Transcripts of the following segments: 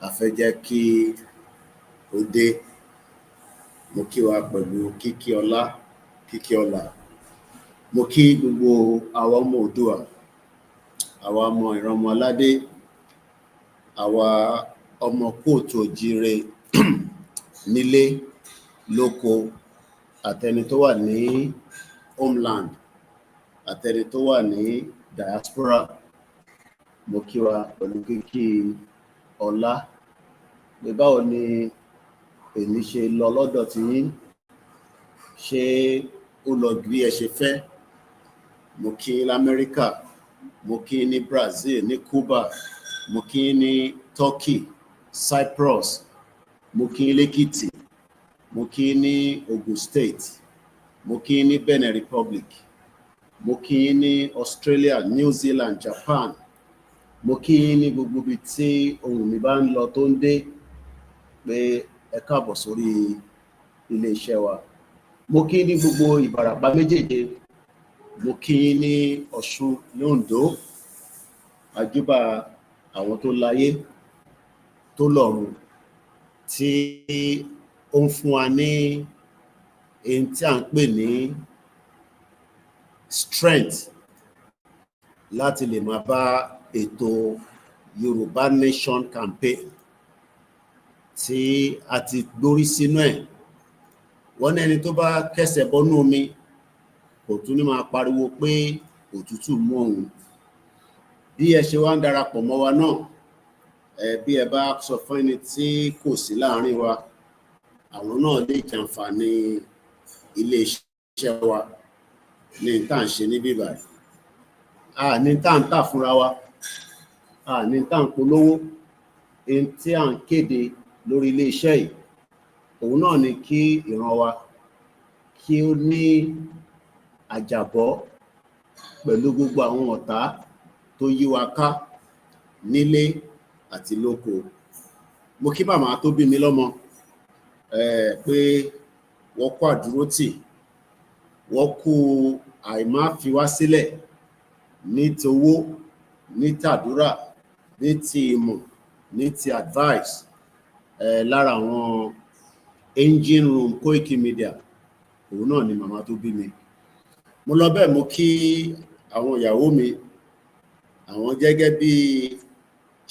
a fẹ́ jẹ́ kí ó dé. Mo kí wa pẹ̀lú kíkí ọlá, kíkí ọlà. Mo kí gbogbo àwa ọmọ Oòduà, àwa ọmọ ìran ọmọ aládé, àwa ọmọ kóòtù òjíire nílé, lóko, àtẹni tó wà ní homeland, àtẹni tó wà ní diaspora. Mo kí wa pẹ̀lú kíkí ọlá. Pé báwo ni èmi ṣe lọ lọ́dọ̀ tí yín? Ṣé ó lọ bí ẹ ṣe fẹ́? Mo kí yín l'Amẹ́ríkà, mo kí yín ní Brazil, ní Cuba, mo kí yín ní Turkey, Cyprus, mo kí yín l'Ékìtì, mo kí yín ní Ogun State, mo kí yín ní Benin Republic, mo kí yín ní Australia, New Zealand, Japan, mo kí yín ní gbogbo ibi tí ohùn mi bá ń lọ tó ń dé, pé ẹ káàbọ̀ sórí ilé iṣẹ́ wa. Mo kí yín ní gbogbo Ìbàràpá méjèèje, mo kí yín ní Ọ̀ṣun, ní Oǹdó, àjúbà àwọn tó láyé, tó lọ́run, tí ó ń fún wa ní èyí tí à ń pè ní strength láti lè máa bá ètò Yorùbá Nation campaign tí a ti gbórí sínú ẹ̀. Wọ́n ní ẹni tó bá kẹ́sẹ̀ bọ́nú omi kò tún ní máa pariwo pé òtútù mú òun. Bí ẹ ṣe wá ń darapọ̀ mọ́ wa náà, bí ẹ bá sọ fún ẹni tí kò sí láàrin wa, àwọn náà lè jàǹfààní ilé iṣẹ́ wa ní tá à ń ṣe níbí báyìí. A ní tá à ń tà fúnra wa, a ní tá à ń polówó. Èyí tí à ń kéde lórí ilé iṣẹ́ yìí, òun náà ni kí ìran wa kí ó ní àjàbọ́ pẹ̀lú gbogbo àwọn ọ̀tá tó yí wa ká nílé àti lóko. Mo kí màmá tó bí mi lọ́mọ pé wọ́n kú àdúrótì, wọ́n kú àìmá fi wá sílẹ̀ ní ti owó, ní tàdúrà, ní ti ìmọ̀, ní ti advice. Lára àwọn engine room Koikimedia, òun náà ni màmá tó bí mi. Mo lọ bẹ́ẹ̀, mo kí àwọn ìyàwó mi, àwọn gẹ́gẹ́ bí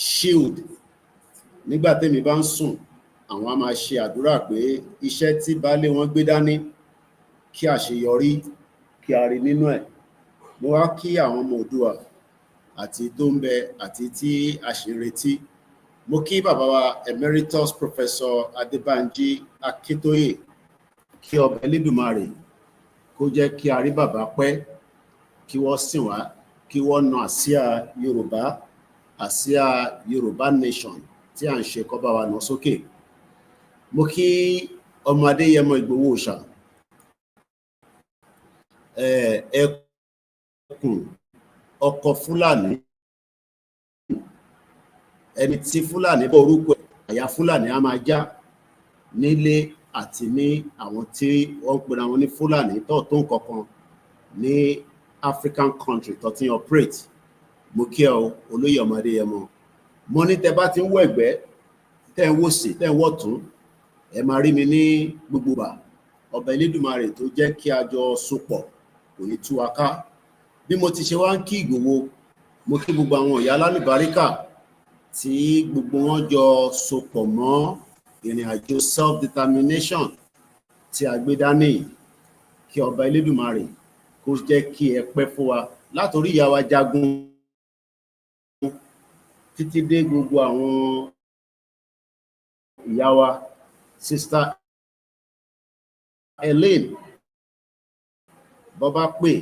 shield. Nígbà tẹ́mi bá ń sùn, àwọn á máa ṣe àdúrà pé iṣẹ́ tí baálé wọn gbé dání, kí àṣeyọrí kí a rí nínú ẹ̀. Mo wá kí àwọn ọmọ Oòduà àti tó ń bẹ àti tí a ṣì ń retí. Mo kí bàbá wa Emeritus Professor Adébánjí Akíntóyè, kí ọba Elédùmarè kó jẹ́ kí a rí bàbá pẹ́, kí wọ́n sìn wá, kí wọ́n na àsíá Yorùbá, àsíá Yorùbá Nation tí à ń ṣe kó bá wa nà sókè. Mo kí ọmọ Adéyẹmọ Ìgbòho Òòṣà, ẹkùn ọkọ Fúlàní, ẹni tí Fúlàní bọ̀ orúkọ ẹ̀, àyà Fúlàní á máa já nílé àti ní àwọn tí wọ́n pera wọn ní Fúlàní tó tó nǹkankan ní African country tó ti operate. Mo kí ẹ o, olóyè ọmọ Adéyẹmọ. Mo ní tẹ bá ti ń wọ ẹ̀gbẹ́, tẹ́ ń wò sí, tẹ́ ń wò tún, ẹ máa rí mi ní gbogbo ìgbà. Ọba Elédùmarè tó jẹ́ kí a jọ sopọ̀ kò ní tú wa ká. Bí mo ti ṣe wá ń kí Ìgbòho, mo kí gbogbo àwọn ìyá alálùbáríkà tí gbogbo wọn jọ sopọ̀ mọ́ ìrìn àjò self-determination tí a gbé dání. Kí ọba Elédùmarè kó jẹ́ kí ẹ pẹ́ fún wa látorí ìyá wa Jagun títí dé gbogbo àwọn ìyá wa Sister Elaine. Bọ́bá pè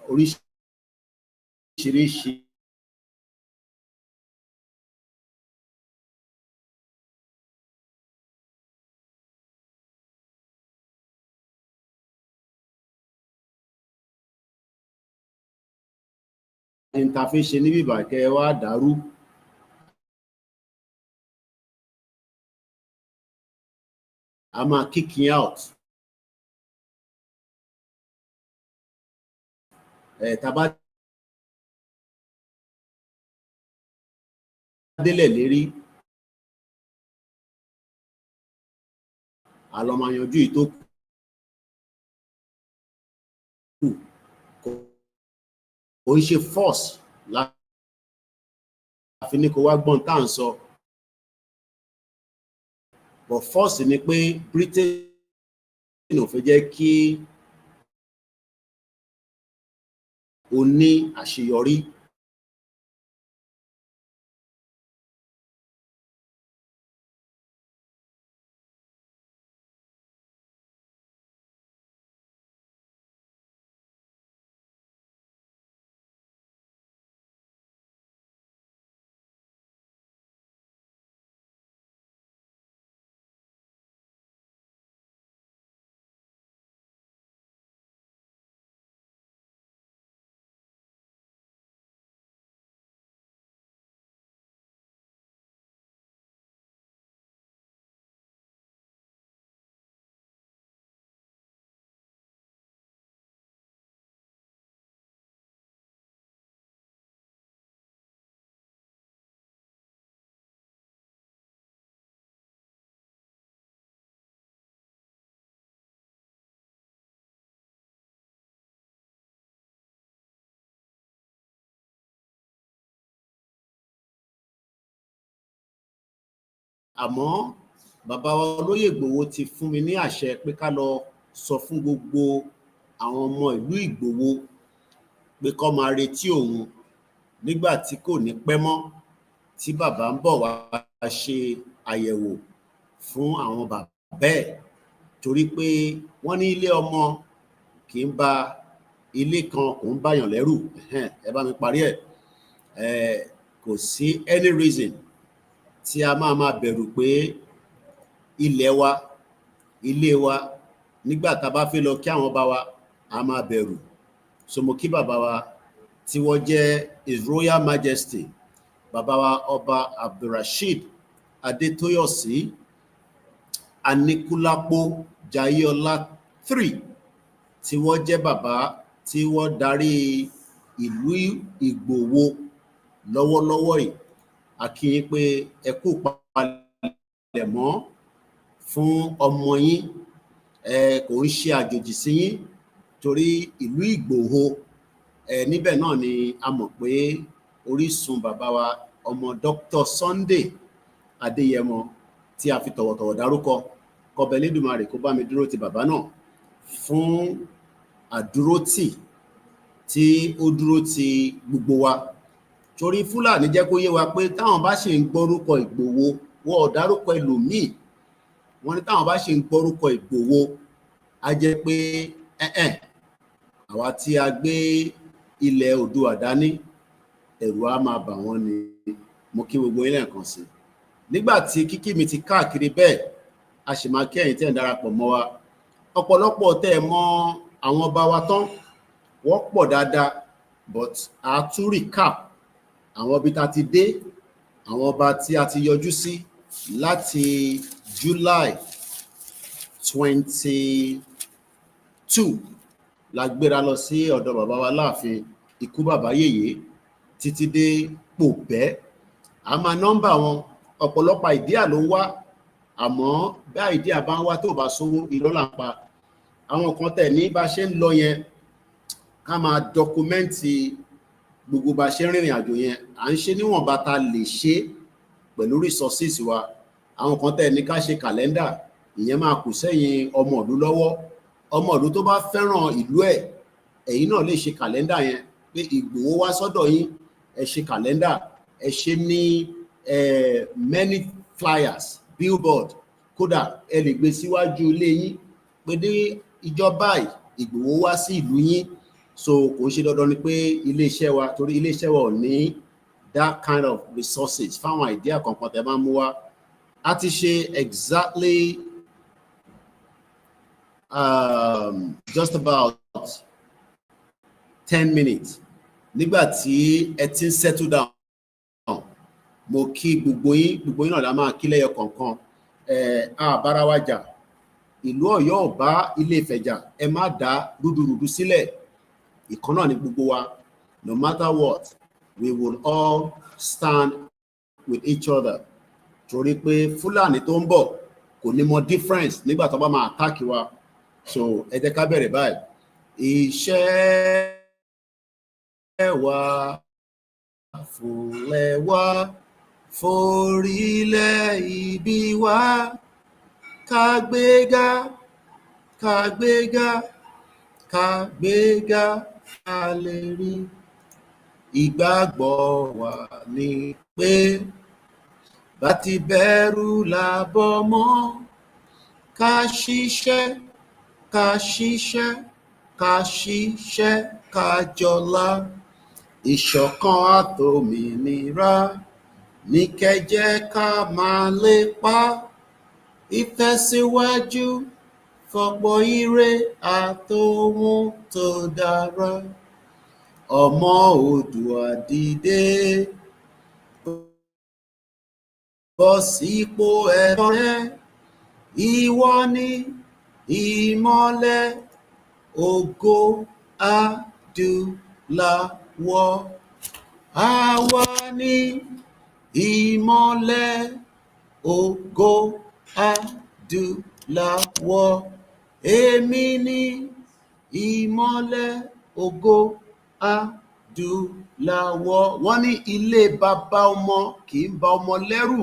oríṣiríṣi interface ṣe níbí ìbàkẹ́ wá dàrú. A máa kick you out. Tá bá délẹ̀ lérí a lọ máa yanjú èyí tó kù kò ń ṣe force láfi ní kó wá gbọ́n tá à ń sọ but force ni pé Britain ò fẹ́ jẹ́ kí o ní àṣeyọrí. Àmọ́ bàbá wa olóyè Ìgbòho ti fún mi ní àṣẹ pé ká lọ sọ fún gbogbo àwọn ọmọ ìlú Ìgbòho pé kó máa retí òun nígbà tí kò ní pẹ́ mọ́ tí bàbá ń bọ̀ wá ṣe àyẹ̀wò fún àwọn bàbá ẹ̀ torí pé wọ́n ní ilé ọmọ kì í ba ilé kan kò ń báyàn lẹ́rù ẹ bá mi parí ẹ̀ kò sí any reason tí a máa bẹ̀rù pé ilẹ̀ wa ilé wa nígbà tá a bá fẹ́ lọ kí àwọn bá wa a máa bẹ̀rù so mo kí bàbá wa tí wọ́n jẹ́ His Royal Majesty bàbá wa ọba Abdulrasheed Adétóyọ̀sí Aníkúlápó Jayéọlá III tí wọ́n jẹ́ bàbá tí wọ́n darí ìlú Ìgbòho lọ́wọ́lọ́wọ́ yìí a kí yín pé ẹ kú palẹ̀mọ́ fún ọmọ yín kò ń ṣe àjòjì sí yín torí ìlú Ìgbòho níbẹ̀ náà ni a mọ̀ pé orísun bàbá wa ọmọ Dr. Sunday Adéyẹmọ tí a fi tọ̀wọ̀tọ̀wọ̀ dárúkọ kọbẹ̀ Elédùmarè kó bá mi dúró ti bàbá náà fún àdúrótì tí ó dúró ti gbogbo wa torí Fúlàní jẹ́ kó yé wa pé táwọn bá ṣe ń gbọ́rúkọ Ìgbòho wọn ò dárúkọ ẹlòmíì wọ́n ní táwọn bá ṣe ń gbọ́rúkọ Ìgbòho a jẹ́ pé àwa tí a gbé ilẹ̀ Oòduà dání ẹ̀rù á máa bà wọ́n ni mo kí gbogbo yín lẹ́ẹ̀kan sí nígbà tí kíkí mi ti káàkiri bẹ́ẹ̀ a sì máa kí ẹ̀yin tẹ́ ń darapọ̀ mọ́ wa ọ̀pọ̀lọpọ̀ tẹ́ ẹ mọ̀ àwọn ọba wa tán wọ́n pọ̀ dáadáa but a tún recap àwọn ibi tá a ti dé àwọn ọba tí a ti yọjú sí láti July 22 la gbéra lọ sí ọ̀dọ̀ bàbá wa láàfin ikú bàbá yèyé títí dé Pòbẹ́ a máa nọ́mbà wọn ọ̀pọ̀lọpọ̀ ìdíà ló ń wá àmọ́ bí ìdíà bá ń wá tó bá sówó irọ́ là ń pa àwọn kan tẹ̀ ní bá ṣe ń lọ yẹn ká máa dọkumẹ́ǹtì gbogbo bá ṣe rìnrìn àjò yẹn à ń ṣe níwọ̀nba ta lè ṣe pẹ̀lú resources wa àwọn kan tẹ̀ ní ká ṣe kàlẹ́ndà ìyẹn máa kù sẹ́yìn ọmọ ìlú lọ́wọ́ ọmọ ìlú tó bá fẹ́ràn ìlú ẹ̀ ẹ̀yin náà lè ṣe kàlẹ́ndà yẹn pé Ìgbòho wá sọ́dọ̀ yín ẹ ṣe kàlẹ́ndà ẹ ṣe ní many flyers billboard kódà ẹ lè gbé síwájú ilé yín pé ní ìjọba Ìgbòho wá sí ìlú yín so kò ń ṣe dandan ni pé iléeṣẹ́ wa torí iléeṣẹ́ wa ò ní that kind of resources fáwọn idea kankan tẹ́ máa mú wá a ti ṣe exactly just about 10 minutes nígbà tí ẹ ti ń settle down mo kí gbogbo yín náà la máa kí lẹ́yọ kọ̀ọ̀kan àbára wa jà ìlú Ọ̀yọ́ ò bá Ilé Ifẹ̀ jà ẹ má dá rúdurùdu sílẹ̀ ìkan náà ni gbogbo wa no matter what we will all stand with each other torí pé Fúlàní tó ń bọ̀ kò ní mọ difference nígbà tó bá máa attack wa. So ẹ jẹ́ ká bẹ̀rẹ̀ báyìí. Iṣẹ́ wa fúnlẹ̀ wa forílẹ̀ ibi wa kágbéga kágbéga kágbéga ká lè rí. Ìgbàgbọ́ wa ni pé bá ti bẹ̀rù làbọ̀ mọ́ ká ṣiṣẹ́ ká ṣiṣẹ́ ká ṣiṣẹ́ ká jọlá. Ìṣọ̀kan àtòmìnira ní kẹ́jẹ́ ká máa lépa. Ìtẹ̀síwájú fọ̀pọ̀ ire àtòhun tó dára. Ọmọ Oòduà dìde bọ́ sípò ẹ̀tọ́ rẹ. Ìwọ ni ìmọ́lẹ̀ ògo adúláwọ̀. Àwa ni ìmọ́lẹ̀ ògo adúláwọ̀. Èmi ni ìmọ́lẹ̀ ògo adúláwọ̀. Wọ́n ní ilé bàbá ọmọ kì í ba ọmọ lẹ́rù.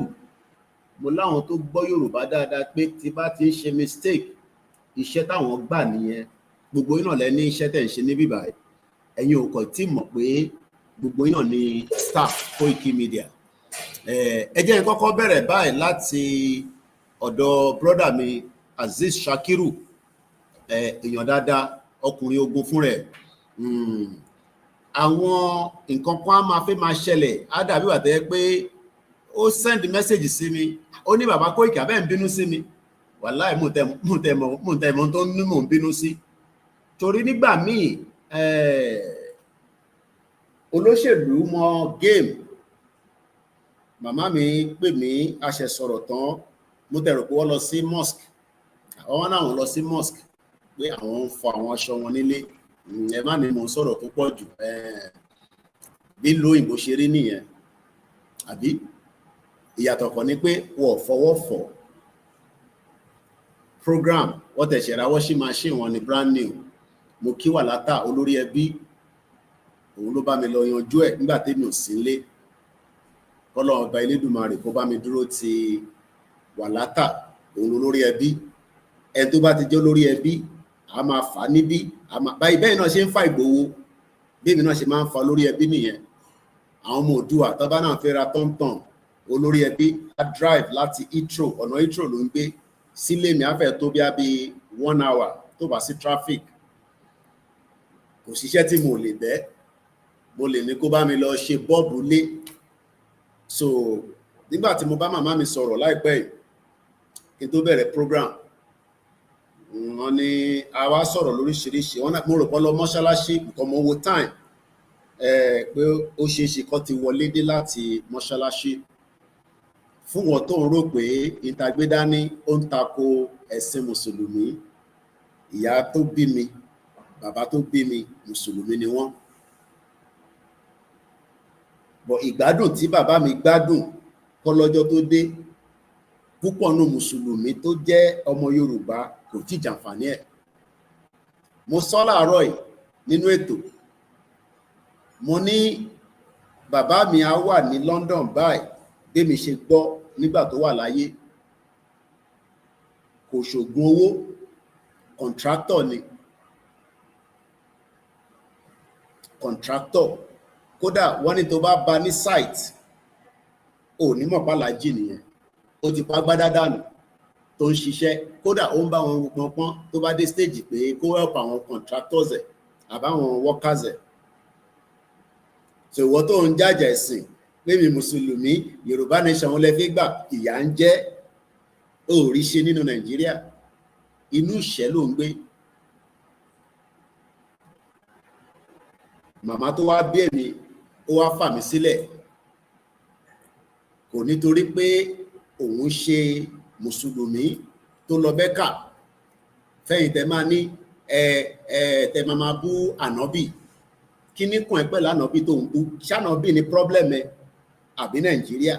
Mo láwọn tó gbọ́ Yorùbá dáadáa pé tí bá ti ń ṣe mistake, iṣẹ́ táwọn gbà nìyẹn. Gbogbo yín náà lẹ ní iṣẹ́ tẹ̀ ń ṣe níbí báyìí. Ẹ̀yin ò kàn tí mọ̀ pé gbogbo yín náà ní staff Koikimedia. Ẹ jẹ́ n kọ́kọ́ bẹ̀rẹ̀ báyìí láti ọ̀dọ̀ brọ́dà mi Azeez Shakiru, èèyàn dáadáa, ọkùnrin ogun fún rẹ̀. Àwọn nǹkan kan á máa fẹ́ máa ṣẹlẹ̀, á dàbí wà tẹ́ pé ó send message sí mi, ó ní bàbá Koiki abẹ́ ń bínú sí mi. Wàláì mò ń tẹ̀mọ́ tó ní mò ń bínú sí. Torí nígbà míì olóṣèlú mọ game. Màmá mi pè mí, a ṣe sọ̀rọ̀ tán, mo tẹ̀rọ pé wọ́n lọ sí mosque. Àwọn náà wọ́n lọ sí mosque pé àwọn ń fọ àwọn aṣọ wọn nílé. Ẹ má ní mò ń sọ̀rọ̀ tó pọ̀ jù. Bí lóyìnbó ṣe rí nìyẹn. Àbí ìyàtọ̀ kan ni pé wọ́n fọwọ́ fọ̀. Program wọ́n tẹ̀sẹ̀ ra washing machine wọn ní brand new. Mo kí Wàlátà olórí ẹbí, òun ló bá mi lọ yanjú ẹ̀ nígbà tèmi ò sí nílé. Kọ́lọ́run ọba Elédùmarè kó bá mi dúró ti Wàlátà, òun olórí ẹbí. Ẹni tó bá ti jẹ́ olórí ẹbí, a máa fà á níbí. Báyìí bẹ́ẹ̀ náà ṣe ń fa Ìgbòho, bí èmi náà ṣe máa ń fa olórí ẹbí nìyẹn. Àwọn ọmọ Oòduà tó bá náà fẹ́ ra tọ́ntọ̀n, olórí ẹbí á drive láti Heathrow, ọ̀nà Heathrow ló ń gbé. Sílé mi á fẹ́ tó bí 1 hour tó bá sí traffic. Kò síṣẹ́ tí mo lè bẹ́, mo lè ní kó bá mi lọ ṣe bọ́ọ̀bù lé. So nígbà tí mo bá màmá mi sọ̀rọ̀ láìpẹ́ yìí kí n tó bẹ̀rẹ̀ program, wọ́n ní a wá sọ̀rọ̀ lóríṣiríṣi. Wọ́n mo rò pé lọ mọ́ṣáláṣí nǹkan mo wo time pé ó ṣeé ṣe kó ti wọlé dé láti mọ́ṣáláṣí. Fún wọn tó ń rò pé ìtagbédání ó ń tako ẹ̀sìn mùsùlùmí, ìyá tó bí mi, bàbá tó bí mi mùsùlùmí ni wọ́n. Bọ̀ ìgbádùn tí bàbá mi gbádùn kọ́ lọ́jọ́ tó dé, púpọ̀ nù mùsùlùmí tó jẹ́ ọmọ Yorùbá kò tí jàǹfààní ẹ̀. Mo sọ láàárọ̀ yìí nínú ètò, mo ní bàbá mi á wà ní London báyìí bí mi ṣe gbọ́ nígbà tó wà láyé. Kò ṣògùn owó, contractor ni. Contractor. Kódà wọ́n ní tó bá bá ní site, ò ní mọ̀ pàlájì nìyẹn. Ó ti pa gbádá dànù tó ń ṣiṣẹ́. Kódà ó ń bá wọn pọnpọ́n tó bá dé stage pé kó help àwọn contractors ẹ̀ àbáwọn workers ẹ̀. So ìwọ tó ń jàjà ẹ̀sìn pé mi mùsùlùmí, Yorùbá nation wọn lẹ fi gbà, ìyà ń jẹ ó rí ṣe nínú Nàìjíríà. Inú ìṣẹ́ ló ń gbé. Màmá tó wá bí èmi, ó wá fà mí sílẹ̀. Kò nítorí pé òun ṣe mùsùlùmí tó lọ Mẹ́kà. Fẹ́yìn tẹ máa ní tẹ máa bú ànábì. Kí ní kàn ẹ́ pẹ̀lú ànábì tó ń bú? Ṣànábì ní problem ẹ àbí Nàìjíríà?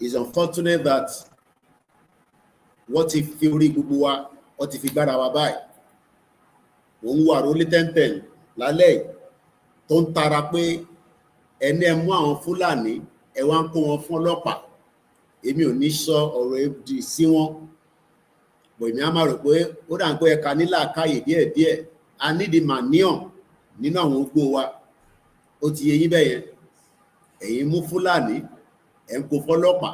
It's unfortunate that what if theory gbogbo wa what if gbára wa báyìí òun wà rólé tẹ́ntẹ́n lálẹ́ tó ń tara pé ẹni ẹ mú àwọn Fúlàní ẹ wá ń kó wọn fún ọlọ́pàá èmi ò ní sọ ọ̀rọ̀ èdè sí wọn bọ̀ èmi á máa rò pé ó dà ń pé ẹ̀ka nílà káyè díẹ̀díẹ̀ a nídi màníọ̀ nínú àwọn ogbó wa ó ti yẹ yín bẹ́ẹ̀ yẹn ẹ̀yin mú Fúlàní ẹ̀ ń kó fọlọ́pàá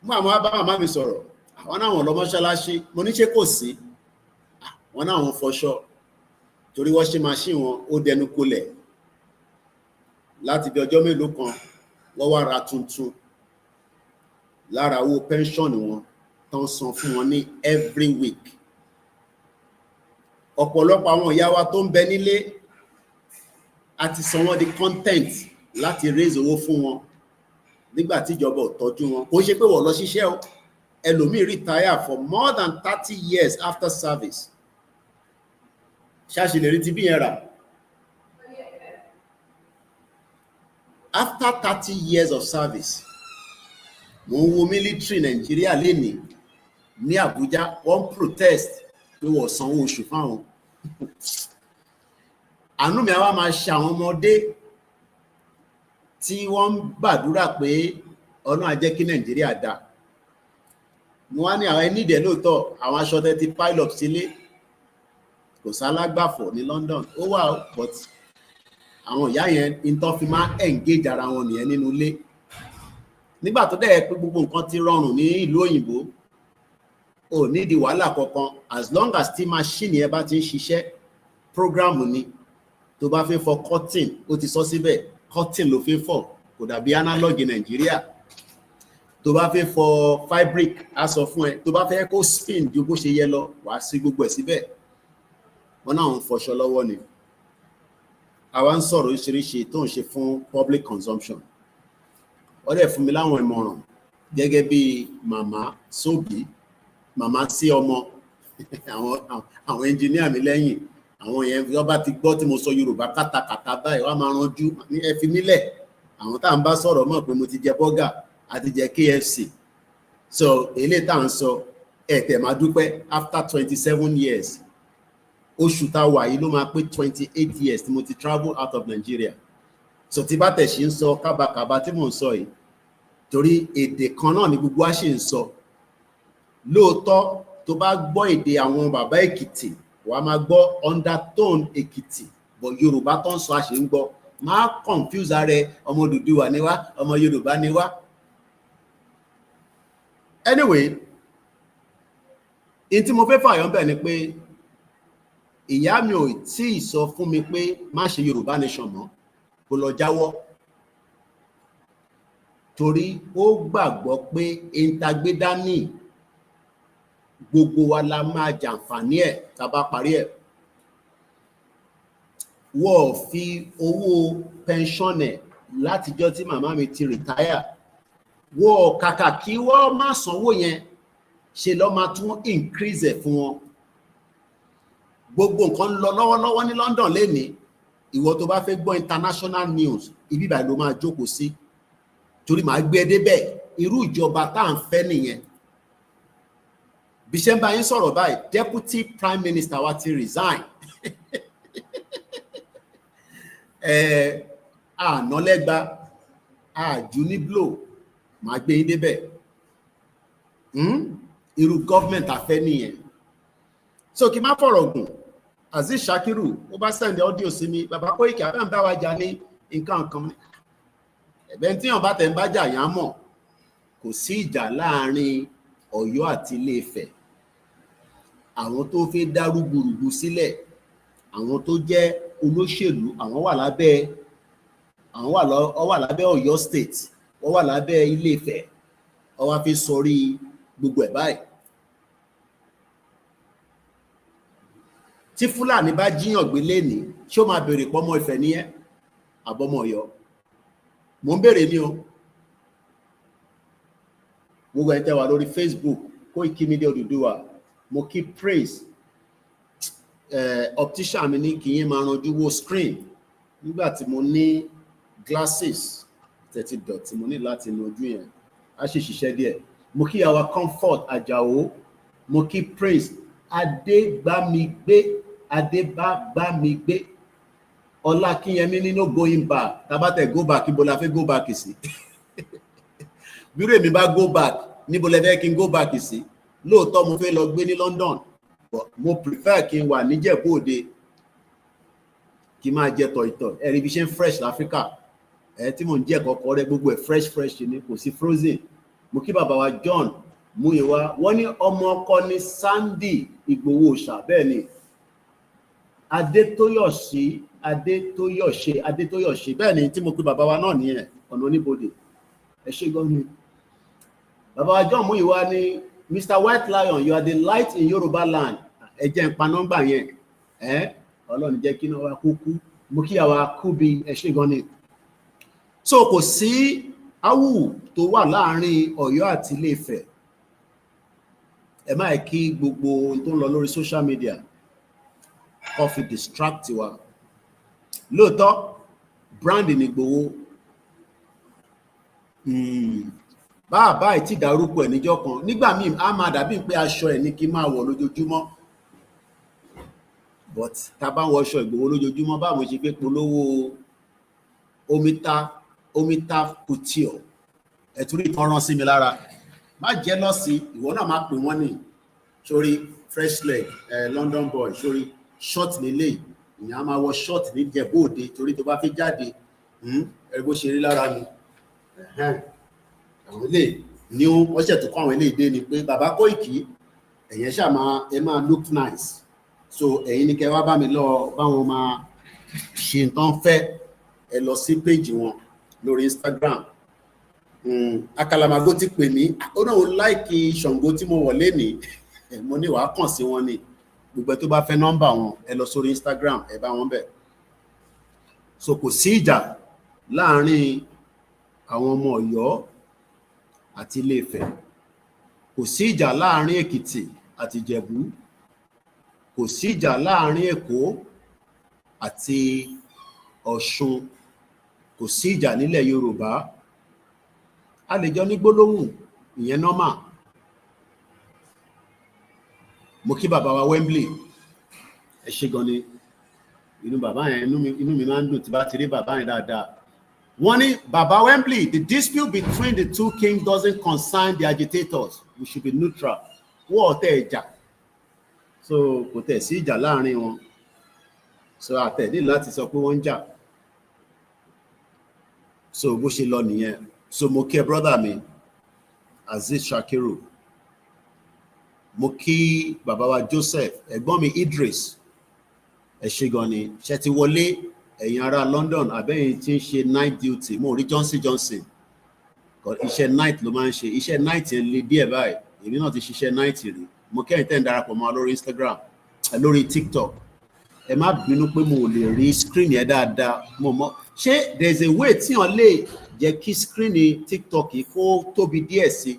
mú àwọn bá màmá mi sọ̀rọ̀ àwọn náà wọn lọ mọ́ṣáláṣí mo ní ṣe kò sí wọn náà wọn fọṣọ torí wọ́n ṣe machine wọn ó dẹnu kolẹ̀ láti bí ọjọ́ mélòó kan wọ́n wá ra tuntun lára owó pension wọn tán san fún wọn ní every week ọ̀pọ̀lọpọ̀ àwọn ìyá wa tó ń bẹ nílé àti san wọ́n di content láti raise owó fún wọn nígbà tí ìjọba ò tọ́jú wọn kò ṣe pé wọ́n lọ ṣiṣẹ́ o ẹlòmíì retire for more than 30 years after service ṣáṣì lè rí ti bí yẹn rà after 30 years of service mo ń wo military Nàìjíríà lénìí ní Àbújá wọ́n protest pé wọ́n sanwó oṣù fáwọn àánú mi àwa máa ṣe àwọn ọmọdé tí wọ́n ń gbàdúrà pé Ọlọ́run á jẹ́ kí Nàìjíríà dá mo wá ní àwọn ẹni ìdẹ lóòótọ́ àwọn aṣọ tẹ́tí pilot sílé kò sálágbàfọ̀ ní London ó wà but àwọn ìyá yẹn ìtọ́ fi máa engage ara wọn nìyẹn nínú ilé nígbà tó dẹ̀ pé gbogbo nǹkan ti rọrùn ní ìlú òyìnbó ò nídìí wàhálà kankan as long as tí machine yẹn bá ti ń ṣiṣẹ́ program ni tó bá fẹ́ fọ cotton ó ti sọ síbẹ̀ cotton ló fẹ́ fọ kò dàbí analog Nàìjíríà tó bá fẹ́ fọ fabric á sọ fún ẹ tó bá fẹ́ kó spin ju bó ṣe yẹ lọ wàá sí gbogbo ẹ̀ síbẹ̀ wọn náà ń fọṣọ lọ́wọ́ ni àwa ń sọ̀rọ̀ oríṣiríṣi tó ń ṣe fún public consumption wọ́n dẹ̀ fún mi láwọn ìmọ̀ràn gẹ́gẹ́ bí màmá sóbì màmá sí ọmọ àwọn engineer mi lẹ́yìn àwọn yẹn wọ́n bá ti gbọ́ tí mo sọ Yorùbá kátàkátà báyìí wọ́n máa ranjú ní ẹ fi nílẹ̀ àwọn tá à ń bá sọ̀rọ̀ mọ̀ pé mo ti jẹ bọ́gà àti jẹ KFC so eléyìí tá à ń sọ ẹ̀tẹ̀ máa dúpẹ́ after 27 years oṣù tá a wà yìí ló máa pé 28 years tí mo ti travel out of Nigeria so tí bá tẹ̀ sí ń sọ kábàkàbà tí mò ń sọ yìí torí èdè kan náà ni gbogbo wa ṣì ń sọ lóòótọ́ tó bá gbọ́ èdè àwọn bàbá Èkìtì wàá máa gbọ́ undertone Èkìtì but Yorùbá tó ń sọ àṣẹ ń gbọ́ máa confuse ara ẹ ọmọ Odùduwà ni wá ọmọ Yorùbá ni wá anyway in tí mo fẹ́ fààyàn bẹ̀ ni pé ìyá mi ò tí ì sọ fún mi pé má ṣe Yorùbá nation mọ́ kó lọ jáwọ́ torí ó gbàgbọ́ pé ìntàgbédání gbogbo wa la máa jàǹfààní ẹ̀ tá a bá parí ẹ̀ wọ́n fi owó pension ẹ̀ látijọ́ tí màmá mi ti retire wọ́n kàkà kí wọ́n má sanwó yẹn ṣe lọ́ máa tún increase ẹ̀ fún wọn gbogbo nǹkan lọ lọ́wọ́lọ́wọ́ ní London lénìí ìwọ tó bá fẹ́ gbọ́ international news ibi báyìí ló máa jókòó sí torí màá gbé débẹ̀ irú ìjọba tá à ń fẹ́ nìyẹn bí ṣe ń bá yín sọ̀rọ̀ báyìí deputy prime minister wa ti resign ànálẹ́gba àjù ní blow màá gbé yín débẹ̀ irú gọ́ọ̀mẹ̀ntì àfẹ́ nìyẹn so kí n má fọ̀rọ̀ gùn Azeez Shakiru ó bá send audio sí mi bàbá Koiki abẹ́ ń bá wa jà ní nǹkan kan ẹ̀bẹ̀ tí yàn bá tẹ̀ ń bá jà yàn mọ̀ kò sí ìjà láàrin Ọ̀yọ́ àti Ilé-Ifẹ̀ àwọn tó fẹ́ dá rúgbùrùgbù sílẹ̀ àwọn tó jẹ́ olóṣèlú àwọn wà lábẹ́ Ọ̀yọ́ state wọ́n wà lábẹ́ Ilé-Ifẹ̀ wọ́n wá fi sọrí gbogbo ẹ̀ báyìí tí Fúlàní bá jíyàn gbé lénìí ṣé ó máa béèrè pọ́mọ Ifẹ̀ ní ẹ́ àbọ́mọ Ọ̀yọ́ mo ń béèrè ní o gbogbo ẹ̀ tẹ́ wà lórí Facebook Koikimedia Odùduwà mo kí praise optician mi ní kí yín máa ranjú wo screen nígbà tí mo ní glasses tẹ́tí dọ̀tí mo ní láti nu ojú yẹn á sì ṣiṣẹ́ díẹ̀. Mo kí àwa Comfort Àjàó, mo kí Prince Adébágbámigbé, Ọlákínyẹmí ní no going back. Tabatẹ go back, ibo la fẹ́ go back sí. Bírò èmi bá go back, níbo lẹ fẹ́ kí n go back sí. Lóòótọ́ mo fẹ́ lọ gbé ní London, but mo prefer kí n wà níjẹ̀bú Òde kí n máa jẹ tọ̀ìtọ̀. Ẹ̀rí bí ṣe ń fresh l'Áfíríkà. Tí mò ń jẹ́ kọ̀ọ̀kan rẹ gbogbo ẹ̀ fresh ni, kò sí frozen. Mo kí bàbá wa John Múyìwá, wọ́n ní ọmọ ọkọ ní Sandy Ìgbòho Òòṣà, bẹ́ẹ̀ ni Adétóyọ̀ṣe, bẹ́ẹ̀ ni tí mo pe bàbá wa náà nìyẹn, ọ̀nà Oníbodè. Ẹ ṣé gan ni. Bàbá wa John Múyìwá ní Mr. White Lion, you are the light in Yoruba land. Ẹ jẹ́ n pa nọ́mbà yẹn. Ọlọ́run jẹ́ kí náà wá kúkú. Mo kí àwa Kúbi, ẹ ṣé gan ni. So kò sí áwù tó wà láàrin Ọ̀yọ́ àti Ilé-Ifẹ̀. Ẹ má ẹ kí gbogbo ohun tó ń lọ lórí social media kó fi distract wa. Lóòótọ́ brand ní Ìgbòho. Bàbá ẹ̀ tí dárúkọ ẹ̀ níjọ́ kan, nígbà míì á máa dàbí pé aṣọ ẹ̀ ní kí n máa wọ̀ lójoojúmọ́, but tá bá ń wọ aṣọ Ìgbòho lójoojúmọ́, báwo ṣe fẹ́ polówó omita couture ẹ̀túrí ìtọ́rán sí mi lára. Má jẹ́ lọ́sí, ìwọ náà máa pè wọ́n ní sórí fresh leg, London boy, sórí short nílé, ìyẹn á máa wọ short ní Ìjẹ̀bú Òde torí tó bá fi jáde ẹ bó ṣe rí lára mi. Àwọn ilé ní wọ́n ṣẹ̀ tó kọ́ àwọn ilé ìdé ni pé bàbá Kóìkì ẹ̀yẹn ṣáà máa look nice, so ẹ̀yin ni kẹ́ wá bá mi lọ báwọn máa ṣe nǹkan fẹ́. Ẹ lọ sí page wọn lórí Instagram. Akalamago ti pè mí, ó náà láìkì Ṣàngó tí mo wọ̀ lénìí. Mo ní wàá kàn sí wọn ni, gbogbo tó bá fẹ́ nọ́mbà wọn ẹ lọ sórí Instagram, ẹ bá wọn bẹ̀. So kò sí ìjà láàrin àwọn ọmọ Ọ̀yọ́ àti Ilé-Ifẹ̀, kò sí ìjà láàrin Èkìtì àti Ìjẹ̀bú, kò sí ìjà láàrin Èkó àti Ọ̀ṣun, kò sí ìjà nílẹ̀ Yorùbá. A lè jọ ní gbólóhùn, ìyẹn normal. Mo kí bàbá wa Wembley, ẹ ṣé gan ni. Inú bàbá yẹn, inú mi máa ń dùn tí bá ti rí bàbá yẹn dáadáa. Wọ́n ní bàbá Wembley, the dispute between the two kings doesn't concern the agitators, we should be neutral. Wọ́n ọ̀tẹ̀ ìjà, so kò tẹ̀ sí ìjà láàrin wọn, so àtẹ̀dí láti sọ pé wọ́n ń jà. So bó ṣe lọ nìyẹn. So mo kí brother mi Aziz Shakiru, mo kí bàbá wa Joseph, ẹ̀gbọ́n mi Idris, ẹ ṣé gan ni. Ṣé ti wọlé ẹ̀yin ará London àbẹ́yìn tí ń ṣe night duty? Mo rí Johnson iṣẹ́ night ló máa ń ṣe. Iṣẹ́ night lè díẹ̀ báyìí, èmi náà ti ṣiṣẹ́ night rí. Mo kẹ́yìn tẹ́ ń darapọ̀ mọ́ lórí Instagram, lórí TikTok. Ẹ má bínú pé mo lè rí screen yẹn dáadáa. Mo mọ̀ ṣé there is a way tí wọ́n lè jẹ́ kí screen TikTok yìí kó tóbi díẹ̀ sí.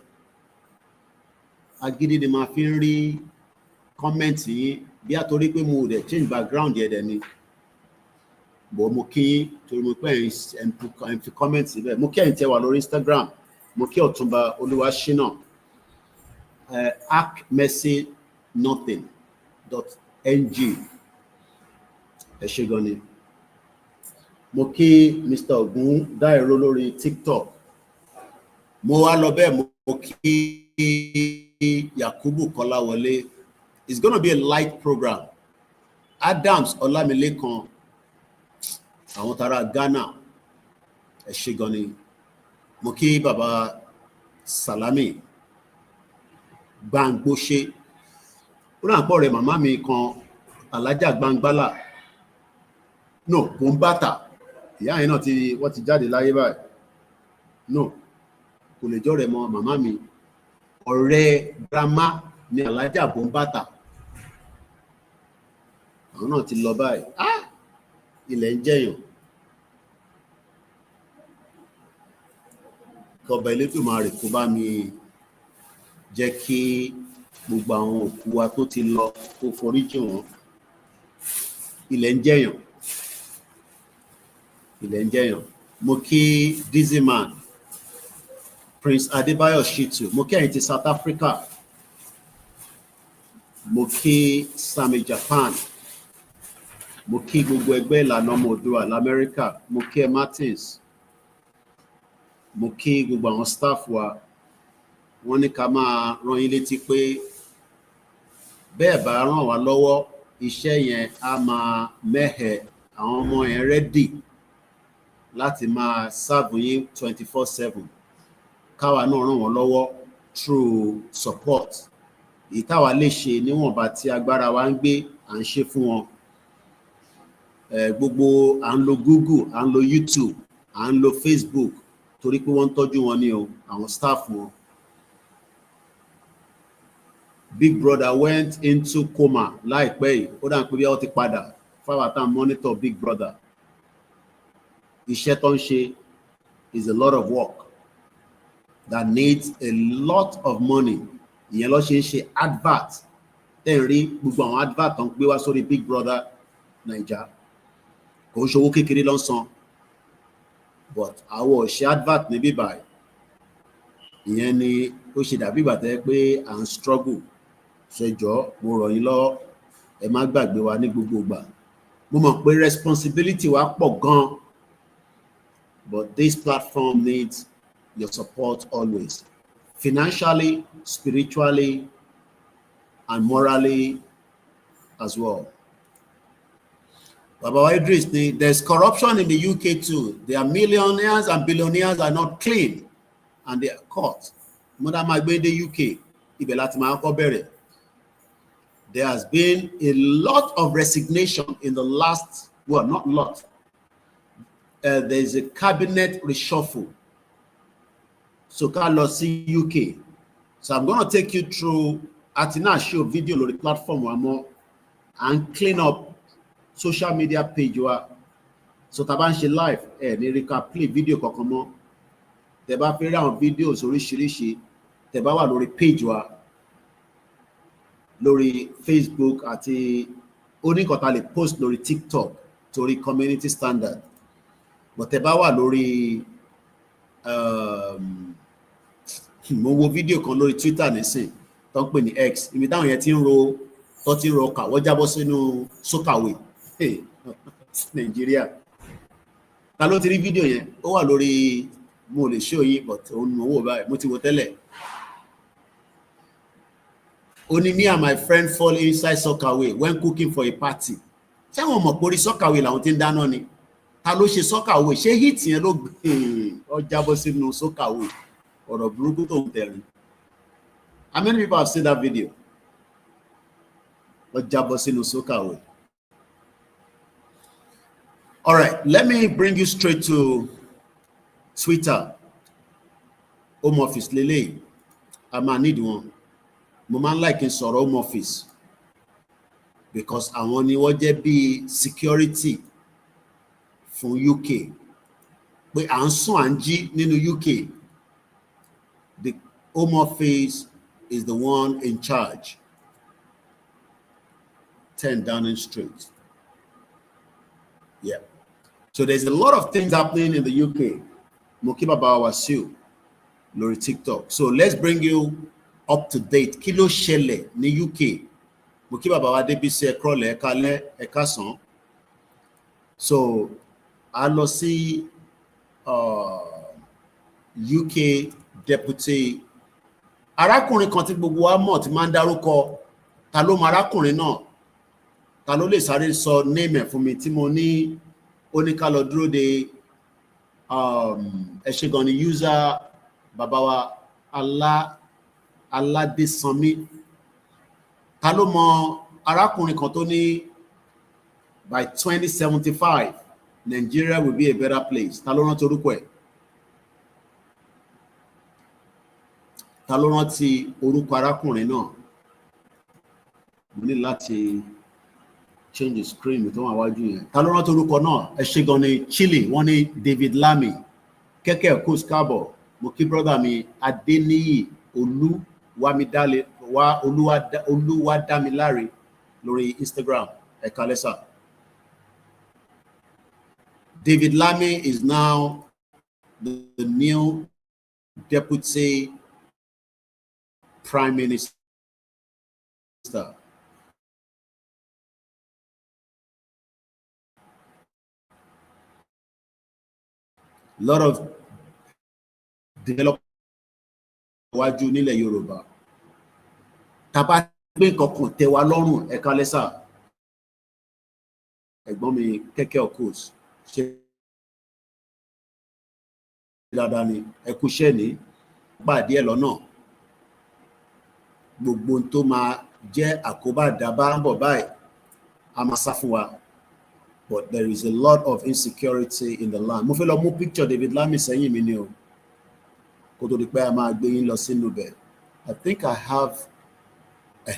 Agídí ni màá fi ń rí comment yìí, bí a torí pé mo dẹ̀ change background yẹn dẹ̀ ni. Bọ̀ mo kí torí mo pẹ́ ẹ̀ fi comment síbẹ̀. Mo kí ẹ̀yin tẹ́ wà lórí Instagram. Mo kí Ọ̀túnba Olúwaṣínà, acmercynothing.ng, ẹ ṣé gan ni. Mo kí Mr. Ogun Dairo lórí TikTok. Mo wá lọ bẹ́ẹ̀, mo kí Yakubu Kọ́láwọlé. It's going to be a light program. Adams Ọlámilékan, àwọn tara Ghana, ẹ ṣé gan ni. Mo kí bàbá Salami Gbangbóṣe, ó náà pọ̀ rẹ̀ màmá mi kan Alájà Gbangbálà, no Bombata, ìyá yẹn náà wọ́n ti jáde láyé báyìí. No, kò lè jọ rẹ̀ mọ́ màmá mi, ọ̀rẹ́ grandma ni Alájà Bombata, àwọn náà ti lọ báyìí. Ilẹ̀ ń jẹyàn. Kọba Elédùmarè kó bá mi jẹ́ kí gbogbo àwọn òkú wa tó ti lọ kó foríjì wọn. Ilẹ̀ ń jẹyàn. Ilẹ̀ ń jẹyàn. Moki Dizzyman, Prince Adebayo Shitu, Moki ẹ̀yin South Africa, Moki Sami Japan, Moki gbogbo ẹgbẹ́ ìlànà ọmọ Oòduà l'Amẹ́ríkà, Moki Martins, Moki gbogbo àwọn staff wa. Wọ́n ní ká máa rán yín létí pé bẹ́ẹ̀ bá ràn wá lọ́wọ́ iṣẹ́ yẹn á máa mẹ́hẹ̀, àwọn ọmọ yẹn rẹ́dì láti máa serve yín 24/7. Káwa náà ràn wọ́n lọ́wọ́ through support. Èyí táwa lè ṣe níwọ̀nba tí agbára wa ń gbé à ń ṣe fún wọn. Gbogbo à ń lo Google, à ń lo YouTube, à ń lo Facebook torí pé wọ́n ń tọ́jú wọn ní o, àwọn staff wọn. Big brother went into coma láìpẹ́ yìí, ó dà pé bí wọ́n ti padà fáwọn tá monitor Big brother. Iṣẹ́ tó ń ṣe is a lot of work that needs a lot of money. Ìyẹn ló ṣe ń ṣe advert. Tẹ́ ń rí gbogbo àwọn advert tó ń gbé wá sórí Big brother Naija. Kò ń ṣòwò kékeré ló ń san. But àwọn ò ṣe advert níbí báyìí. Ìyẹn ni ó ṣe dàbí ìgbà tẹ́ pé à ń struggle. Ṣẹjọ́ mo rọ̀ yín lọ́wọ́, ẹ má gbàgbé wa ní gbogbo ìgbà. Mo mọ̀ pé responsibility wa pọ̀ gan, but this platform needs your support always, financially, spiritually, and morally as well. Baba Idris, there's corruption in the UK too. There are millionaires and billionaires are not clean, and they are caught. Madam Agbe, the UK, there has been a lot of resignation in the last, well, not a lot. There's a cabinet reshuffle. So Carlos UK. So I'm going to take you through Atina show video on the platform one more and clean up social media page. So Tabanshi live, Nirika play video kokomo. Teba fẹ́ àwọn videos oríṣiríṣi. Teba wà lórí page wa. Lórí Facebook àti oníkọ̀tà lè post lórí TikTok torí community standard. But tẹ́ bá wà lórí mo wo fídíò kan lórí Twitter nísìn tó ń pè ní X, ibi táwọn yẹn ti ń ro ọkà wọ́n jábọ́ sínú sókàwé Nàìjíríà. Ta ló ti rí fídíò yẹn? Ó wà lórí, mo lè show yín but òun mo wò báyìí, mo ti wò tẹ́lẹ̀. Only me and my friend fall inside sockaway when cooking for a party. Ṣé wọ́n mọ̀ pé orí sockaway làwọn ti ń dáná ni? Ta ló ṣe sockaway? Ṣé heat yẹn ló gbé ọ jábọ́ sínú sockaway? Ọ̀rọ̀ burúkú tó ń tẹ̀rín. How many people have seen that video? Ọ jábọ́ sínú sockaway. All right, let me bring you straight to Twitter. Home Office lele. I might need one. Mo máa ń like in sọ̀rọ̀ Home Office because àwọn ni wọ́n jẹ́ bí security fún UK. Pé à ń sùn à ń jí nínú UK. The Home Office is the one in charge. 10 Downing Street. Yeah. So there's a lot of things happening in the UK. Mo kí bàbá wa Wasiu lórí TikTok. So let's bring you up to date. Kí ló ṣẹlẹ̀ ní UK? Mo kí bàbá wa Débísí ẹ̀kọ́lẹ̀ ẹ̀kalẹ̀ ẹ̀kásán. So a lọ sí UK deputy. Arákùnrin kan tí gbogbo wa mọ̀ tí máa ń dárúkọ. Ta ló mọ arákùnrin náà? Ta ló lè sáré sọ name ẹ̀ fún mi tí mo ní ó ní ká lọ dúró de ẹ ṣé gan ni user bàbá wa Aládésanmí. Ta ló mọ arákùnrin kan tó ní by 2075 Nigeria will be a better place? Ta ló rántí orúkọ ẹ̀? Ta ló rántí orúkọ arákùnrin náà? Mo ní láti change the screen tó wà wájú yẹn. Ta ló rántí orúkọ náà? Ẹ ṣé gan ni Chile, wọ́n ní David Lamy. Kẹ́kẹ́ kó scarbor. Mo kí brother mi Adéníyì Olúwadámiláre lórí Instagram. Ẹ kálẹ́ sà. David Lamy is now the new deputy prime minister. A lot of development wájú nílẹ̀ Yorùbá. Tàbá gbé nǹkan kan tẹ́ wa lọ́rùn ẹ̀ka lẹ́sà. Ẹ̀gbọ́n mi kẹ́kẹ́ ọ̀kọ́s ṣe dáadáa ni ẹkúṣẹ́ ní pàdé ẹ̀ lọ́nà. Gbogbo tó máa jẹ́ àkóbá dábà ń bọ̀ báyìí a máa sá fún wa. But there is a lot of insecurity in the land. Mo fẹ́ lọ mú picture David Lami sẹ́yìn mi ni o. Kó tó di pé a máa gbé yín lọ sínú bẹ̀. I think I have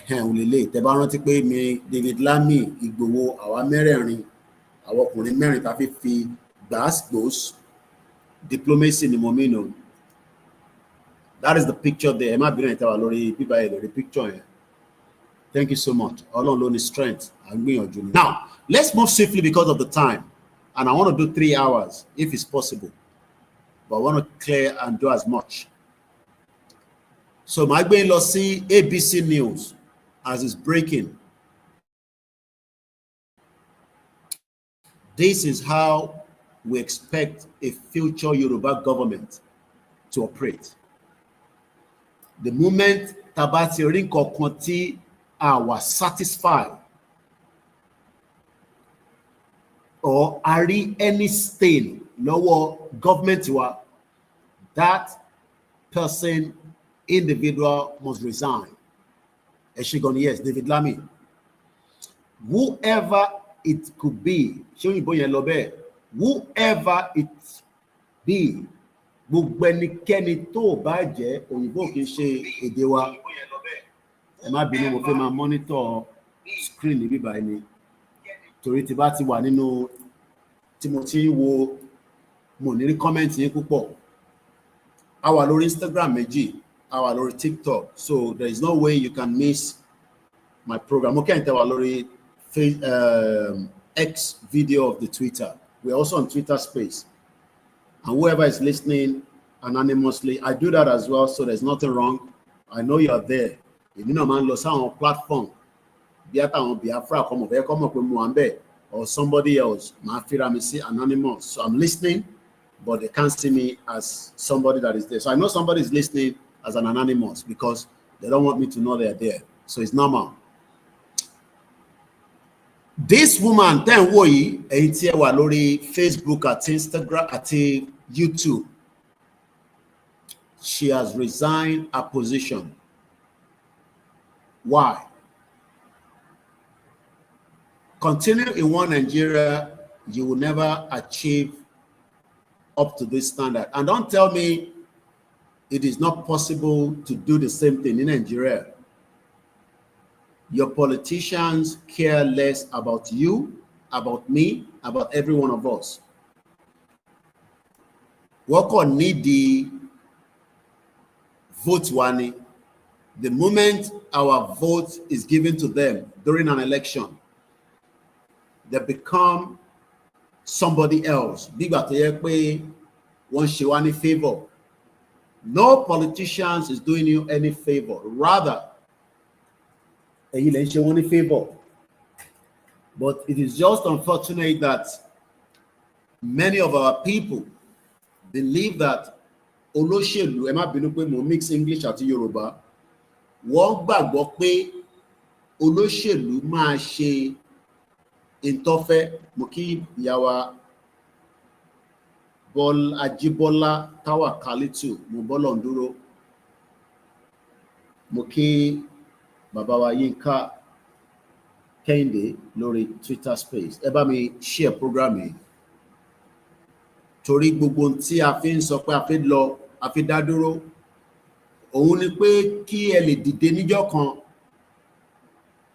òlélẹ̀ tẹ́ bá rántí pé mi David Lami Ìgbòho àwa mẹ́rẹ̀ẹ̀rin àwọn ọkùnrin mẹ́rin tá fi gbàásgbòs diplomacy ni mo mean o. That is the picture there. Ẹ má bínú ìtawà lórí bíbá ẹ̀ lórí picture yẹn. Thank you so much. Ọlọ́run ló ní strength. À ń gbìyànjú ni. Now, let's move swiftly because of the time. And I want to do 3 hours if it's possible. But I want to clear and do as much. So, my gbé lọ sí ABC News as it's breaking. This is how we expect a future Yoruba government to operate. The moment tabati rí nǹkan tí are satisfied or are any stain lọ́wọ́ government wa, that person, individual must resign. Eshigon, yes, David Lami. Whoever it could be, whoever it be, gbogbo ẹnikẹ́ni tó bá jẹ́ òyìnbó kìí ṣe èdè wa. Ẹ má bínú mo fẹ́ máa monitor screen níbí báyìí ni torí tí bá ti wà nínú tí mo ti wo mo ní rí comment yín púpọ̀. A wà lórí Instagram méjì, a wà lórí TikTok, so there is no way you can miss my program. Okay, and wà lórí X video of the Twitter. We're also on Twitter Space. And whoever is listening anonymously, I do that as well, so there's nothing wrong. I know you are there. If you know, man, lost on platform, Biafra, or somebody else, anonymous. So I'm listening, but they can't see me as somebody that is there. So I know somebody is listening as an anonymous because they don't want me to know they're there. So it's normal. This woman, then woyi, lórí Facebook, at Instagram, at YouTube, she has resigned her position. Why? Continue in one Nigeria, you will never achieve up to this standard. And don't tell me it is not possible to do the same thing in Nigeria. Your politicians care less about you, about me, about every one of us. What on need the vote wani? The moment our vote is given to them during an election, they become somebody else. Favor. No politicians is doing you any favor. Rather, favor. But it is just unfortunate that many of our people believe that olóṣèlú, ẹ má bínú pé mo mix English àti Yorùbá, wọ́n gbàgbọ́ pé olóṣèlú máa ṣe ìtọ́fẹ́. Mo kí ìyàwó Ajíbọ́lá Táwàkálítù, mo bọ́lọ̀ ń dúró. Mo kí bàbá wa Yínká Kẹ́hìndé lórí Twitter Space. Ẹ bá mi share program yìí. Torí gbogbo tí a fi ń sọ pé a fi lọ, a fi dá dúró, òun ni pé kí ẹ lè dìde níjọ́ kan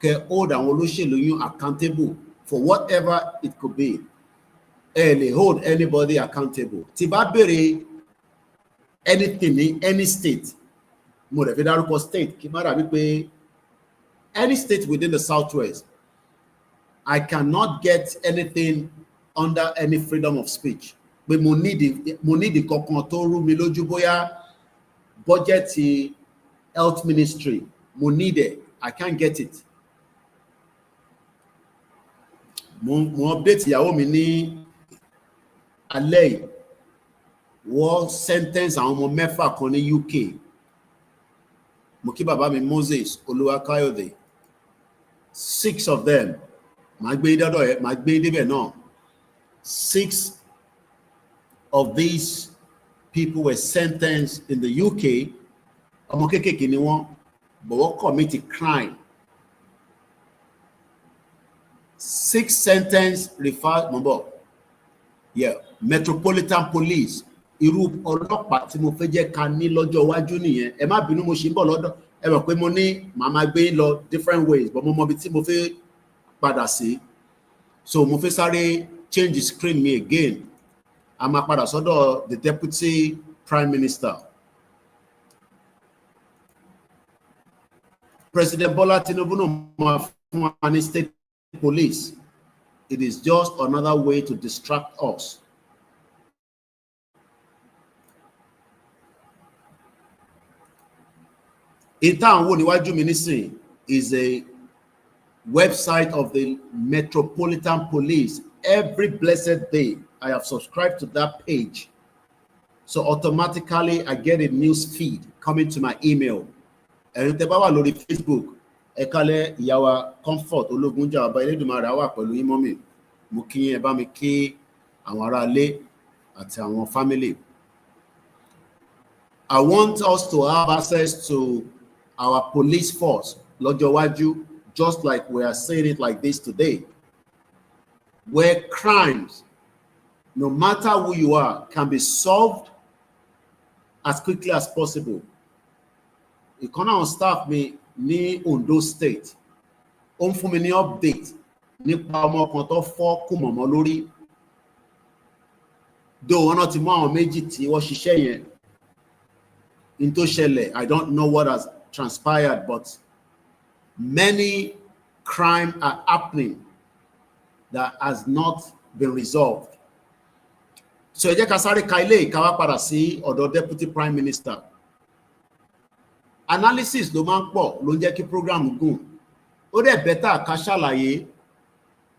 kẹ́ hold àwọn olóṣèlú yín accountable for whatever it could be. Ẹ lè hold anybody accountable. Tí bá béèrè anything in any state, mo rẹ̀ fi dárúkọ state kí má dàbí pé any state within the Southwest, I cannot get anything under any freedom of speech. pé mo need kankan tó rú mi lójú bóyá budget health ministry mo need it, I can't get it. Mo update ìyàwó mi ní alẹ́ yìí, wọ́n sentence àwọn ọmọ mẹ́fà kan ní UK. Mo kí bàbá mi Moses Olúwakáyọ̀dé, 6 of them, màá gbé débẹ̀ náà. 6 of these people were sentenced in the UK. Ọmọ kékèké ni wọ́n, but wọ́n commit a crime. 6 sentence refer mọ́bọ̀. Yeah, Metropolitan Police. Irú ọlọ́pàá tí mo fẹ́ jẹ́ ká ní lọ́jọ́ iwájú nìyẹn. Ẹ má bínú, mo ṣì ń bọ̀ lọ́dọ̀. Ẹ mọ̀ pé mo ní màá gbé lọ different ways, but mo mọ ibi tí mo fẹ́ padà sí. So mo fẹ́ sáré change the screen me again. A máa padà sọ́dọ̀ the Deputy Prime Minister. President Bola Tinubu no máa fún wa ní state police. It is just another way to distract us. Ìtàn wo níwájú mi nísìn is a website of the Metropolitan Police. Every blessed day, I have subscribed to that page. So automatically, I get a news feed coming to my email. And tẹ́ bá wà lórí Facebook, ẹ kálẹ́ ìyàwó Comfort Ológunjà ọba Elédùmarè wà pẹ̀lú yín mọ́mì. Mo kí yín, ẹ bá mi kí àwọn ará ilé àti àwọn family. I want us to have access to our police force lọ́jọ́ iwájú, just like we are saying it like this today, where crimes, no matter who you are, can be solved as quickly as possible. Ìkan náà staff mi ní Ondo State, ó ń fún mi ní update nípa ọmọ kan tó fọ́ kú mọ̀mọ́ lórí. Though wọ́n náà ti mú àwọn méjì tí wọ́n ṣiṣẹ́ yẹn. In tó ṣẹlẹ̀, I don't know what has transpired, but many crimes are happening that has not been resolved. So ẹ jẹ́ ká sáré ka ilé ká wá padà sí ọ̀dọ̀ Deputy Prime Minister. Analysis ló máa ń pọ̀ ló ń jẹ́ kí program gùn. Ó dẹ̀ better ká ṣàlàyé.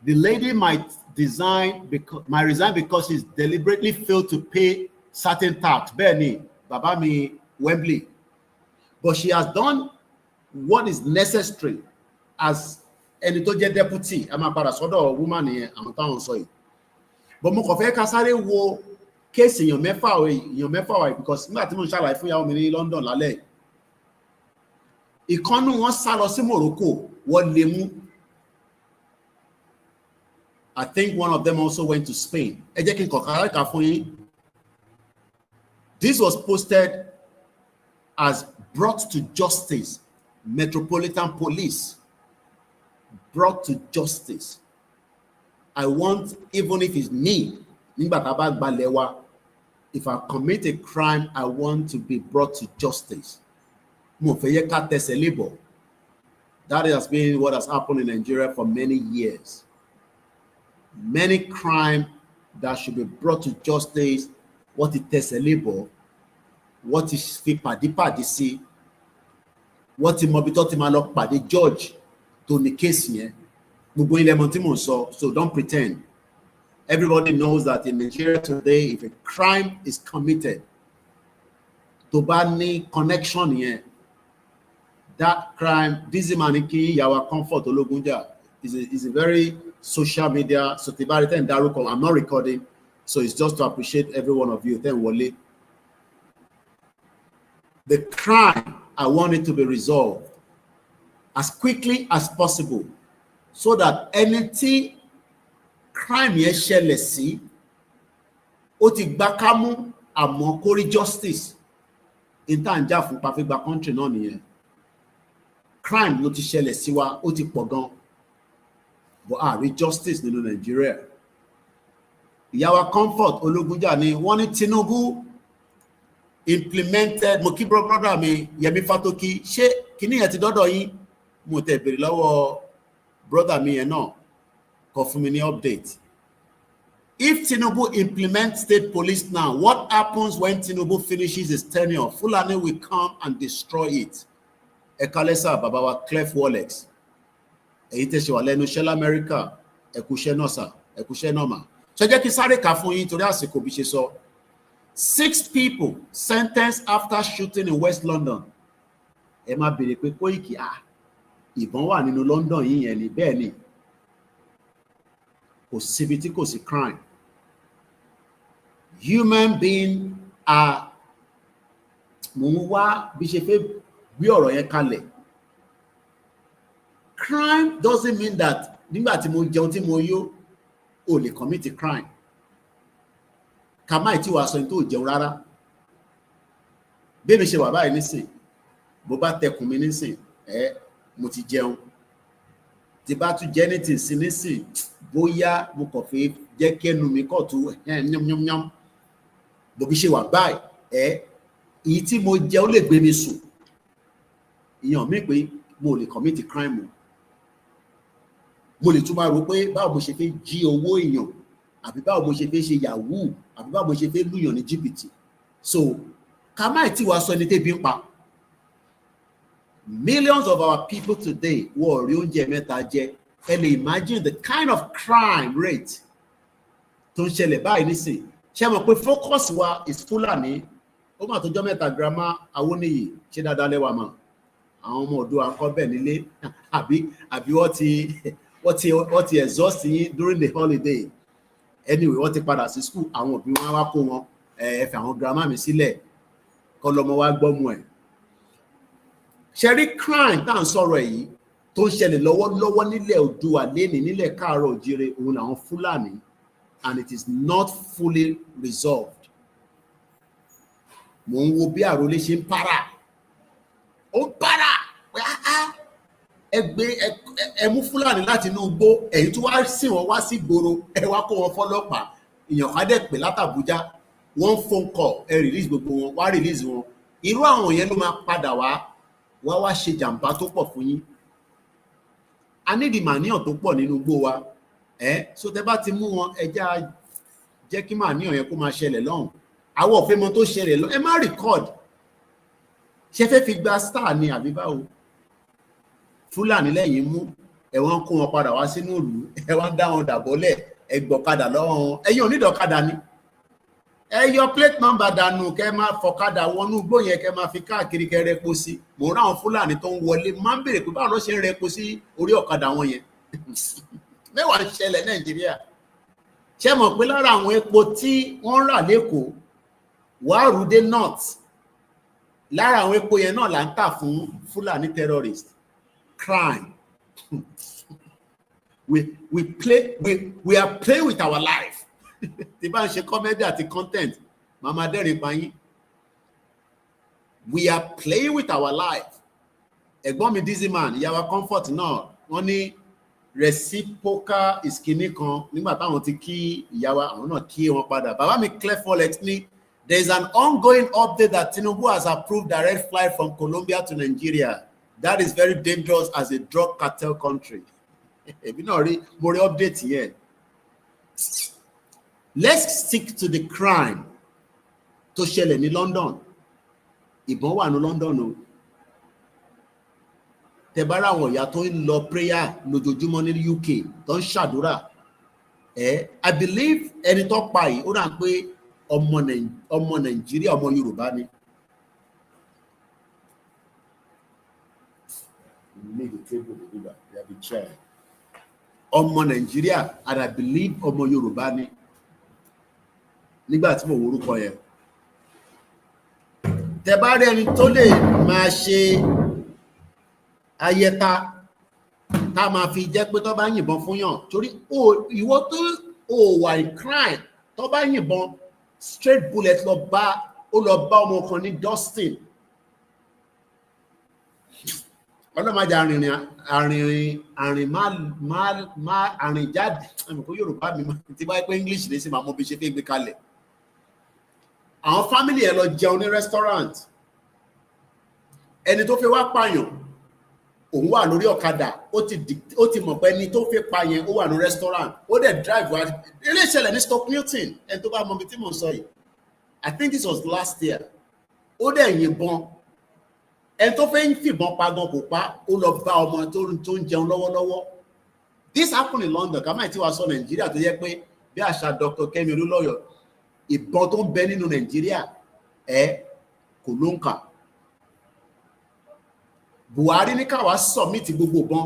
The lady might resign because she's deliberately failed to pay certain tax. Bẹ́ẹ̀ ni bàbá mi Wembley. But she has done what is necessary as ẹni tó jẹ́ deputy. A máa padà sọ́dọ̀ woman yẹn àwọn táwọn sọ yìí. But mo kàn fẹ́ ká sáré wo case èèyàn mẹ́fà wà because nígbà tí mo ń ṣàlàyé fún ìyàwó mi ní London lálẹ́, ìkànnù wọn sá lọ sí Morocco, wọ́n lè mú. I think one of them also went to Spain. Ẹ jẹ́ kí n kọ̀ọ̀kan ká fún yín. This was posted as brought to justice. Metropolitan Police brought to justice. I want, even if it's me, if I commit a crime, I want to be brought to justice. That has been what has happened in Nigeria for many years. Many crimes that should be brought to justice. What it is a label, what is padi, what is mobitoti malok padi judge to the case here. So don't pretend. Everybody knows that in Nigeria today, if a crime is committed, to bani connection here, that crime, this is maniki yawa Comfort Ologunja is a very social media. So Tibarita and Daruko, I'm not recording, so it's just to appreciate every one of you. Then Wale, the crime, I want it to be resolved as quickly as possible, so that anything crime yẹn ṣẹlẹ̀ sí ó ti gbà kámú àmọ́ kó rí justice in tá ń jà fún pa fi gba country náà nìyẹn. Crime ló ti ṣẹlẹ̀ sí wa, ó ti pọ̀ gan, but rí justice nínú Nigeria. Ìyàwó Comfort Ológunjà ni wọ́n ní Tinubu implemented. Mo kí brother mi Yemi Fatoki, ṣé kíní yẹn ti dọ́dọ̀ yín? Mo tẹ̀ bèrè lọ́wọ́ brother mi yẹn náà kó fún mi ní update. If Tinubu implements state police now, what happens when Tinubu finishes his tenure? Fulani will come and destroy it. Ekalesa Babawa Clef Wallex. Eiteshiwa lẹ́nu Shell America. Ekushe Nosa. Ekushe Noma. So jẹ́ kí sáré kà fún yín torí àsìkò bí ṣe sọ. 6 people sentenced after shooting in West London. Ẹ má bèrè pé Koiki ìbọn wà nínú London yìí yẹn ni bẹ́ẹ̀ ni. Kò síbi tí kò sí crime. Human being are mo ń wá bí ṣe fẹ́ gbé ọ̀rọ̀ yẹn kalẹ̀. Crime doesn't mean that nígbà tí mo jẹun tí mo yó o lè commit a crime. Kàmáì tí wàá sọ ní tó jẹun rárá. Bí mi ṣe wà báyìí nísìn, bó bá tẹkùn mi nísìn, mo ti jẹun. Tí bá tún jẹ́ ní ti sí nísìn, bóyá mo kàn fẹ́ jẹ́ kẹ́nu mi kọ̀ tó yán. Bó bí ṣe wà báyìí, èyí tí mo jẹ ó lè gbé mi sùn. Ìyàn mi pé mo lè commit a crime o. Mo lè tún máa rò pé báwo mo ṣe fẹ́ jí owó èèyàn, àbí báwo mo ṣe fẹ́ ṣe yahoo, àbí báwo mo ṣe fẹ́ lùyàn ní jìbìtì. So kàmáì tí wàá sọ ẹni tẹ́bi ń pa. Millions of our people today wọ́n rí oúnjẹ mẹ́ta jẹ. Ẹ lè imagine the kind of crime rate tó ń ṣẹlẹ̀ báyìí nísìn. Ṣé mọ̀ pé focus wa is Fulani? Ó mà tó jọ́ mẹ́ta grandma Awoniyi ṣe dáadáa lẹ́wà mọ́. Àwọn ọmọ ọ̀dọ́ akọ́ bẹ́ẹ̀ nílé àbí wọ́n ti exhaust yín during the holiday. Anyway, wọ́n ti padà sí school. Àwọn òbí wọn wá kó wọn ẹ fi àwọn grandma mi sílẹ̀ kọ́ lọ́mọ wá gbọ́mọ ẹ̀. Ṣẹ̀rí crime tá à ń sọ̀rọ̀ yìí tó ń ṣẹlẹ̀ lọ́wọ́lọ́wọ́ nílẹ̀ Oòduà lẹ́ni nílẹ̀ Káàárọ̀ Oòjíire òun làwọn Fúlàní, and it is not fully resolved. Mo ń wo bí àròlé ṣe ń para. Ó ń para. Ẹ mú Fúlàní láti inú igbó, ẹ̀yin tó wá sí wọn wá sí ìgboro, ẹ wá kó wọn fọ́lọ́pàá. Èèyàn ká dẹ̀ pè látàbújá, wọ́n phone call, ẹ release gbogbo wọn, wá release wọn. Irú àwọn yẹn ló máa padà wá ṣe jàǹbá tó pọ̀ fún yín. A ní ìdìmàníyàn tó pọ̀ nínú igbó wa. So tẹ́ bá ti mú wọn, ẹ jẹ́ kí màníyàn yẹn kó máa ṣẹlẹ̀ lọ́hùn. Àwọn òfin mọ tó ṣẹlẹ̀ lọ, ẹ má record. Ṣé fẹ́ fi gba star ni àbí báwo? Fúlàní lẹ́yìn mú, ẹ wọ́n kó wọn padà wá sínú ìlú, ẹ wọ́n dá wọn dàbọ́lẹ̀, ẹ gbọ́kadà lọ́wọ́ wọn. Ẹ̀yin onídọ̀kadà ni. Ẹ yọ plate number dànù kẹ́ máa fọ̀kadà wọnú igbó yẹn kẹ́ máa fi káàkiri kẹ́ rẹpo sí. Mo rá àwọn Fúlàní tó ń wọlé máa ń béèrè pé báwo ló ṣe ń rẹpo sí orí ọ̀kadà wọn yẹn. Mẹ́wàá ń ṣẹlẹ̀ Nàìjíríà. Ṣé mọ̀ pé lára àwọn epo tí wọ́n rà lÉkòó, Wárúdé North, lára àwọn epo yẹn náà là ń tà fún Fúlàní terrorist. Crime. We are playing with our life. Tí bá ń ṣe comedy àti content, màmá dẹ́rìn pa yín. We are playing with our life. Ẹ̀gbọ́n mi Dizzy Man, ìyàwó Comfort náà, wọ́n ní reciprocal is kinní kan nígbà táwọn ti kí ìyàwó àwọn náà kí wọn padà. Bàbá mi Clef Wallex ní there is an ongoing update that Tinubu has approved direct flight from Colombia to Nigeria. That is very dangerous as a drug cartel country. Èmi náà rí mo rí update yẹn. Let's stick to the crime tó ṣẹlẹ̀ ní London. Ìbọn wà ní London o. Tẹ́ bá ra àwọn ìyá tó ń lọ prayer lójoojúmọ́ ní UK tó ń ṣàdúrà. I believe ẹni tó pa yìí ó dà pé ọmọ Nàìjíríà ọmọ Yorùbá ni. Ọmọ Nàìjíríà and I believe ọmọ Yorùbá ni. Nígbà tí mo wo orúkọ yẹn. Tẹ́ bá rí ẹni tó lè máa ṣe ayẹta tá máa fi jẹ́ pé tó bá yìnbọn fún yàn torí ìwọ tó wà in crime tó bá yìnbọn straight bullet lọ bá ọmọ kan ní Dustin. Ọlọ́mọdé àrìn jáde ẹ̀mí kó Yorùbá mi tí bá pé English lè sí máa mọ bí ṣe fẹ́ gbé kalẹ̀. Àwọn family ẹ̀ lọ jẹun ní restaurant. Ẹni tó fẹ́ wá pààyàn òun wà lórí ọ̀kadà ó ti mọ̀ pé ẹni tó fẹ́ pa yẹn ó wà ní restaurant ó dẹ̀ drive wá ilé ìṣẹ̀lẹ̀ ní Stoke Newton ẹni tó bá mọ ibi tí mò ń sọ yìí I think this was last year ó dẹ̀ yìnbọn ẹni tó fẹ́ ń fìbọn pa gan kò pa ó lọ bá ọmọ tó ń jẹun lọ́wọ́lọ́wọ́. This happened in London kàmáì tí wàá sọ Nàìjíríà tó yẹ pé bí àṣà Dr. Kemi Olúlọ́yọ̀ ìbọn tó ń bẹ nínú Nàìjíríà kò ló ń kà. Buhari ní káwa submit gbogbo ìbọn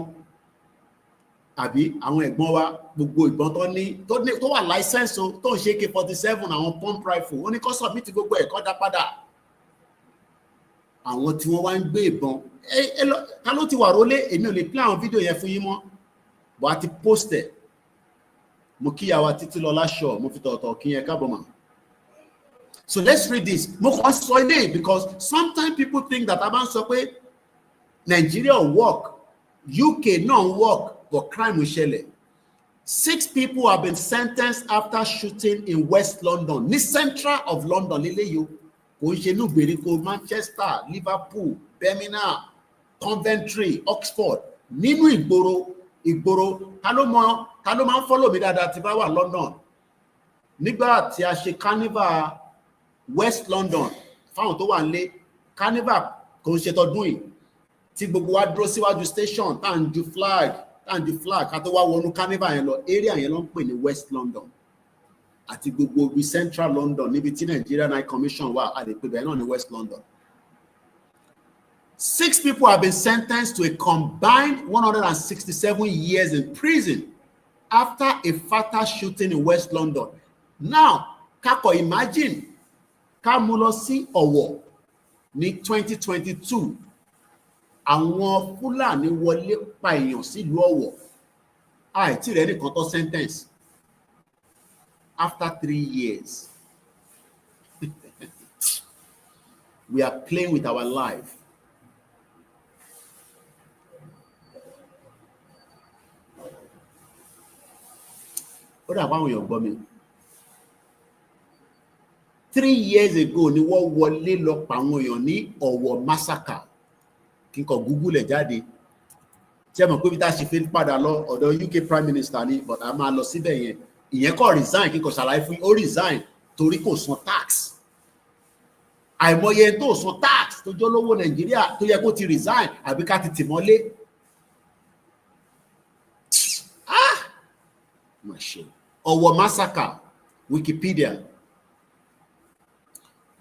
àbí àwọn ẹ̀gbọ́n wa gbogbo ìbọn tó wà license tó ń ṣe AK-47 àwọn pump rifle ó ní kó submit gbogbo ẹ̀ kó dá padà. Àwọn tí wọ́n wá ń gbé ìbọn ká ló ti wà rólé èmi ò lè play àwọn fídíò yẹn fún yín mọ́ but a ti post ẹ̀ mo kíyàwó títí lọ láṣọ mo fi tọ̀tọ̀ kí yẹn káàbọ̀ mà. So let's read this mo kàn sọ ilé because sometimes people think that a bá ń sọ pé Nigeria work UK non work but crime ṣẹlẹ̀. 6 people have been sentenced after shooting in West London ní central of London lélẹ́yìí kò ń ṣe ní ìgbèríko Manchester Liverpool Birmingham Coventry Oxford nínú ìgboro ta ló máa ń follow mi dáadáa tí bá wà London nígbà tí a ṣe carnival West London fáwọn tó wà nílé carnival kò ń ṣe tọdún yìí tí gbogbo wa dúró síwájú station tá à ń ju flag ká tó wá wọnú carnival yẹn lọ area yẹn ló ń pè ní West London àti gbogbo ibi Central London níbi tí Nigerian High Commission wà a lè pè bẹ́ẹ̀ náà ní West London. 6 people have been sentenced to a combined 167 years in prison after a fatal shooting in West London. Now, kakọ imagine ká mú lọ sí Ọ̀wọ̀ ní 2022 àwọn Fúlàní wọlé pa èèyàn sílùú Ọ̀wọ̀ àìtí rẹ̀ nìkan tó sentence after 3 years. We are playing with our life. Ó dà báwọn èèyàn gbọ́ mi. 3 years ago ni wọ́n wọlé lọ pa àwọn èèyàn ní Ọ̀wọ̀ massacre. Kí n kọ Google ẹ̀ jáde. Ṣé mọ̀ pé bí tá a ṣe fi padà lọ ọ̀dọ̀ UK Prime Minister ni but a máa lọ síbẹ̀ yẹn. Ìyẹn kò resign kí n kò ṣàlàyé fún yín ó resign torí kò san tax. Àìmọye tó san tax tó jẹ́ olówó Nàìjíríà tó yẹ kó ti resign àbí ká ti tì mọ́lé. Ọ̀wọ̀ massacre, Wikipedia.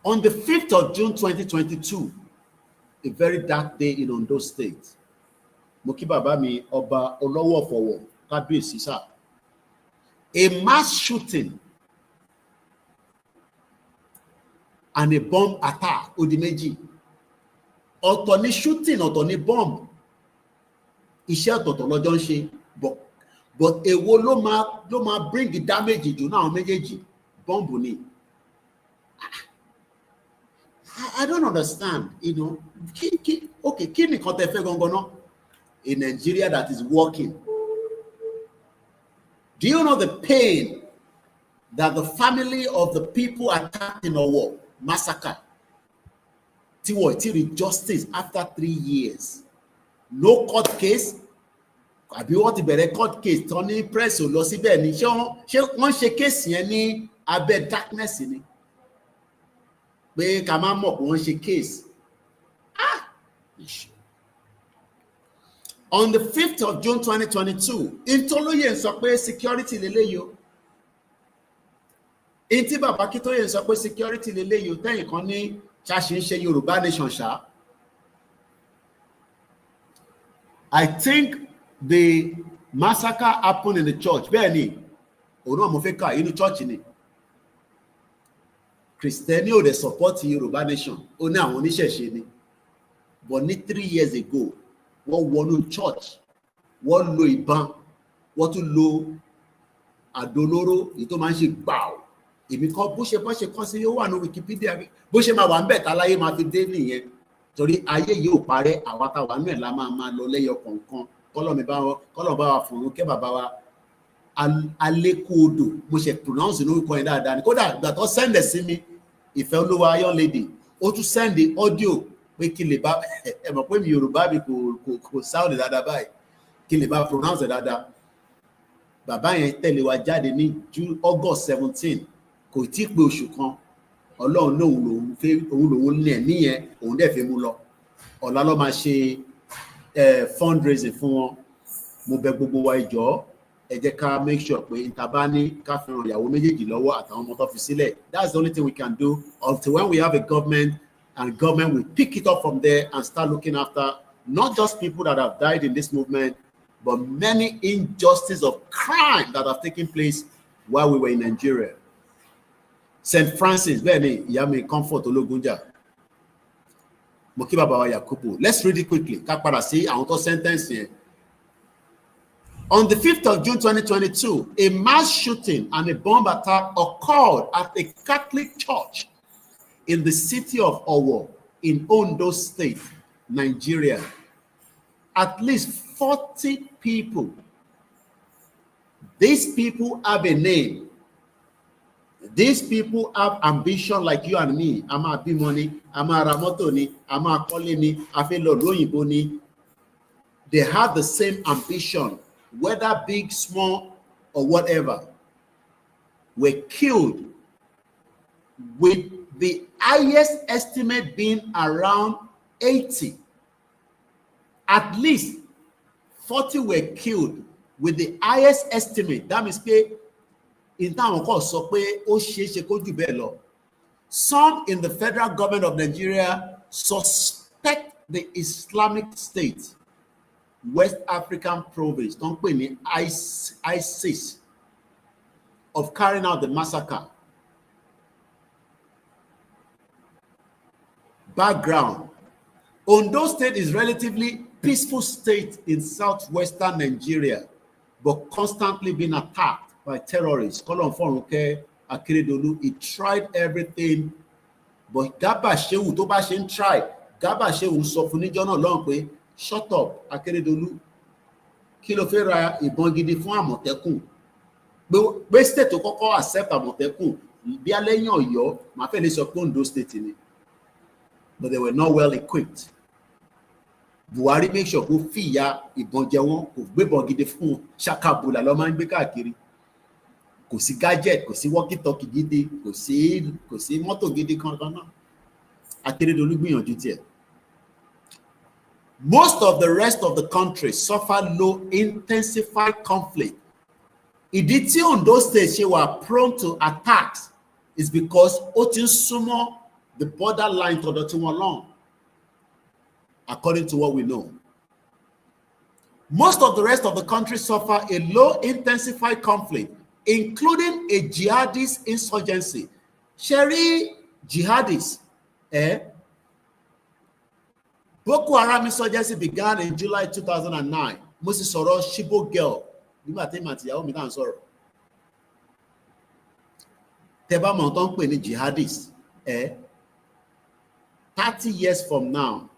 On the 5th of June 2022, a very dark day in Ondo State. Mo kí bàbá mi ọba Olówó of Ọ̀wọ̀ kábíyèsí sá. A mass shooting and a bomb attack ó di méjì. Ọ̀tọ̀ ni shooting ọ̀tọ̀ ni bomb. Iṣẹ́ ọ̀tọ̀ọ̀tọ̀ lọ́jọ́ ń ṣe but èwo ló máa bring the damage jù náà méjèèjì bomb ni. I don't understand, you know. Okay, kí ni kan tẹ́ fẹ́ gangan náà? A Nigeria that is working. Do you know the pain that the family of the people attacked in Ọ̀wọ̀ massacre? Tí wọ́n ti rí justice after 3 years. No court case. Àbí wọ́n ti bẹ̀rẹ̀ court case tán ní press ò lọ síbẹ̀ ni. Ṣé wọ́n ṣe case yẹn ní abẹ́ darkness ni? Pé ká má mọ̀ pé wọ́n ṣe case. On the 5th of June 2022, Intolóyè sọ pé security lélẹ́yìí o. Intí bàbá Kítóyè sọ pé security lélẹ́yìí o tẹ́yìn kan ní ṣáṣì ń ṣe Yorùbá nation ṣá. I think the massacre happened in the church. Bẹ́ẹ̀ ni, òun náà mo fẹ́ kà inú church ni. Kristẹni ò dẹ̀ support Yorùbá nation ó ní àwọn oníṣẹ̀ṣe ni but ní 3 years ago wọ́n wọnú church wọ́n lo ìbọn wọ́n tún lo àdólóró èyí tó máa ń ṣe gbàù èmi kan bó ṣe kọ́ sí ó wà ní Wikipedia bó ṣe máa wà ń bẹ̀ tá láyé máa fi dé nìyẹn torí ayé yìí ò parẹ́ àwa tá wà nú ẹ̀ la máa lọ lẹ́yọ kọ̀ọ̀kan kọ́lọ̀ bá wa fọ̀run kẹ́ bàbá wa Alékòodò mo ṣe pronounce ní orúkọ yẹn dáadáa ni kódà ìgbà tó send sí mi Ìfẹ́ Olúwa young lady ó tún send audio pé kí lè bá ẹ mọ̀ pé mi Yorùbá mi kò sound dáadáa báyìí kí lè bá pronounce dáadáa. Bàbá yẹn tẹ̀lé wa jáde ní August 17 kò tí pé oṣù kan Ọlọ́run náà òun lòun ní ẹ̀mí yẹn òun dẹ̀ fi mú lọ. Ọ̀la ló máa ṣe fundraising fún wọn. Mo bẹ̀ gbogbo wa ìjọ ẹ jẹ́ ká make sure pé ìtàbá ní ká fi ràn ìyàwó méjèèjì lọ́wọ́ àtàwọn ọmọ tó fi sílẹ̀. That's the only thing we can do until when we have a government and government will pick it up from there and start looking after not just people that have died in this movement, but many injustices of crime that have taken place while we were in Nigeria. St. Francis, bẹ́ẹ̀ni ìyá mi Comfort Ológunjà, mo kí bàbá wa Yakubu. Let's read it quickly. Ká padà sí àwọn tó sentence yẹn. On the 5th of June 2022, a mass shooting and a bomb attack occurred at a Catholic church in the city of Owo in Ondo State, Nigeria. At least 40 people. These people have a name. These people have ambition like you and me. I'm a big money, I'm a ramoto ni, I'm a calling ni, I feel loyinbo ni. They have the same ambition, whether big, small, or whatever. Were killed with the highest estimate being around 80. At least 40 were killed with the highest estimate. That means pé in táwọn kan sọ pé ó ṣeéṣe kó jù bẹ́ẹ̀ lọ. Some in the federal government of Nigeria suspect the Islamic State, West African province, tó ń pè ní ISIS, of carrying out the massacre. Background: Ondo State is relatively peaceful state in southwestern Nigeria, but constantly being attacked by terrorists. Kolon Foruke Akeredolu, he tried everything, but Garba Shehu tó bá ṣe ń try, Garba Shehu sọ fún níjọ́ náà lọ́hùn pé shut up Akeredolu, kí ló fẹ́ ra ìbọn gidi fún Àmọ̀tẹ́kùn? Pé state tó kọ́kọ́ accept Àmọ̀tẹ́kùn bí alẹ́yìn Ọ̀yọ́, màá fẹ́ lè sọ pé Ondo State ni. But they were not well equipped. Buhari make sure kó fìyà ìbọn jẹ wọn, kò gbébọn gidi fún wọn, ṣàkàbùlà ló máa ń gbé káàkiri. Kò sí gadget, kò sí walkie talkie gidi, kò sí mọ́tò gidi kankan náà. Akérédolú gbìyànjú tiẹ̀. Most of the rest of the country suffer low intensified conflict. Ìdí tí Ondo State ṣe wà prone to attacks is because ó ti ń súnmọ́ the borderline tọ̀dọ̀ tí wọ́n lọ́n. According to what we know, most of the rest of the country suffer a low intensified conflict, including a jihadist insurgency. Sherry jihadists, Boko Haram insurgency began in July 2009. Mo sì sọ̀rọ̀ Shibo girl nígbà tí màtí ìyàwó mi náà sọ̀rọ̀. Tẹ́ bá mọ̀ tó ń pè ní jihadists, 30 years from now,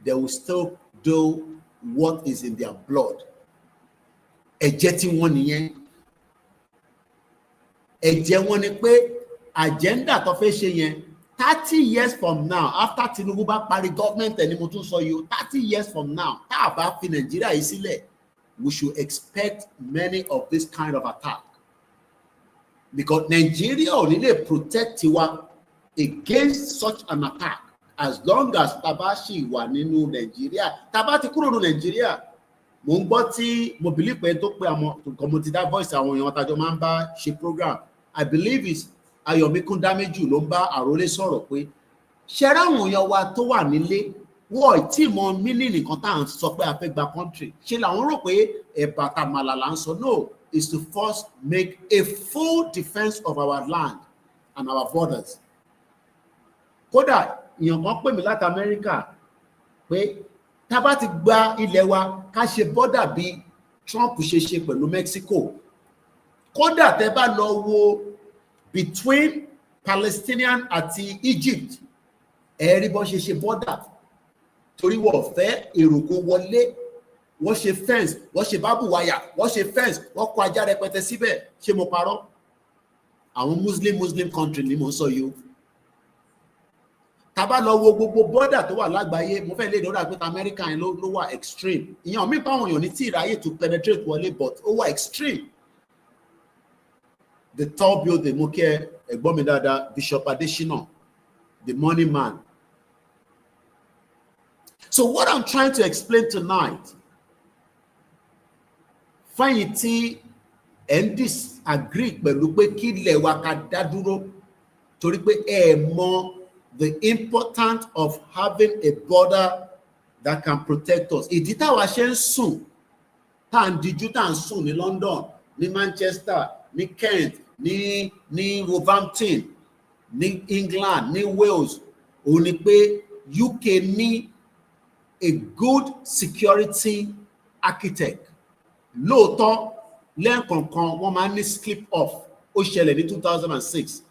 they will still do what is in their blood. Ẹ̀jẹ̀ tí wọ́n nìyẹn. Ẹ̀jẹ̀ wọn ni pé agenda tó fẹ́ ṣe yẹn 30 years from now, after Tinubu bá parí government ẹni mo tún sọ yìí, 30 years from now, tá a bá fi Nàìjíríà yìí sílẹ̀, we should expect many of this kind of attack. Because Nigeria ò ní lè protect tiwa against such an attack. As long as tabashi wà nínú Nigeria, tabati kúrò nínú Nigeria, mo ń gbọ́ tí mo believe pé tó pé àwọn community that voice àwọn èèyàn tájọ máa ń bá ṣe program. I believe is Ayomi Kundameju ló ń bá Àrólé sọ̀rọ̀ pé ṣẹ́rá àwọn èèyàn wa tó wà nílé wọ́n tí mọ mílíọ̀nù nìkan tá à ń sọ pé a fẹ́ gba country. Ṣé làwọn rò pé ẹ̀bà tàmàlà là ń sọ? No, is to first make a full defense of our land and our borders. Kódà èèyàn kan pè mí láti Amẹ́ríkà pé tá bá ti gba ilẹ̀ wa ká ṣe bọ́dà bí Trump ṣe ṣe pẹ̀lú Mexico. Kódà tẹ́ bá lọ wo between Palestinian àti Egypt, ẹ̀rí bọ́n ṣe ṣe bọ́dà torí wọ́n fẹ́ èrò kó wọlé, wọ́n ṣe fence, wọ́n ṣe bábù wáyà, wọ́n ṣe fence, wọ́n kó ajá rẹpẹtẹ síbẹ̀. Ṣé mo parọ́? Àwọn Muslim country ni mo ń sọ yìí o. Tábà lọ wo gbogbo border tó wà lágbàáyé, mo fẹ́ lè dọ́dà pé America yẹn ló wà extreme. Ìyẹn mi pa àwọn èèyàn ní tí ìráyè to penetrate wọlé, but ó wà extreme. The tall building, mo kí ẹ̀gbọ́n mi dáadáa, Bishop Adesina, the money man. So what I'm trying to explain tonight, fáyìn tí ẹ̀ ń disagree pẹ̀lú pé kí ilẹ̀ wa ká dá dúró torí pé ẹ mọ the importance of having a border that can protect us. Ìdí táwa ṣe ń sùn, tá à ń dijú, tá à ń sùn ní London, ní Manchester, ní Kent, ní Wolverhampton, ní England, ní Wales, òun ni pé UK ní a good security architect. Lóòótọ́ lẹ́ẹ̀kọ̀ọ̀kan wọ́n máa ń ní slip off. Ó ṣẹlẹ̀ ní 2006.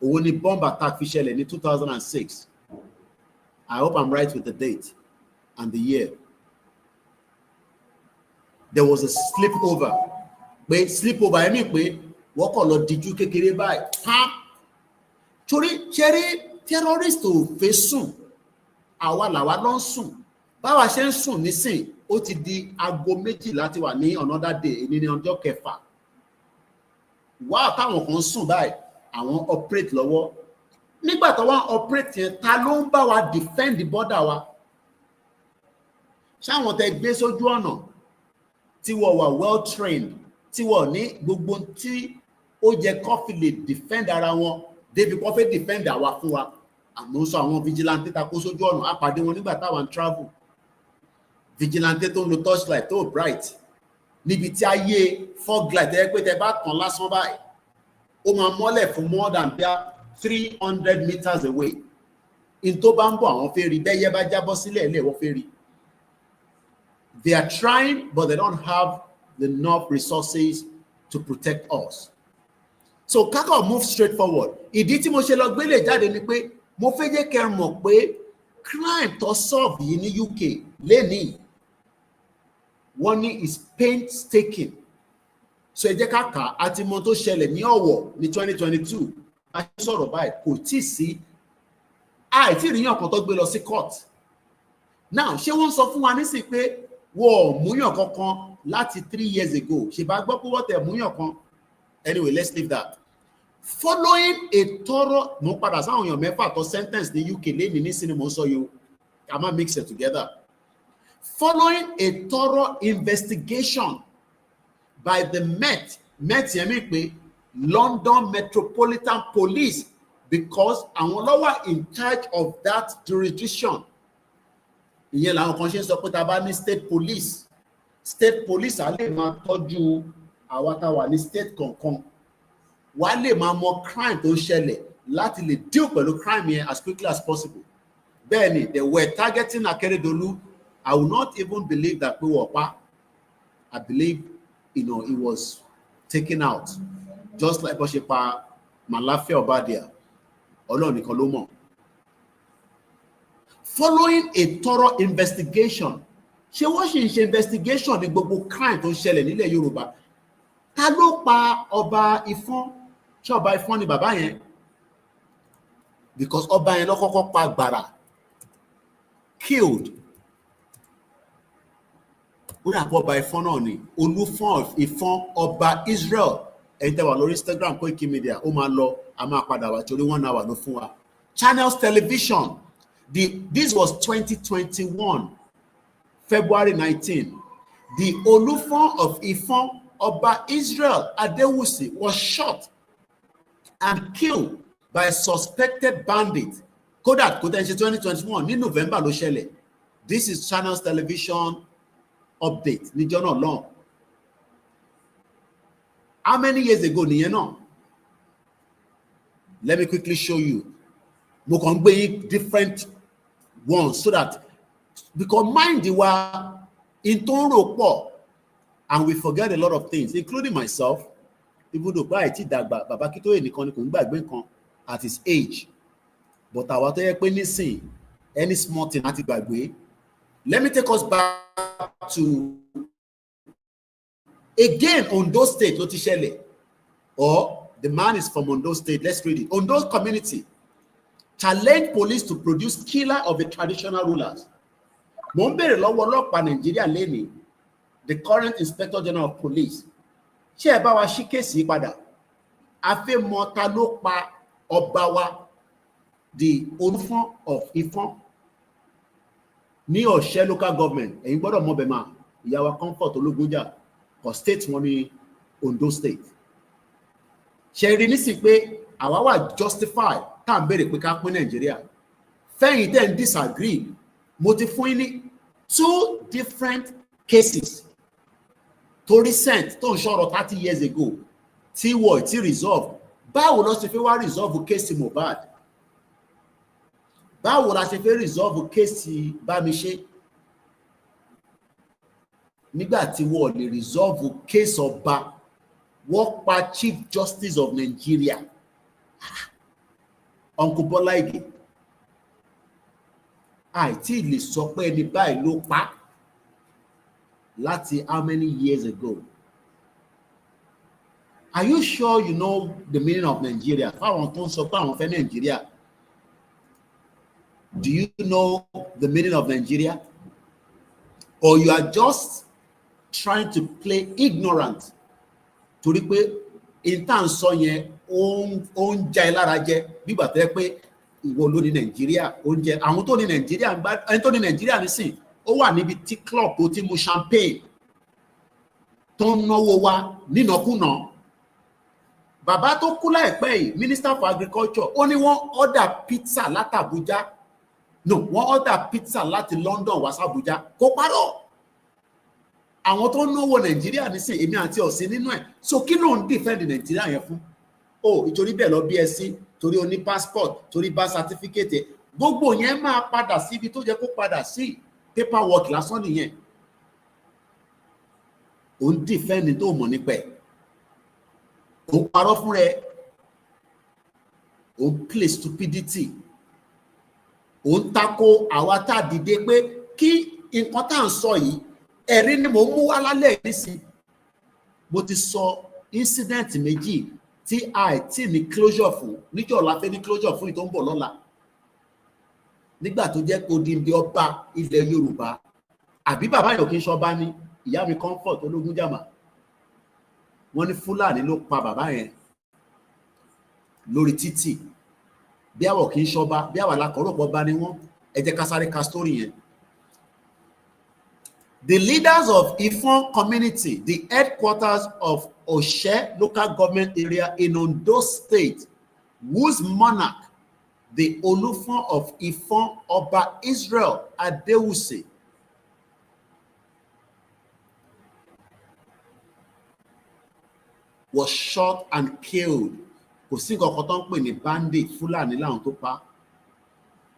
Òun ni bomb attack fi ṣẹlẹ̀ ní 2006. I hope I'm right with the date and the year. There was a sleepover. Pé sleepover ẹ̀mí pé wọ́n kàn lọ díjú kékeré báyìí. Torí ṣẹ́rí terrorist ò fẹ́ sùn, àwa làwa ló ń sùn. Báwa ṣe ń sùn nísìn, ó ti di aago 2 láti wà ní another day, ní ọjọ́ kẹfà. Wá táwọn kan sùn báyìí, àwọn operate lọ́wọ́. Nígbà tó wá operate yẹn, ta ló ń bá wa defend the border wa? Ṣáwọn tẹ gbé sójú ọ̀nà tí wọ́n wà well trained, tí wọ́n ní gbogbo tí ó jẹ́ kó fi lè defend ara wọn, débi kó fẹ́ defend àwa fún wa. Àmọ́ sọ àwọn vigilante ta kó sójú ọ̀nà, a pàdé wọn nígbà táwọn travel. Vigilante tó ń lo torchlight tó bright, níbi tí ayé fog light ẹ pé tẹ bá kàn lásán báyìí, ó máa mọ́lẹ̀ fún more than 300 meters away. In tó bá ń bọ̀ àwọn fẹ́ rí, bẹ́yẹ bá jábọ́ sílẹ̀ ilé wọ́n fẹ́ rí. They are trying, but they don't have enough resources to protect us. So kákọ̀ move straight forward. Ìdí tí mo ṣe lọ gbélé jáde ni pé mo fẹ́ jẹ́ kẹ́ mọ̀ pé crime tó solve yìí ní UK lénìí, wọ́n ní is painstaking. So ẹ jẹ́ ká kà á ti mọ tó ṣẹlẹ̀ ní Ọ̀wọ̀ ní 2022. A ṣe sọ̀rọ̀ báyìí kò tí sí àìtí ìrìyàn kan tó gbé lọ sí court. Now ṣé wọ́n sọ fún wa nísìnyí pé wọ́n múyàn kankan láti 3 years ago? Ṣé bá gbọ́ pé wọ́n tẹ̀ múyàn kan? Anyway, let's leave that. Following a thorough, mo padà sáwọn èèyàn mẹ́fà tó sentence ní UK lẹ́ni ní sinimá sọ yóò, ká má mix it together. Following a thorough investigation by the Met yẹn mi pé London Metropolitan Police, because àwọn ló wà in charge of that jurisdiction. Ìyẹn làwọn kan ṣe ń sọ pé tá bá ní state police á lè máa tọ́jú àwa tá wà ní state kọ̀ọ̀kan. Wà lè máa mọ crime tó ń ṣẹlẹ̀ láti lè deal pẹ̀lú crime yẹn as quickly as possible. Bẹ́ẹ̀ni, they were targeting Akeredolu. I will not even believe that pé wọ́n pa. I believe, he was taken out, just like bó ṣe pa Malafia Obadia. Ọlọ́run nìkan ló mọ̀. Following a thorough investigation, ṣé wọ́n ṣì ń ṣe investigation ní gbogbo crime tó ń ṣẹlẹ̀ nílẹ̀ Yorùbá? Ta ló pa Ọba Ifọ̀n? Ṣé Ọba Ifọ̀n ni bàbá yẹn? Because ọba yẹn ló kọ́kọ́ pa Gbàrà, killed. Ó dà pọ̀ Ọba Ifọ̀n náà ni Olúfọ̀n Ifọ̀n ọba Israel. Ẹ̀yin tẹ́ wà lórí Instagram Koikimedia, ó máa lọ, a máa padà wá torí 1 hour ló fún wa. Channels Television. This was 2021, February 19. The Olúfọ̀n of Ifọ̀n Ọba Israel Adewusi was shot and killed by a suspected bandit. Kódà kò tẹ́ ṣe 2021 ní November ló ṣẹlẹ̀. This is Channels Television update níjọ́ náà lọ́hùn. How many years ago nìyẹn náà? Let me quickly show you. Mo kàn gbé yín different ones so that, because mind wa in tó ń rò pọ̀, and we forget a lot of things, including myself. Even though báyìí ti dàgbà, bàbá Akíntóyè nìkan ni kò ń gbàgbé nǹkan at his age. But àwa tó yẹ pé nísìn, any small thing láti gbàgbé. Let me take us back to, again, Ondo State ló ti ṣẹlẹ̀. Or the man is from Ondo State. Let's read it. Ondo community. challenge police to produce killer of the traditional rulers. Mo ń bèrè lọ́wọ́ ọlọ́pàá Nàìjíríà lẹ́nìí, the current Inspector General of Police, ṣé ẹ bá wa ṣí kéèsì padà? A fẹ́ mọ̀ ta ló pa ọba wa, the Olúfọ́n of Ifọ̀n ní Ọ̀ṣẹ́ local government. Ẹ̀yin gbọ́dọ̀ mọ̀ bẹ́ẹ̀ máa ìyá wa Comfort Ológunjà for state wọn ní Ondo state. Ṣé rí nísìnyí pé àwa wà justify tá à ń béèrè pé ká pín Nàìjíríà? Fẹ́yìn tẹ́ ń disagree, mo ti fún yín ní 2 different cases tó recent tó ń ṣọ̀rọ̀ 30 years ago tí wọ́n ti resolve. Báwo ló ṣe fẹ́ wá resolve case Mohbad? Báwo la ṣe fẹ́ resolve case Bámiṣé? Nígbà tí wọ́n lè resolve case ọba, wọ́n pa Chief Justice of Nigeria, Uncle Bola Ige. Àìtí lè sọ pé ẹni báyìí ló pa láti how many years ago? Are you sure you know the meaning of Nigeria? Fáwọn tó ń sọ pé àwọn fẹ́ Nigeria. Do you know the meaning of Nigeria? Or you are just trying to play ignorant? Torí pé intan sọ yẹn ó ń já ẹ lára jẹ bí gbà tẹ́ pé ìwọ ló ní Nàìjíríà, oúnjẹ àwọn tó ní Nàìjíríà ń gbá, ẹni tó ní Nàìjíríà nísìn ó wà níbi tí club tó ti mu champagne tó ń náwó wa nínàkúnà. Bàbá tó kú láìpẹ́ yìí, Minister for Agriculture, ó ní wọ́n order pizza láti Abuja. No, wọ́n order pizza láti London wá sí Abuja. Kò parọ́. Àwọn tó ń náwó Nàìjíríà nísìn èmi àti ọ̀sìn nínú ẹ̀. So kí ló ń defend Nàìjíríà yẹn fún? Oh, ìtorí bẹ́ẹ̀ lọ BSc, torí o ní passport, torí birth certificate. Gbogbo yẹn máa padà síbi tó jẹ́ kó padà sí. Paperwork lásán nìyẹn. Ó ń defend tó mọ̀ nípa ẹ̀. Ó ń parọ́ fún rẹ̀. Ó ń play stupidity. Ó ń tako àwa tá a dìde pé kí nǹkan tá à ń sọ yìí, ẹ̀rí ni mo mú wá lálẹ́ nísìn. Mo ti sọ incident méjì tí àìtí ní closure fún. Níjọ́ la fẹ́ ní closure fún ìtò ń bọ̀ lọ́la. Nígbà tó jẹ́ kó di ibi ọba ilẹ̀ Yorùbá, àbí bàbá yàn kí n ṣọba ní ìyá mi Comfort Ológunjàmà. Wọ́n ní Fúlàní ló pa bàbá yẹn lórí títì. Bí àwọ̀ kì í ṣọba, bí àwọ̀ alákọ̀ọ́rọ̀pọ̀ bá ní wọ́n, ẹ jẹ́ ká sáré ka story yẹn. The leaders of Ifọ̀n community, the headquarters of Ọ̀ṣẹ́ local government area in Ondo state, whose monarch, the Olúfọ́n of Ifọ̀n, Ọba Israel Adéwùsì, was shot and killed. Kò sí nǹkan tó ń pè ní bandit Fúlàní láwọn tó pa.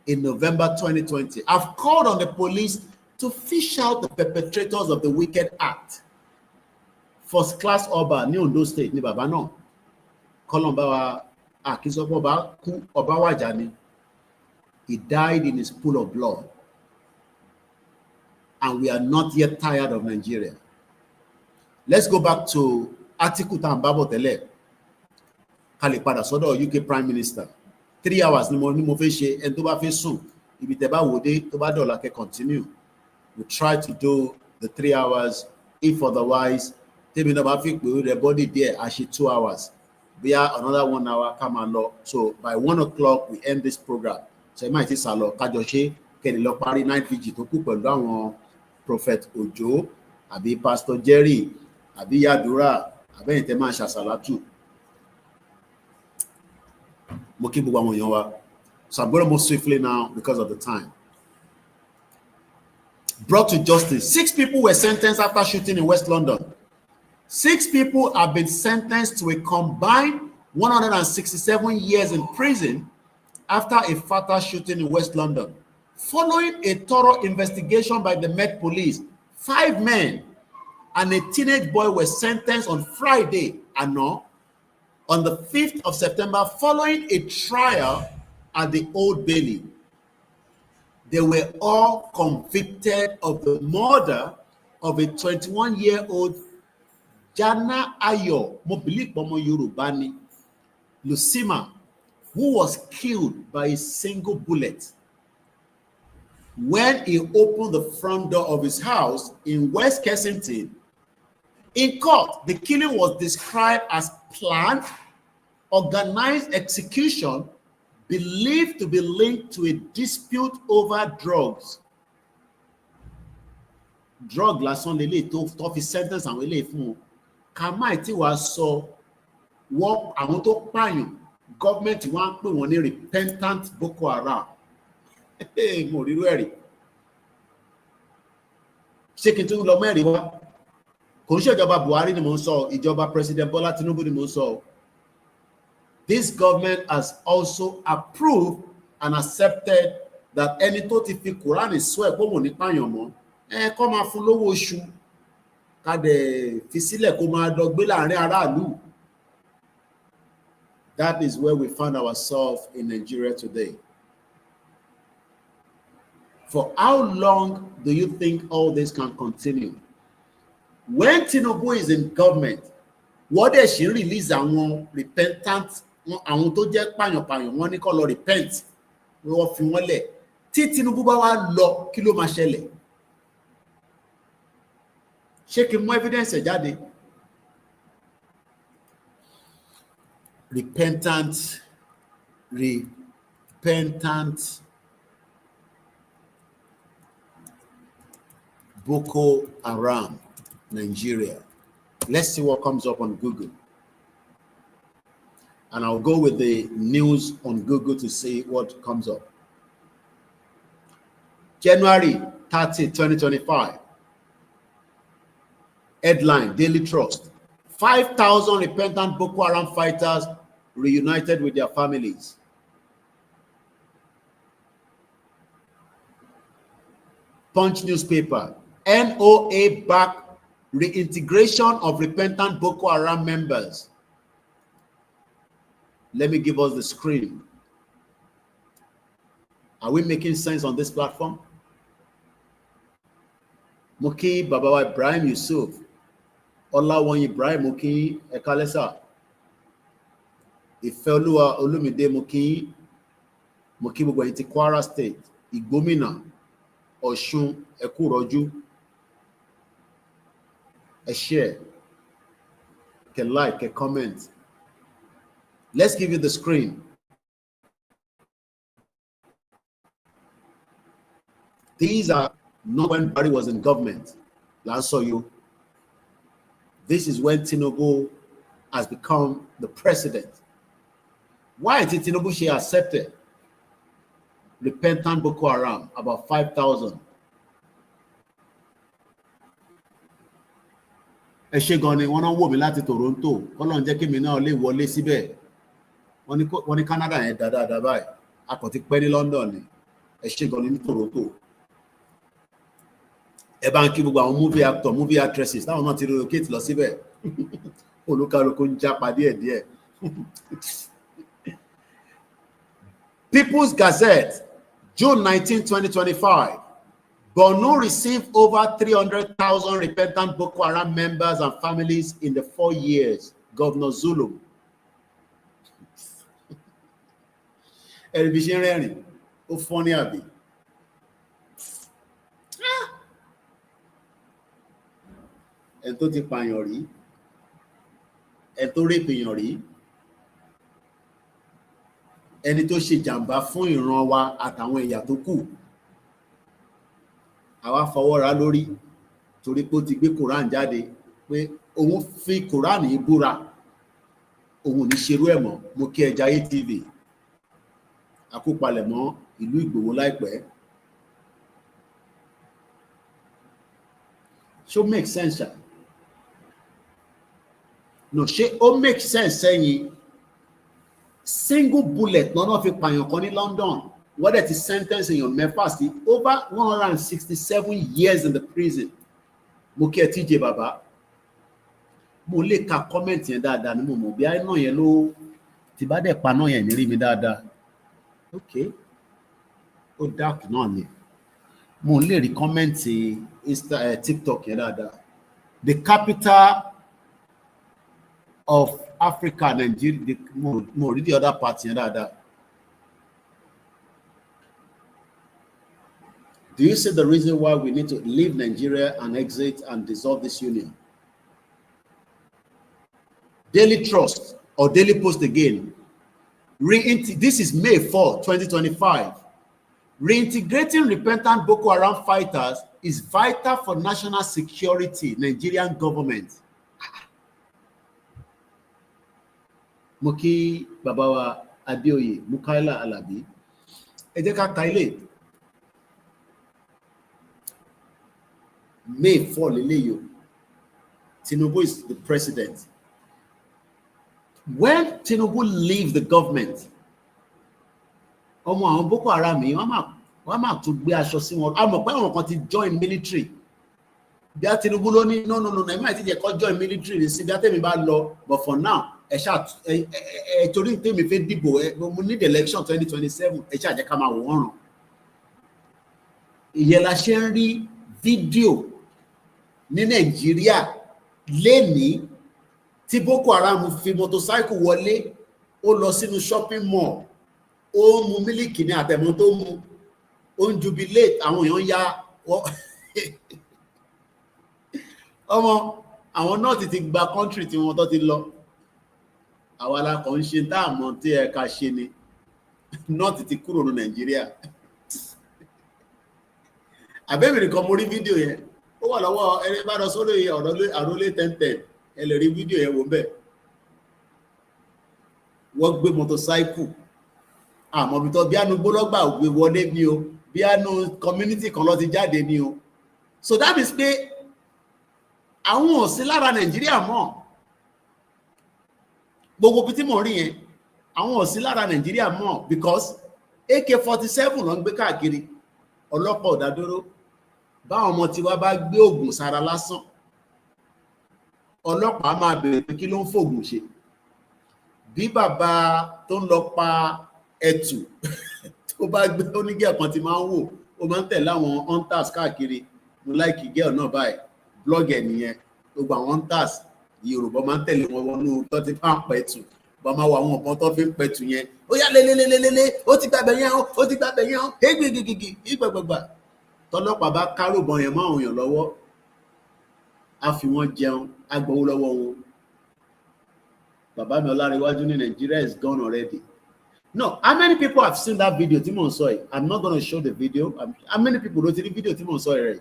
In November 2020, I've called on the police to fish out the perpetrators of the wicked act. First class Ọba ní Ondo state ní bàbá náà. Kọ́lọ́mbà wa àkísọ́pọ̀ ọba kú, ọba wàjà ni. He died in his pool of blood. And we are not yet tired of Nigeria. Let's go back to article tá à ń bá bọ̀ tẹ́lẹ̀. Ká lè padà sọ́dọ̀ UK Prime Minister. 3 hours ni mo fẹ́ ṣe, ẹni tó bá fẹ́ sùn ibi tẹ́ bá wò dé tó bá dọ̀la kẹ́ continue. We try to do the 3 hours. If otherwise, tèmi náà bá fi pé rẹ̀ body there a ṣe 2 hours. Bóyá another 1 hour ká máa lọ. So by 1 o'clock we end this program. So ẹ máa ti sàlọ kájọ ṣe kẹ́ni lọ parí night vigil tó kù pẹ̀lú àwọn Prophet Ojo àbí Pastor Jerry àbí Yadura àbẹ́yìn tẹ́ máa ṣàṣàlátù. Mo kí gbogbo àwọn èèyàn wa. So I'm going to move swiftly now because of the time. Brought to justice. 6 people were sentenced after shooting in West London. 6 people have been sentenced to a combined 167 years in prison after a fatal shooting in West London. Following a thorough investigation by the Met Police, 5 men and a teenage boy were sentenced on Friday, on the 5th of September, following a trial at the Old Bailey. They were all convicted of the murder of a 21-year-old Jana Ayo, Mobilik Bomo Yorubani, Lucima, who was killed by a single bullet when he opened the front door of his house in West Kensington. In court, the killing was described as planned, organized execution believed to be linked to a dispute over drugs. Drug lásán lélẹ̀ tó fi sentence àwọn eléyìí fún un. Kàmáì tí wàá sọ wọ́n àwọn tó pààyàn gọ́ọ̀mẹ̀ntì wá ń pè wọ́n ní repentant Boko Haram. Mo rí irú ẹ̀rí. Ṣé kí n tún lọ mẹ́rin wá? Kò ń ṣe ìjọba Buhari ni mò ń sọ, ìjọba President Bola Tinubu ni mò ń sọ. This government has also approved and accepted that ẹni tó ti fi Quran swear pé òun ò ní pààyàn mọ́, kó máa fún lówó oṣù ká dẹ̀ fi sílẹ̀ kó máa dọgbé láàrin aráàlú. That is where we find ourselves in Nigeria today. For how long do you think all this can continue? When Tinubu is in government, what they should release àwọn repentant, àwọn tó jẹ́ pààyàn-pààyàn, wọ́n ní kó lọ repent, wọ́n fi wọ́n lẹ̀. Tí Tinubu bá wá lọ, kí ló máa ṣẹlẹ̀? Ṣé kí n mú evidence jáde? Repentant Boko Haram, Nigeria. Let's see what comes up on Google. And I'll go with the news on Google to see what comes up. January 30, 2025. Headline, Daily Trust. 5,000 repentant Boko Haram fighters reunited with their families. Punch newspaper. NOA back reintegration of repentant Boko Haram members. Let me give us the screen. Are we making sense on this platform? Muki Babawa Ibrahim Yusuf. Olawan Ibrahim Muki Ekalesa. Ifelua Olumide Muki Bugwenti Kwara State. Igomina Oshun Ekuroju. A share, a like, a comment. Let's give you the screen. These are not when Barry was in government. Last saw you. This is when Tinubu has become the president. Why did Tinubu she accepted repentant Boko Haram, about 5,000? Ẹ ṣé gan ni wọ́n wò mí láti Toronto, Ọlọ́run jẹ́ kí mi náà lè wọlé síbẹ̀. Wọ́n ní Canada yẹn dáadáa báyìí. A kò ti pẹ́ ní London ni. Ẹ ṣé gan ni ní Toronto. Ẹ bá ń kí gbogbo àwọn movie actor, movie actresses táwọn náà ti relocate lọ síbẹ̀. Olúkálùkù ń jápa díẹ̀díẹ̀. People's Gazette, June 19, 2025. Borno received over 300,000 repentant Boko Haram members and families in the 4 years. Governor Zulum. Elvision Reni, ó funny àbí. Ẹni tó ti pààyàn rí, ẹni tó rèpèyàn rí, ẹni tó ṣe jàǹbá fún ìran wa àtàwọn ẹ̀yà tó kù. Àwa fọwọ́ra lórí torí pé ó ti gbé Quran jáde pé òun fi Quran yìí búra òun ní ṣerú ẹ̀ mọ́. Mo kí ẹja ATV àkópalẹ̀ mọ́ ìlú Ìgbòho láìpẹ́. Ṣé ó make sense ṣá? No, ṣé ó make sense sẹ́yìn single bullet lọ́nà fi pààyàn kan ní London? What is the sentence in your mefas? Over 167 years in the prison. Mo kí ẹ TJ Baba. Mo lè ka comment yẹn dáadáa ni mo mọ̀ bí àìná yẹn ló ti bá dẹ̀ paná yẹn ní rí mi dáadáa. Okay. Ó dark náà ni. Mo lè rí comment TikTok yẹn dáadáa. The capital of Africa, Nigeria. Mo read the other part yẹn dáadáa. Do you see the reason why we need to leave Nigeria and exit and dissolve this union? Daily Trust or Daily Post again. This is May 4, 2025. Reintegrating repentant Boko Haram fighters is vital for national security, Nigerian government. Moki Babawa Adioye, Mukaila Alabi. Edeka Kaile. May 4, Leleyo. Tinubu is the president. When Tinubu leaves the government, ọmọ àwọn Boko Haram yìí wọ́n máa tún gbé aṣọ sí wọn. A mọ̀ pé àwọn kan ti join military. Bí a Tinubu ló ní no ẹ má ti jẹ́ kó join military ní sí bí a tẹ̀mí bá lọ, but for now ẹ torí tèmi fẹ́ dìbò mo need election 2027 ẹ ṣáà jẹ́ ká máa wò wọ́n ràn. Ìyẹn la ṣe ń rí fídíò ní Nàìjíríà lénìí tí Boko Haram fi motorcycle wọlé, ó lọ sínú shopping mall, ó mu mílìkì ní àtẹ̀mọ́ tó mu, ó ń jubilate, àwọn èèyàn ya ọmọ àwọn náà ti gba country tí wọ́n tó ti lọ. Àwa la kàn ń ṣe tá àmọ́ tí ẹ ká ṣe ni náà ti kúrò ní Nàìjíríà. Àbẹ́mi nìkan mo rí fídíò yẹn, ó wà lọ́wọ́ ẹni bá lọ sórí àrólé 1010. Ẹ lè rí fídíò yẹn wò bẹ́ẹ̀. Wọ́n gbé motorcycle àmọ́ bí tó bí àánú gbólọ́gbà gbé wọlé ní o, bí àánú community kan lọ ti jáde ní o. So that means pé àwọn ò sí lára Nàìjíríà mọ́. Gbogbo bí tí mo rí yẹn àwọn ò sí lára Nàìjíríà mọ́ because AK-47 ló ń gbé káàkiri. Ọlọ́pàá ò dádúró. Báwọn ọmọ tiwa bá gbé oògùn sára lásán, ọlọ́pàá máa bèèrè pé kí ló ń fògùn ṣe. Bí bàbá tó ń lọ pa ẹtù tó bá gbé onígẹ̀ kan ti máa ń wò, ó máa ń tẹ̀lé àwọn hunters káàkiri. Mo láìkì gẹ́ ọ̀nà báyìí blogger nìyẹn. Gbogbo àwọn hunters Yorùbá máa ń tẹ̀lé wọn wọnú tó ti máa ń pẹ̀tù. Bá máa wọ àwọn nǹkan tó fi ń pẹ̀tù yẹn. Ó yá lélelélelélé, ó ti gbàgbẹ́ yẹn ó ti gbàgbẹ́ yẹn égbègbègbè ìgbàgbàgbà. Tọ́lọ́pàá bá káròbọn yẹn máa ń yàn lọ́wọ́, a fi wọ́n jẹun, a gbowó lọ́wọ́ wọn. Bàbá mi Ọlárewájú ní Nigeria is gone already. No, how many people have seen that video tí mò ń sọ yìí? I'm not going to show the video. How many people ló ti rí video tí mò ń sọ yìí rẹ̀?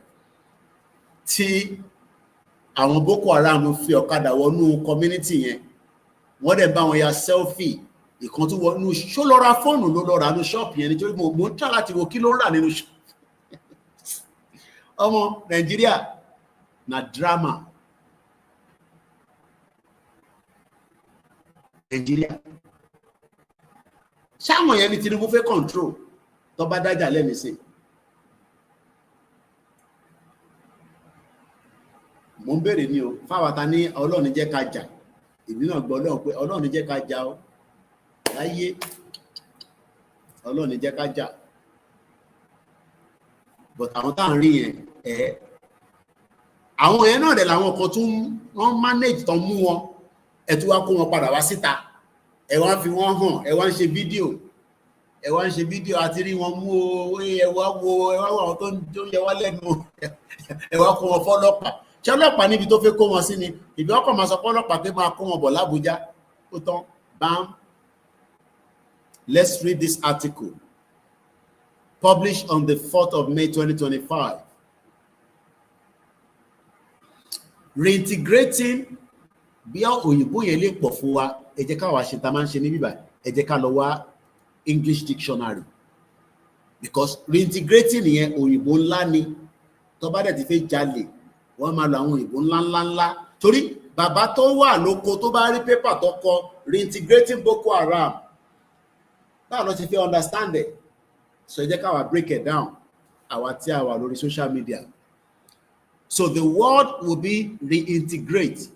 Tí àwọn Boko Haram fi ọ̀kadà wọnú community yẹn, wọ́n dẹ̀ bá wọn ya selfie. Ìkan tó wọnú ṣó lọ ra fóònù ló lọ rà nínú ṣọ́ọ̀pù yẹn nítorí mo ń try láti wo kí ló ń rà nínú ṣọ́ọ̀pù. Ọmọ Nàìjíríà na drama. Nàìjíríà ṣáwọn yẹn ni Tinubu fẹ́ control tó bá dájà lẹ́nu sí. Mo ń bèèrè ní o fáwata ní Ọlọ́run jẹ́ ká jà. Èmi náà gbọ́ Ọlọ́run pé Ọlọ́run jẹ́ ká jà ó láyé. Ọlọ́run jẹ́ ká jà. But àwọn tá ń rí yẹn àwọn yẹn náà dẹ̀ làwọn kan tún wọ́n manage tán mú wọn, ẹ tún wá kó wọn padà wá síta, ẹ wá fi wọ́n hàn, ẹ wá ń ṣe fídíò àti rí wọn mú o, ẹ wá wo àwọn tó ń yẹ wá lẹ́nu, ẹ wá kó wọn fọ́lọ́pàá. Ṣé ọlọ́pàá níbi tó fẹ́ kó wọn sí ni? Ìbí ọkọ̀ máa sọ pé ọlọ́pàá pé máa kó wọn bọ̀ l'Ábújá ó tán bam. Let's read this article published on the 4th of May 2025. Reintegrating bí òyìnbó yẹn lè pọ̀ fún wa, ẹ jẹ́ ká wá ṣe tá máa ń ṣe ní bíbá, ẹ jẹ́ ká lọ wá English dictionary because reintegrating yẹn òyìnbó ńlá ni. Tó bá dẹ̀ ti fẹ́ jalè wọ́n máa lo àwọn òyìnbó ńlá torí bàbá tó wà lóko tó bá rí pépà tó kọ reintegrating Boko Haram báwo ló ti fẹ́ understand it. So ẹ jẹ́ ká wá break it down àwa tí a wà lórí social media. So the word will be reintegrate.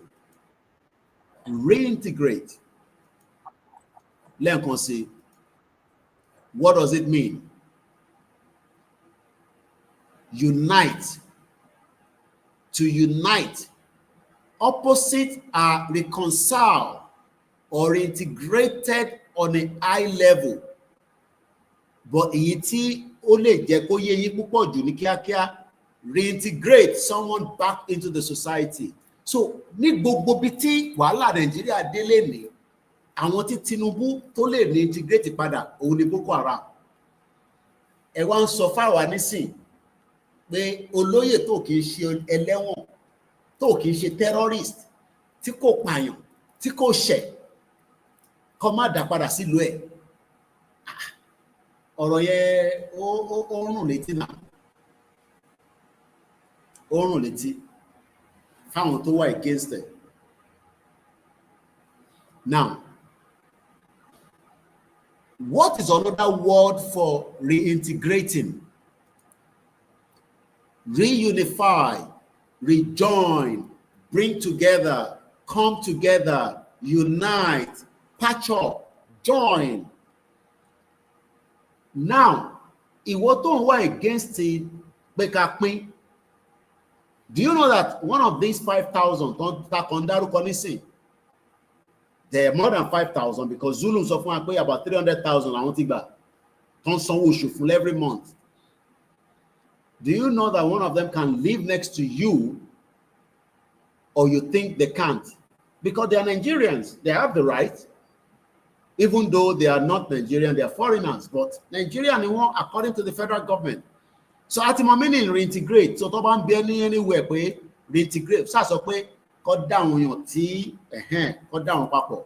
Lẹ́ẹ̀kan sí, what does it mean? Unite. To unite. Opposite are reconciled or integrated on a high level. But èyí tí ó lè jẹ́ kó yé yín púpọ̀ jù ní kíákíá, reintegrate someone back into the society. So ní gbogbo bí tí wàhálà Nàìjíríà délé ní, àwọn tí Tinubu tó lè reintegrate padà òun ni Boko Haram. Ẹ wá ń sọ fáwa nísìn pé olóyè tó kìí ṣe ẹlẹ́wọ̀n, tó kìí ṣe terrorist, tí kò pààyàn, tí kò ṣẹ̀, kó má dá padà sílùú ẹ̀. Ọ̀rọ̀ yẹn ó rùn létí náà, ó rùn létí fáwọn tó wà against it. Now, what is another word for reintegrating? Reunify, rejoin, bring together, come together, unite, patch up, join. Now, ìwọ tó ń wá against it, pé ká pín. Do you know that one of these 5,000 kan dárúkọ nísìn, there are more than 5,000 because Zulu sọ fún wa pé about 300,000 àwọn ti gbà tó ń sanwó oṣù fún every month. Do you know that one of them can live next to you, or you think they can't? Because they are Nigerians, they have the right, even though they are not Nigerian, they are foreigners, but Nigerian ni wọ́n according to the federal government. So at the moment reintegrate, so tó bá ń bí ẹni anywhere pé reintegrate, ṣá sọ pé kó dá àwọn èèyàn tí kó dá àwọn papọ̀.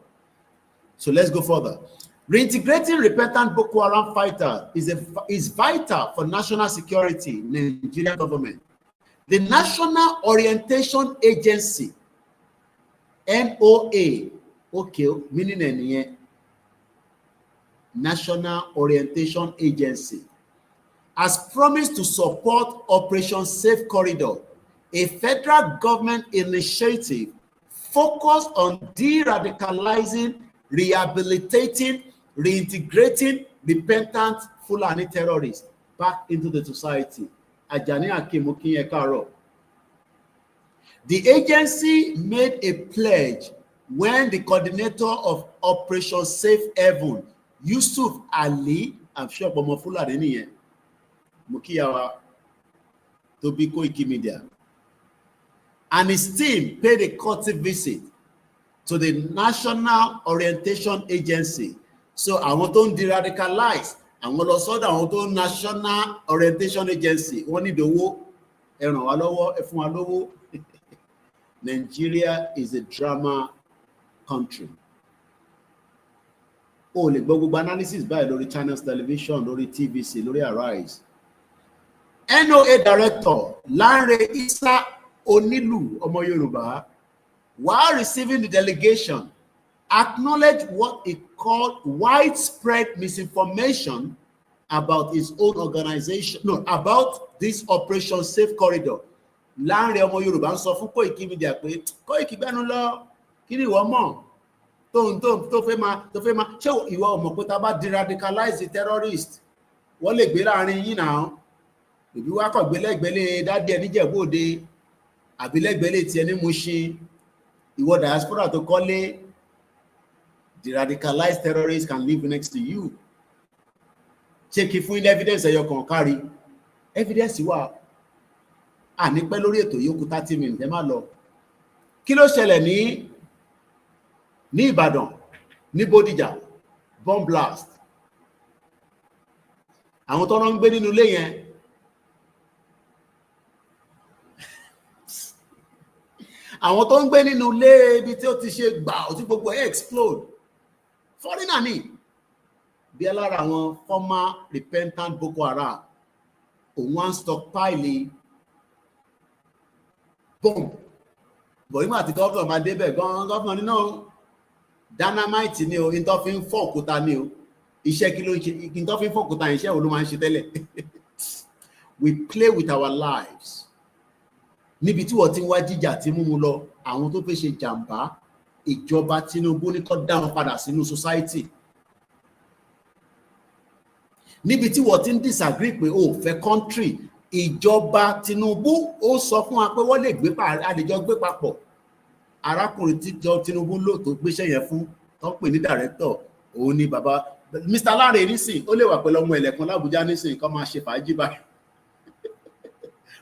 So let's go further. Reintegrating repentant Boko Haram fighters is vital for national security in the Nigerian government. The National Orientation Agency, NOA, okay, meaning any National Orientation Agency, has promised to support Operation Safe Corridor, a federal government initiative focused on de-radicalizing, rehabilitating, reintegrating repentant Fulani terrorists back into the society. Ajani Akemokin Ekaro. The agency made a pledge when the coordinator of Operation Safe Haven, Yusuf Ali, I'm sure Bomo Fulani Mukiyawa, to be Koikimedia, and his team paid a courtesy visit to the National Orientation Agency. So àwọn tó ń de-radicalize, àwọn lọ sọ́dọ̀ àwọn tó ń National Orientation Agency, wọ́n ní ìdówó, ẹ ràn wá lọ́wọ́, ẹ fún wa lówó. Nigeria is a drama country. O lè gbọ́ gbogbo analysis báyìí lórí Channels Television, lórí TVC, lórí Arise. NOA Director Lanre Isa Onilu ọmọ Yorùbá, while receiving the delegation, acknowledged what he called widespread misinformation about his own organization, about this Operation Safe Corridor. Lanre ọmọ Yorùbá ń sọ fún Koikimedia pé Koiki gbẹ́nu lọ, kí ni ìwọ mọ̀ tó fẹ́ máa ṣé ìwọ ọmọ pé tá bá de-radicalize terrorist wọ́n lè gbé láàrin yín náà, ìbí wá kọ̀ gbélẹ́gbẹ́lé dádì ẹni Ìjẹ̀bú Òde àbí lẹ́gbẹ́lé tí ẹni Mùṣín, ìwọ diaspora tó kọ́lé, de-radicalized terrorists can live next to you. Ṣé kí fún evidence ẹyọ kan kárí? Evidence wà. Ní pẹ́ lórí ètò yòókù 30 minutes ẹ má lọ. Kí ló ṣẹlẹ̀ ní Ìbàdàn, ní Bódìjà, bomb blast. Àwọn tó ń gbé nínú ilé yẹn, àwọn tó ń gbé nínú ilé ibi tí ó ti ṣe gbà ó tí gbogbo ẹ̀ explode, foreigner ni. Bí alára àwọn former repentant Boko Haram, òun wá ń stockpile bomb. Bọ̀ nígbà tí gọ́ọ̀nà máa débẹ̀ gan-an, gọ́ọ̀nà nínú dynamite ni o, in tó fi ń fọ́ òkúta ni o, iṣẹ́ kí ló ń ṣe, in tó fi ń fọ́ òkúta iṣẹ́ wo ló máa ń ṣe tẹ́lẹ̀. We play with our lives. Níbi tí wọ́n ti ń wá jíjà tí mú mu lọ, àwọn tó fẹ́ ṣe jàǹbá, ìjọba Tinubu ní kó dá wọn padà sínú society. Níbi tí wọ́n ti ń disagree pé o fẹ́ country, ìjọba Tinubu ó sọ fún wa pé wọ́n lè àlejò gbé papọ̀. Arákùnrin tí Tinubu lò tó gbéṣẹ́ yẹn fún tó ń pè ní director, òun ni bàbá Mr. Lanre nísìn ó lè wà pẹ̀lú ọmọ ẹlẹ́kan l'Abuja nísìn kó máa ṣe fàájì báyìí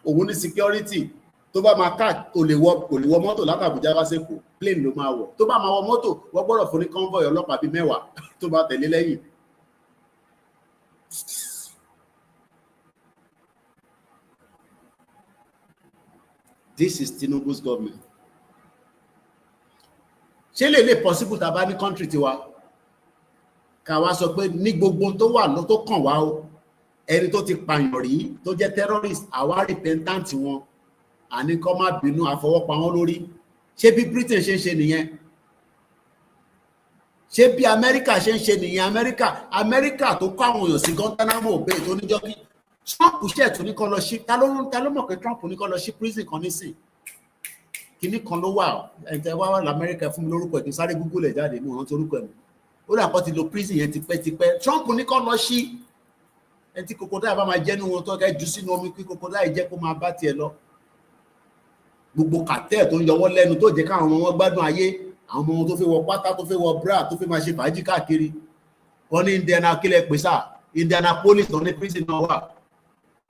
òun ní security tó bá máa káà kò lè wọ mọ́tò láti Abuja wá sẹ́kù plane ló máa wọ̀ tó bá máa wọ mọ́tò wọ́n gbọ́dọ̀ fún ní convoy ọlọ́pàá bíi 10 tó bá tẹ̀lé lẹ́yìn. This is Tinubu's government. Ṣé lè possible tá bá ní country tiwa ká wá sọ pé ní gbogbo tó wà lọ tó kàn wá o ẹni tó ti pààyàn rí tó jẹ́ terrorist àwa repentant wọn àní kó má bínú àfọwọ́pa wọn lórí. Ṣé bí Britain ṣe ń ṣe nìyẹn? Ṣé bí America ṣe ń ṣe nìyẹn? America tó kó àwọn èèyàn sí Guantanamo Bay tó níjọ́ kí Trump ṣe tún ní kó lọ sí ta ló mọ̀ pé Trump ní kó lọ sí prison kan nísìn kíní kan ló wà ẹ̀ǹtẹ̀ wá l'Amẹ́ríkà fún mi lórúkọ ẹ̀ kí n sáré Google ẹ̀ jáde mú rántí orúkọ ẹ̀ mú ó dà kọ́ ti lo prison yẹn tipẹ́tipẹ́. Trump ní kó lọ sí ẹni tí crocodile bá máa jẹ́nu wọn tó kẹ́ jù sínú omi kí crocodile jẹ́ kó máa bá tiẹ̀ lọ. Gbogbo kàtẹ́ tó ń yọwọ́ lẹ́nu tó jẹ́ káwọn ọmọ wọn gbádùn ayé àwọn ọmọ wọn tó fẹ́ wọ pátá tó fẹ́ wọ bra tó fẹ́ máa ṣe fàájì káàkiri wọn ní Indianapolis náà ní prison náà wà.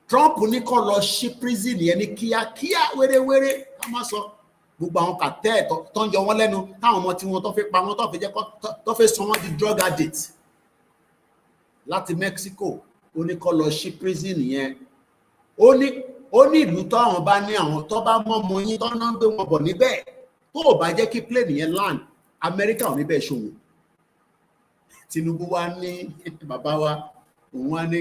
Trump ní kó lọ sí prison yẹn ní kíákíá wéré ká má sọ gbogbo àwọn kàtẹ́ tó ń yọ wọ́n lẹ́nu táwọn ọmọ tí wọ́n tó fẹ́ pa wọ́n tó fẹ́ jẹ́ tó fẹ́ sọ wọ́n di drug addict láti Mexico ó ní kó lọ sí prison yẹn. Ó ní ìlú tó àwọn bá ní àwọn tó bá mọ́ ọmọ yín tó náà ń gbé wọn bọ̀ níbẹ̀ tó ò bá jẹ́ kí plane yẹn land America ò níbẹ̀ ṣòwò. Tinubu wá ní bàbá wa òun wá ní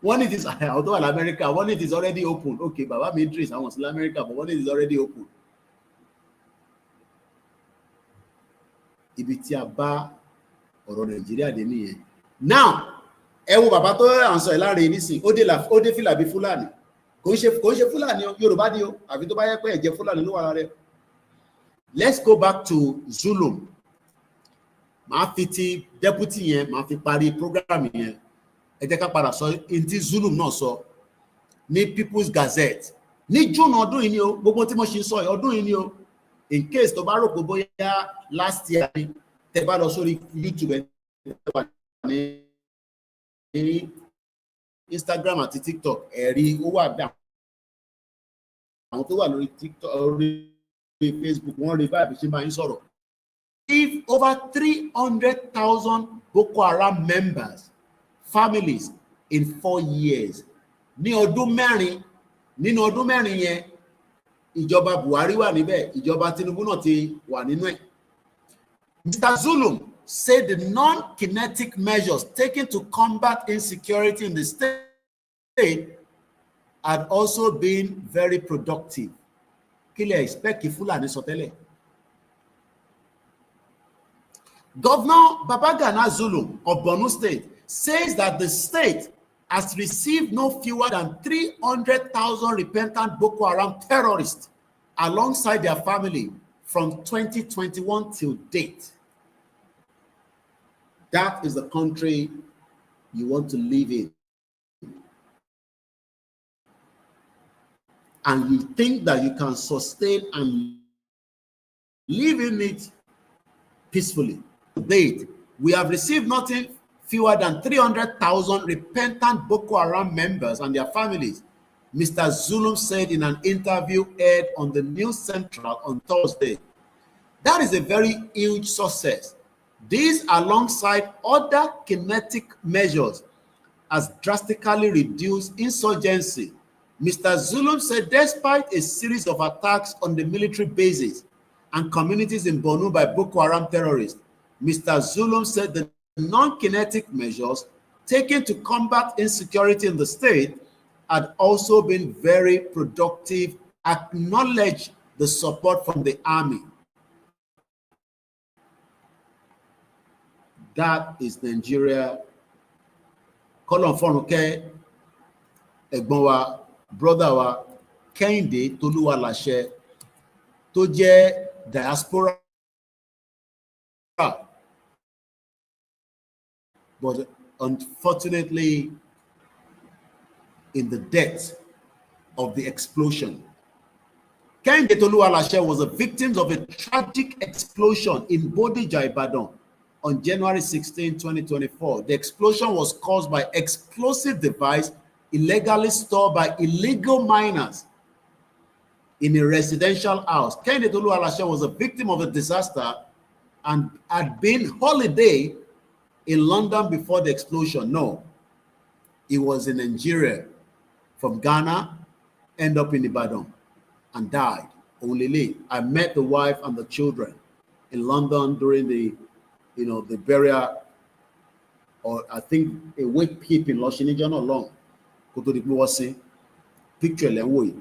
wọ́n ní this àwọn tó wà l'Amẹ́ríkà wọ́n ní it is already open. Okay, bàbá mi Idris àwọn sí l'Amẹ́ríkà but wọ́n ní it is already open. Ibi tí a bá ọ̀rọ̀ Nàìjíríà dé nìyẹn. Now ẹ wo bàbá tó à ń sọ ẹ̀ Lanre nísìn ó dé fìlà bí Fúlàní kò ń ṣe Fúlàní Yorùbá ni o àfi tó bá yẹ pé ẹ̀jẹ̀ Fúlàní ló wà lára rẹ̀. Let's go back to Zulum. Màá fi ti deputy yẹn màá fi parí program yẹn. Ẹ jẹ́ ká padà sọ tí Zulum náà sọ ní People's Gazette ní June ọdún yìí ni o gbogbo tí mo ṣe sọ ọdún yìí ni o in case tó bá rò pé bóyá last year ni tẹ́ bá lọ sórí YouTube ní Instagram àti TikTok ẹ̀rí ó wà bẹ́ẹ̀ àwọn tó wà lórí TikTok orí Facebook wọ́n rí báyìí ṣe máa ń sọ̀rọ̀. If over 300,000 Boko Haram members families in 4 years ní ọdún mẹ́rin nínú ọdún mẹ́rin yẹn ìjọba Buhari wà níbẹ̀ ìjọba Tinubu náà ti wà nínú ẹ̀. Mr. Zulum said the non-kinetic measures taken to combat insecurity in the state had also been very productive. Kí lẹ expect kí Fúlàní sọ tẹ́lẹ̀? Governor Babagana Zulum of Borno State says that the state has received no fewer than 300,000 repentant Boko Haram terrorists alongside their family from 2021 till date. That is the country you want to live in. And you think that you can sustain and live in it peacefully. To date, we have received nothing fewer than 300,000 repentant Boko Haram members and their families, Mr. Zulum said in an interview aired on the News Central on Thursday. That is a very huge success. This, alongside other kinetic measures, has drastically reduced insurgency. Mr. Zulum said despite a series of attacks on the military bases and communities in Borno by Boko Haram terrorists, Mr. Zulum said the non-kinetic measures taken to combat insecurity in the state had also been very productive, acknowledged the support from the army. That is Nigeria. Kolon Fonuke, ẹ̀gbọ́n wa, brother wa, Kẹ́hìndé Tolúwaláṣẹ, tó jẹ́ diaspora. But unfortunately, in the depth of the explosion, Kẹ́hìndé Tolúwaláṣẹ was a victim of a tragic explosion in Bodija, Ibadan on January 16, 2024. The explosion was caused by explosive device illegally stored by illegal miners in a residential house. Kehinde Tolu Alashe was a victim of a disaster and had been holiday in London before the explosion. No, he was in Nigeria from Ghana, end up in Ibadan and died. Only late. I met the wife and the children in London during the, the burial, or I think a wake keeping Loshinija not long. Koto di was say picture lenwo yi.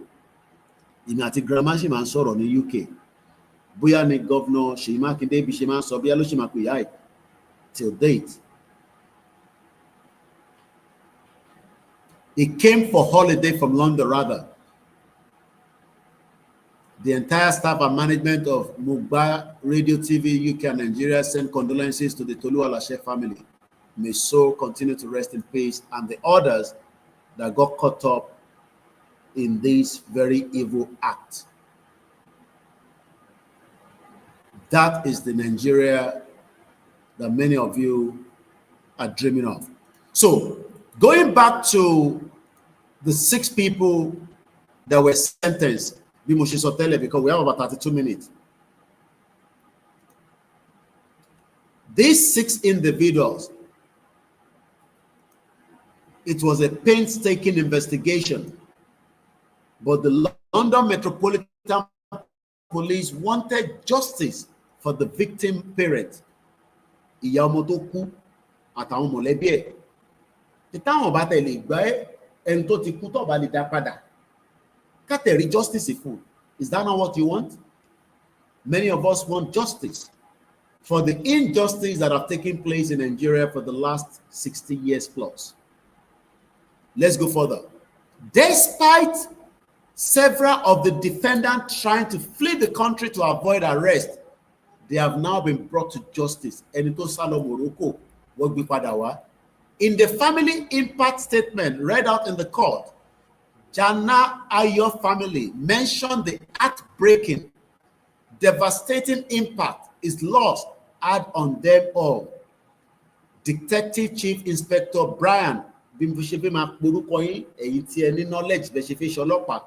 Imi àti grandma ṣì máa ń sọ̀rọ̀ ní UK. Bóyá ni Governor Seyi Makinde bí ṣe máa ń sọ bóyá ló ṣì máa pè yá ẹ̀ till date. He came for holiday from London rather. The entire staff and management of Mugba Radio TV UK and Nigeria send condolences to the Tolu Alashe family. May soul continue to rest in peace, and the others that got caught up in this very evil act. That is the Nigeria that many of you are dreaming of. So, going back to the 6 people that were sentenced, because we have about 32 minutes. These 6 individuals, it was a painstaking investigation, but the London Metropolitan Police wanted justice for the victim parent. Ìyá ọmọ tó kú àtàwọn mọ̀lẹ́bí ẹ̀. Ìtàwọn bá tẹ̀lé ìgbà ẹni tó ti kú tó bá lè dá padà. Kátẹ̀rí justice ìfún. Is that not what you want? Many of us want justice for the injustice that have taken place in Nigeria for the last 60 years plus. Let's go further. Despite several of the defendants trying to flee the country to avoid arrest, they have now been brought to justice. In the family impact statement read out in the court, Jana Ayo family mentioned the heartbreaking, devastating impact its loss had on them all. Detective Chief Inspector Brian Bimbushebima Burukoyin, èyí knowledge bẹ́ ṣe fi ṣọlọ́pàá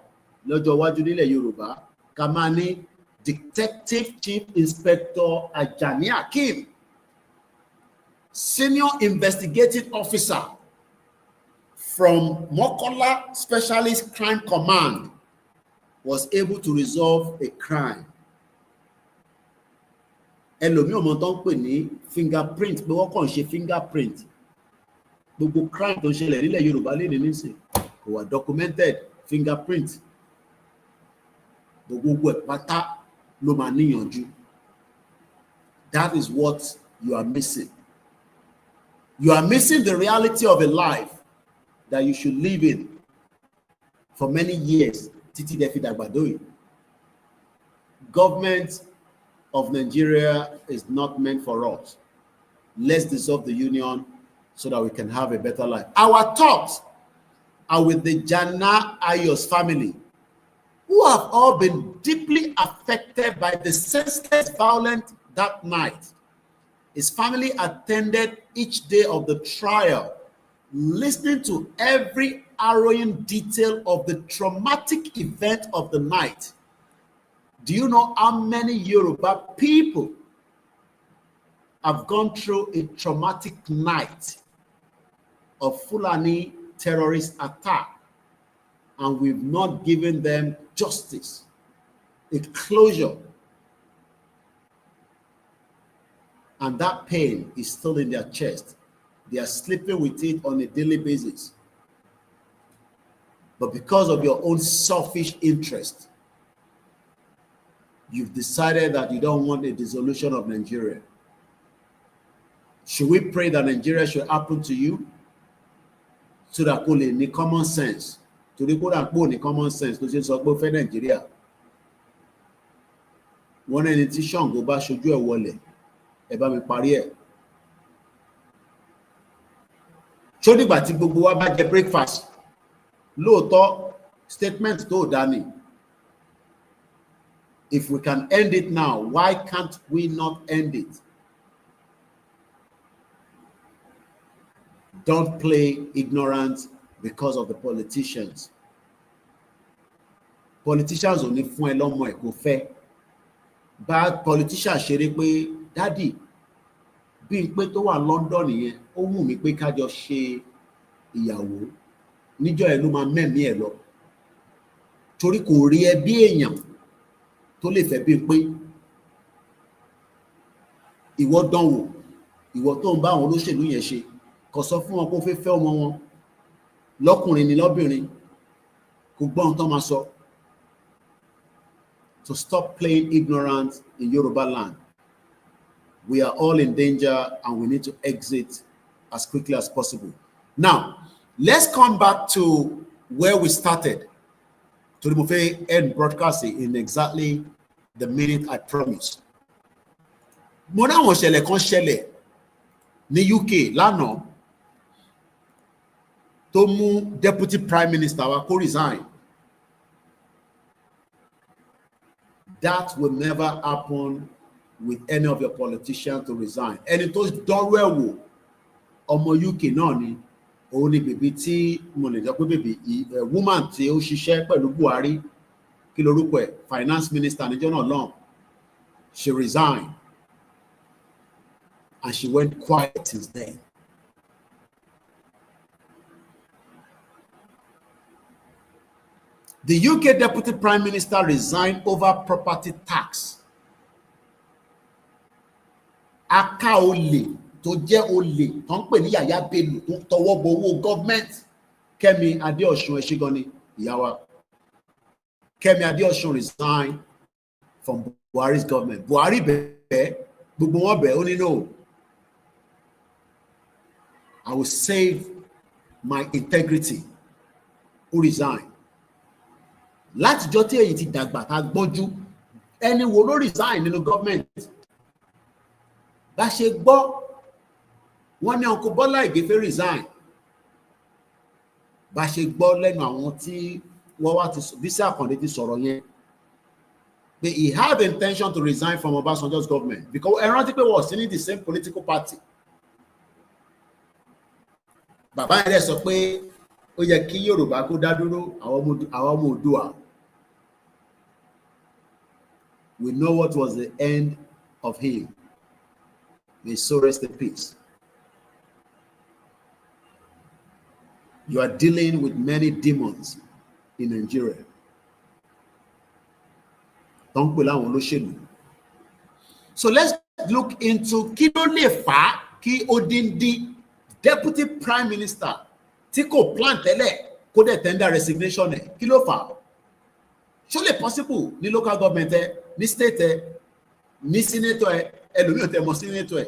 lọ́jọ́ iwájú nílẹ̀ Yorùbá, Kamani Detective Chief Inspector Ajani Akim, Senior Investigating Officer from Mokola Specialist Crime Command, was able to resolve a crime. Ẹlòmíì ọmọ tó ń pè ní fingerprint, pé wọ́n kàn ṣe fingerprint. Gbogbo crime tó ń ṣẹlẹ̀ nílẹ̀ Yorùbá lédè nísìn kò wà documented fingerprint. Gbogbo ẹ̀ pátá ló máa níyànjú. That is what you are missing. You are missing the reality of a life that you should live in for many years. Títí dẹ́ fi dàgbà dóyè. Government of Nigeria is not meant for us. Let's dissolve the union so that we can have a better life. Our thoughts are with the Jana Ayos family, who have all been deeply affected by the senseless violence that night. His family attended each day of the trial, listening to every harrowing detail of the traumatic event of the night. Do you know how many Yoruba people have gone through a traumatic night of Fulani terrorist attack, and we've not given them justice, a closure? And that pain is still in their chest. They are sleeping with it on a daily basis. But because of your own selfish interest, you've decided that you don't want a dissolution of Nigeria. Should we pray that Nigeria should happen to you? So that only in common sense, to the good and poor in common sense, to say so for Nigeria. One institution go back should you a wallet. Eba mi parí ẹ̀. Ṣó dìgbà tí gbogbo wa bá jẹ breakfast, lóòótọ́ statement tó dání. If we can end it now, why can't we not end it? Don't play ignorant because of the politicians. Politicians only fún ẹ lọ́mọ ẹ̀ kò fẹ́. Bad politicians ṣeré pé daddy bí n pé tó wà London yẹn ó wù mí pé ká jọ ṣe ìyàwó níjọ́ ẹ̀ ló máa mẹ́mí ẹ̀ lọ torí kò rí ẹ bí èèyàn tó lè fẹ́ bí n pé ìwọ dánwò ìwọ tó ń bá àwọn olóṣèlú yẹn ṣe kò sọ fún wọn kó fẹ́ fẹ́ ọmọ wọn lọ́kùnrin ni lọ́bìnrin kò gbọ́ ohun tó máa sọ. To stop playing ignorant in Yoruba land. We are all in danger and we need to exit as quickly as possible. Now, let's come back to where we started. To the end broadcasting in exactly the minute I promised. Mo ní àwọn ìṣẹ̀lẹ̀ kan ṣẹlẹ̀ ní UK lánàá tó mú Deputy Prime Minister wa kó resign. That will never happen with any of your politicians to resign. Ẹni tó dọ́rọ̀ ẹ̀ wò ọmọ UK náà ni òun ni bèbí tí mo lè jẹ́ pé bèbí woman tí ó ṣiṣẹ́ pẹ̀lú Buhari kí lorúkọ ẹ̀ finance minister níjọ́ náà lọ́hùn. She resigned and she went quiet since then. The UK Deputy Prime Minister resigned over property tax. Aka olè tó jẹ́ olè tó ń pè ní Yàyà Bello tó tọwọ́ bọ owó government. Kẹ́mi Adéọ̀ṣun Ẹ̀ṣígani ìyàwó. Kẹ́mi Adéọ̀ṣun resigned from Buhari's government. Buhari bẹ̀ẹ́ gbogbo wọn bẹ̀ẹ́ ó ní no. I will save my integrity. Who resigned? Látijọ́ tí èyí ti dàgbà tá gbọ́njú ẹni wo ló resign nínú government. Bá ṣe gbọ́ wọ́n ní Uncle Bọ́lá Ìgè fẹ́ resign. Bá ṣe gbọ́ lẹ́nu àwọn tí wọ́n wá ti Bísí Àkàndé ti sọ̀rọ̀ yẹn pé he had the intention to resign from Obasanjo's government because ẹ rántí pé wọ́n sí ní the same political party. Bàbá yẹn sọ pé ó yẹ kí Yorùbá kó dá dúró àwọn ọmọ Oòduà. We know what was the end of him. May so rest in peace. You are dealing with many demons in Nigeria. Don't pè láwọn olóṣèlú. So let's look into kí ló lè fà á kí odindi Deputy Prime Minister tí kò plan tẹ́lẹ̀ kó dẹ̀ tender resignation ẹ̀ kí ló fà á? Ṣó lè possible ní local government ẹ ní state ẹ ní senator ẹ ẹlòmíì ò tẹ mọ senator ẹ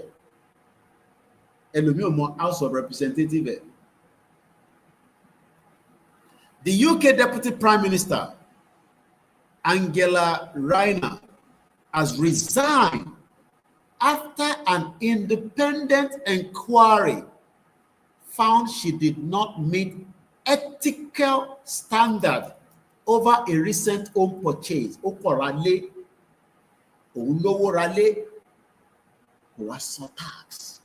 ẹlòmíì ò mọ House of Representatives ẹ. The UK Deputy Prime Minister Angela Rayner has resigned after an independent inquiry found she did not meet ethical standard over a recent home purchase. Ó kọ̀ ra lé, òun lówó ra lé, kò wá san tax.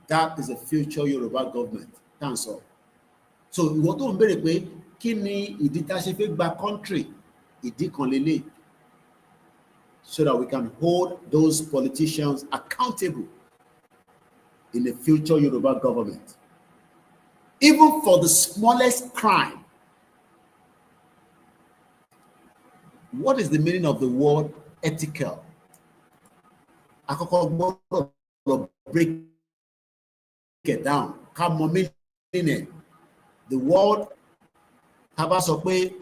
That is a future Yoruba government. That's all. So ìwọ tó ń béèrè pé kí ni ìdí tá a ṣe fẹ́ gba country ìdí kan lélẹ̀ so that we can hold those politicians accountable in the future Yoruba government. Even for the smallest crime. What is the meaning of the word ethical? Àkọ́kọ́ gbọ́dọ̀ break it down. Ká mọ meaning. The word tá bá sọ pé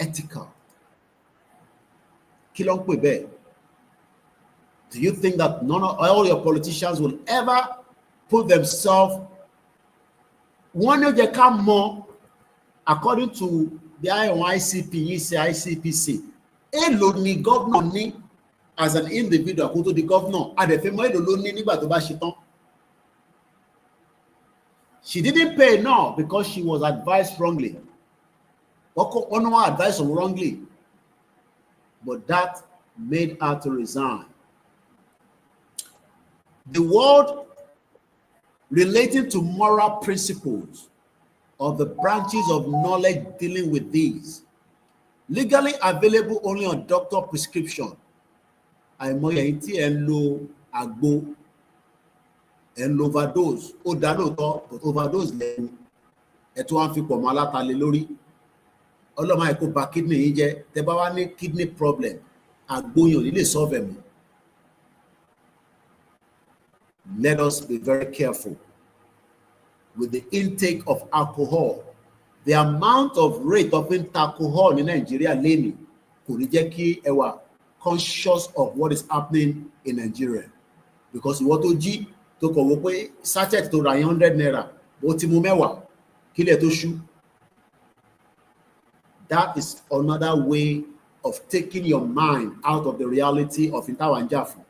ethical. Kí ló ń pè bẹ́ẹ̀? Do you think that all your politicians will ever put themselves wọ́n ní ó jẹ́ ká mọ̀ according to the ICP yìí ṣe ICPC èlò ni governor ní as an individual kó tó di governor àdẹ̀fẹ́ mọ́ èlò ló ní nígbà tó bá ṣe tán. She didn't pay now because she was advised wrongly. Wọ́n ní wọ́n advised wrongly, but that made her to resign. The word relating to moral principles of the branches of knowledge dealing with these, legally available only on doctor prescription. Àìmọye èyí tí ẹ ń lo àgbo, ẹ ń lo overdose, ó dá lóòótọ́, but overdose lẹ́nu, ẹ tún wá ń fi pọ̀ mọ́ alátalẹ̀ lórí. Ọlọ́mọ àìkú ba kidney yín jẹ́, tẹ bá wá ní kidney problem, àgbo yẹn ò ní lè solve ẹ̀ mọ́. Let us be very careful with the intake of alcohol. The amount of rate of alcohol in Nigeria lately kò ní jẹ́ kí ẹ wà conscious of what is happening in Nigeria, because ìwọ tó jí tó kọ̀ wò pé sachet tó ra 100 naira ó ti mú mẹ́wàá kílẹ̀ tó ṣú. That is another way of taking your mind out of the reality of Intawanjafu.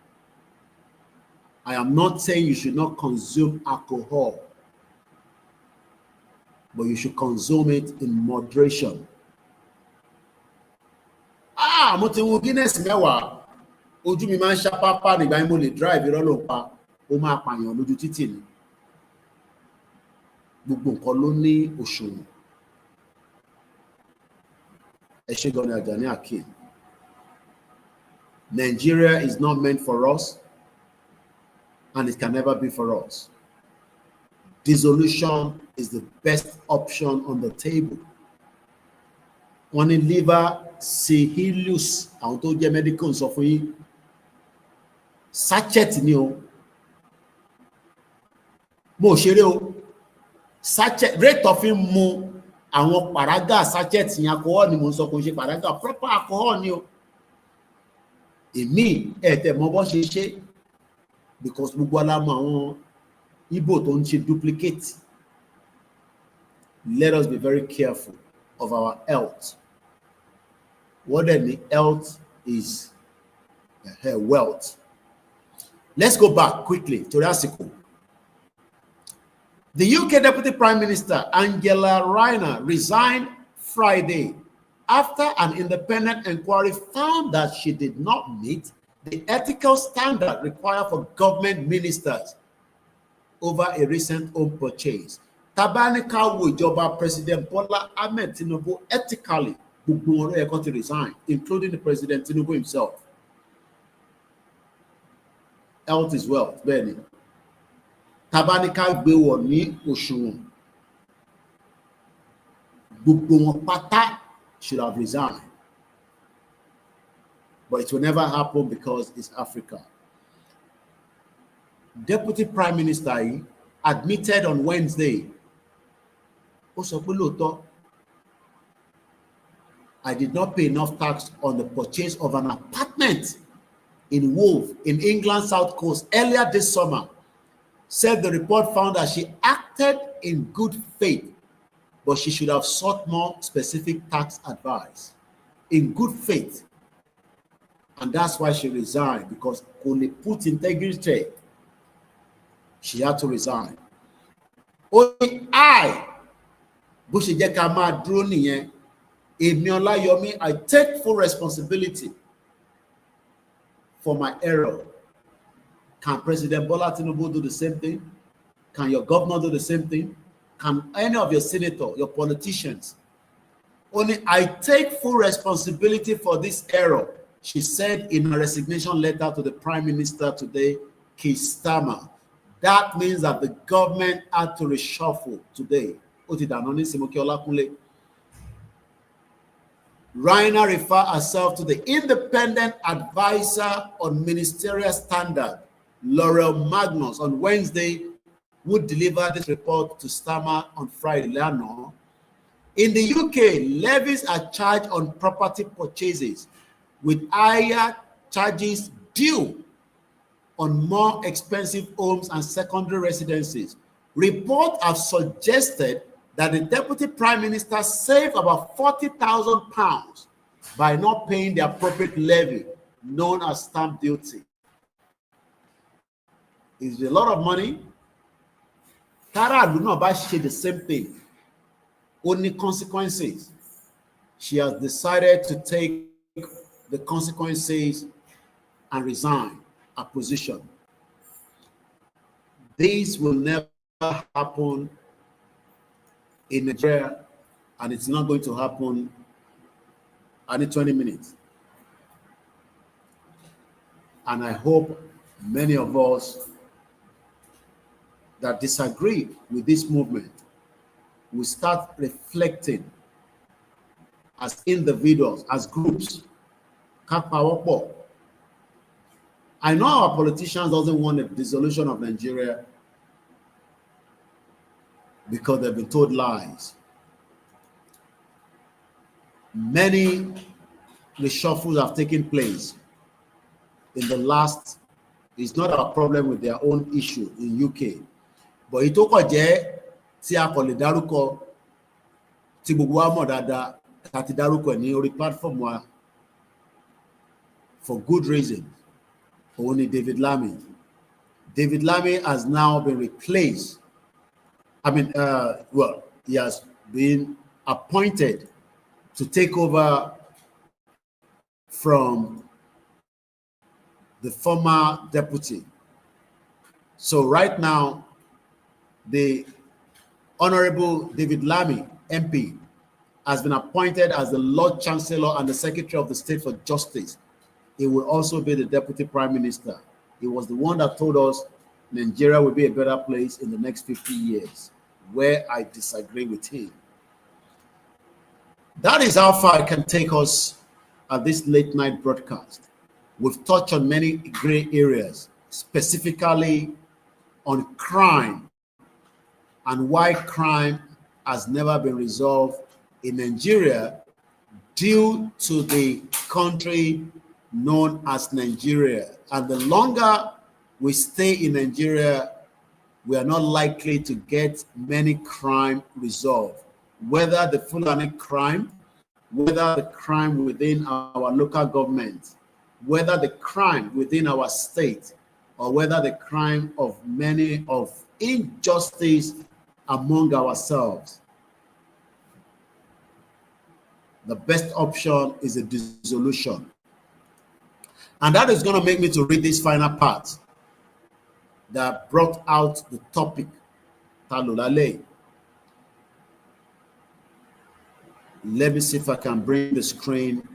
I am not saying you should not consume alcohol, but you should consume it in moderation. Mo ti wo Guinness mẹ́wàá, ojú mi máa ń ṣá pápá nígbà yẹn mo lè drive irọ́ ló pa, ó máa pààyàn lójú títì ni. Gbogbo nǹkan ló ní òṣùwọ̀n. Ẹ ṣé gan ni Àjàní Akeem. Nigeria is not meant for us, and it can never be for us. Dissolution is the best option on the table. Wọ́n ní liver cirrhosis, àwọn tó jẹ́ medical sọ fún yín, sachet ni o. Mo ṣeré o. Sachet rate of him mu àwọn paraga sachet yẹn alcohol ni mo sọ kò ṣe paraga, proper alcohol ni o. Èmi tẹ́ mọ̀ bó ṣe ṣe, because gbogbo alámọ̀ àwọn Igbo tó ń ṣe duplicate. Let us be very careful of our health. What then health is wealth. Let's go back quickly to the article. The UK Deputy Prime Minister Angela Rayner resigned Friday after an independent inquiry found that she did not meet the ethical standard required for government ministers over a recent home purchase. Tabanika wo ìjọba President Bola Ahmed Tinubu ethically, gbogbo wọn ló yẹ kó ti resign, including the President Tinubu himself. Health is wealth, bẹ́ẹ̀ ni. Tabanika gbé wọn ní òṣùwọ̀n, gbogbo wọn pátá should have resigned. But it will never happen because it's Africa. Deputy Prime Minister admitted on Wednesday, ó sọ pé lóòótọ́, I did not pay enough tax on the purchase of an apartment in Wolf in England's South Coast earlier this summer. Said the report found that she acted in good faith, but she should have sought more specific tax advice. In good faith. And that's why she resigned, because only put integrity. She had to resign. Only bó ṣe jẹ́ ká máa dúró nìyẹn, èmi Ọláyọmí, I take full responsibility for my error. Can President Bola Tinubu do the same thing? Can your governor do the same thing? Can any of your senators, your politicians? Only I take full responsibility for this error, she said in her resignation letter to the Prime Minister today, Keir Starmer. That means that the government had to reshuffle today. OLAKUNLE. Rayner referred herself to the independent advisor on ministerial standard, Laurel Magnus, on Wednesday, who delivered this report to Starmer on Friday. In the UK, levies are charged on property purchases, with higher charges due on more expensive homes and secondary residences. Reports have suggested that the Deputy Prime Minister saved about £40,000 by not paying the appropriate levy, known as stamp duty. It's a lot of money. Tara Lunaba did the same thing. Only consequences. She has decided to take the consequences and resign her position. This will never happen in Nigeria, and it's not going to happen any 20 minutes. And I hope many of us that disagree with this movement will start reflecting as individuals, as groups. I know our politicians doesn't want a dissolution of Nigeria because they've been told lies. Many reshuffles have taken place in the last. It's not our problem with their own issue in UK, but it took a jẹ́ tí a kò lè dárúkọ tí gbogbo wa mọ̀ dáadáa àti dárúkọ ní orí platform wa for good reason. Only David Lammy. David Lammy has now been replaced. Well, he has been appointed to take over from the former deputy. So right now, the Honorable David Lammy, MP, has been appointed as the Lord Chancellor and the Secretary of the State for Justice. He will also be the Deputy Prime Minister. He was the one that told us Nigeria will be a better place in the next 50 years, where I disagree with him. That is how far I can take us at this late night broadcast. We've touched on many gray areas, specifically on crime and why crime has never been resolved in Nigeria due to the country known as Nigeria. And the longer we stay in Nigeria, we are not likely to get many crime resolved, whether the Fulani crime, whether the crime within our local government, whether the crime within our state, or whether the crime of many of injustice among ourselves. The best option is a dissolution. And that is going to make me to read this final part that brought out the topic, Talulale. Let me see if I can bring the screen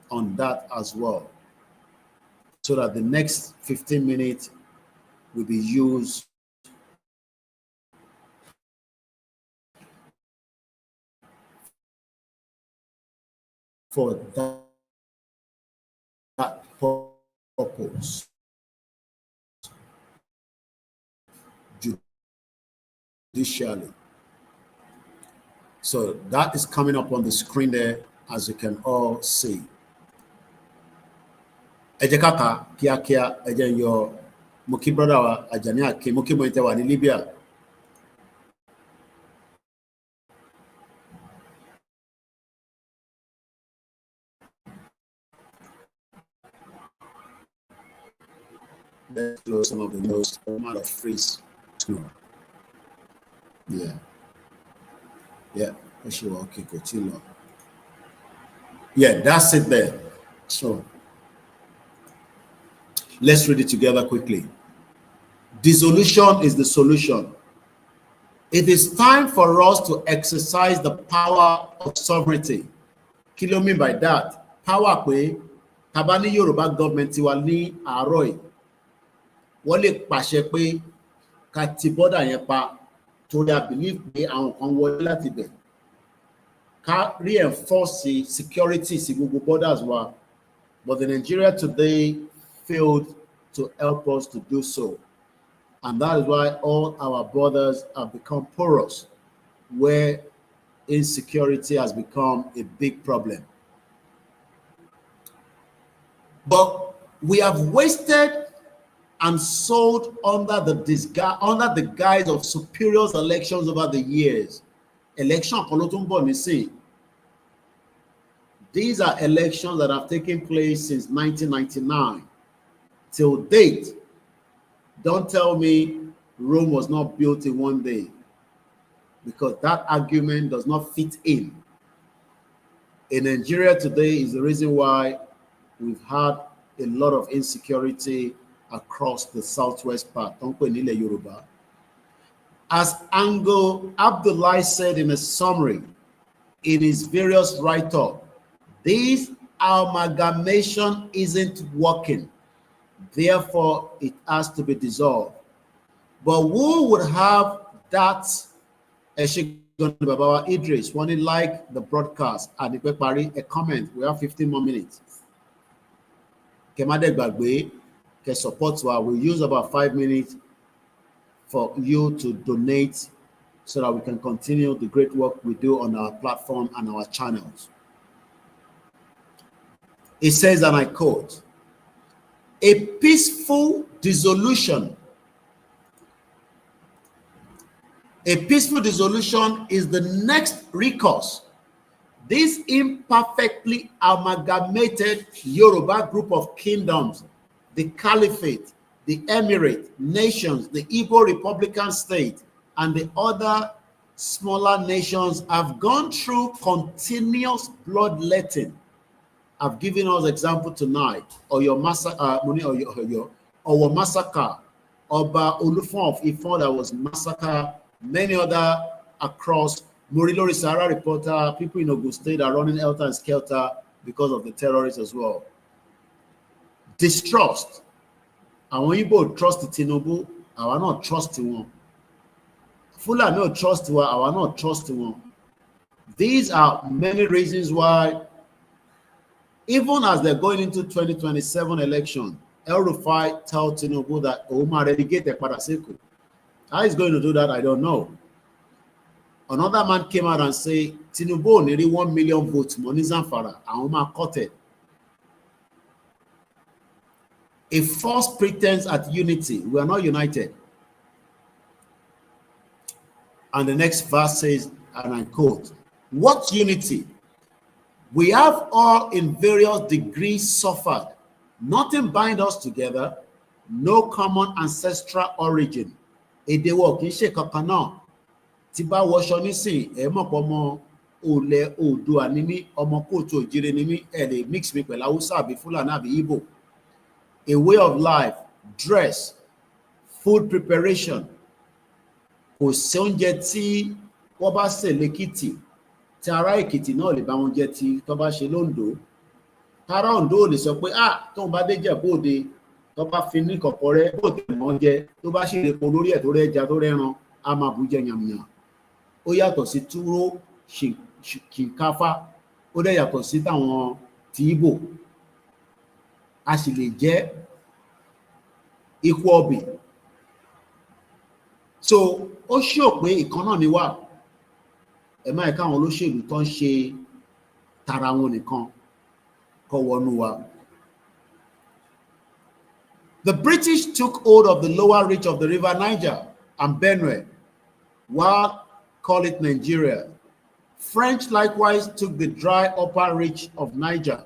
on that as well, so that the next 15 minutes will be used for that purpose. Judicially. So that is coming up on the screen there, as you can all see. Ejekaka kíákíá ejen yo Moki brother wa Ajani Ake Moki Moite wa ní Libya. Let's close some of the most amount of freeze. Yeah. Yeah. Okay, continue. Yeah, that's it there. So let's read it together quickly. Dissolution is the solution. It is time for us to exercise the power of sovereignty. Kí ló mean by that? Power pé tabani Yoruba government wa ní àárọ̀ yìí. Wọ́n lè pàṣẹ pé ká ti border yẹn pa torí I believe pé àwọn kan wọlé láti bẹ̀. Ká reinforce security sí gbogbo borders wa. But the Nigeria today failed to help us to do so. And that is why all our borders have become porous, where insecurity has become a big problem. But we have wasted and sold under the guise of spurious elections over the years. Election these are elections that have taken place since 1999 till date. Don't tell me Rome was not built in one day, because that argument does not fit in. In Nigeria today is the reason why we've had a lot of insecurity across the southwest part. Yoruba. As Ango Abdullahi said in a summary in his various write-up, this amalgamation isn't working. Therefore, it has to be dissolved. But who would have that? Baba Idris, want to like the broadcast and a comment. We have 15 more minutes. Kemade Gbagbe, ke support. We'll use about 5 minutes for you to donate so that we can continue the great work we do on our platform and our channels. It says, and I quote, a peaceful dissolution. A peaceful dissolution is the next recourse. This imperfectly amalgamated Yoruba group of kingdoms, the Caliphate, the Emirate, nations, the Igbo Republican state, and the other smaller nations have gone through continuous bloodletting. I've given us example tonight, or your massacre, or massacre, Oba Olufon of Ifon that was massacred, many other across. Murillo Risara reporter, people in Ogun State are running helter and skelter because of the terrorists as well. Distrust. Àwọn Igbo trust Tinubu, àwa náà trust wọn. Fulani no trust wa, àwa náà trust wọn. These are many reasons why, even as they're going into 2027 election, El Rufai tell Tinubu that Oma relegate Paraseko. How he's going to do that, I don't know. Another man came out and said, Tinubu nearly 1 million votes, Moni Zamfara, and Oma Kote. A false pretense at unity. We are not united. And the next verse says, and I quote, what unity? We have all in various degrees suffered. Nothing binds us together, no common ancestral origin. Èdè wo kì í ṣe kankan náà. Tí bá wọṣọ nísìn, ẹ mọ̀ pé ọmọ Olè Oòduà ni mí, ọmọ Kóòtù Òjìrè ni mí, ẹ lè mix mi pẹ̀lú Hausa àbí Fulani àbí Igbo. A way of life, dress, food preparation. Kò sí oúnjẹ tí wọ́n bá sè lÉkìtì, tí ará Èkìtì náà lè bá wọn jẹ tí tó bá ṣe l'Oǹdó. Ará Oǹdó lè sọ pé tóun bá dé Ìjẹ̀bú-Òde, tó bá fi ní kọ̀kọ̀ rẹ̀ bó tẹ̀ mọ́ jẹ, tó bá ṣe epo lórí ẹ̀ tó rẹ́ja tó rẹ́ran, a máa bù jẹ yàmùyàn. Ó yàtọ̀ sí túró ṣìnkáfá, ó dẹ̀ yàtọ̀ sí táwọn ti Ìgbò. A sì lè jẹ ikú ọbẹ̀. So ó ṣó pé ìkan náà ni wá. Ẹ má ẹ̀ka àwọn olóṣèlú tó ń ṣe tara wọn nìkan kọ́ wọnú wa. The British took hold of the lower reach of the river Niger and Benue, while call it Nigeria. French likewise took the dry upper reach of Niger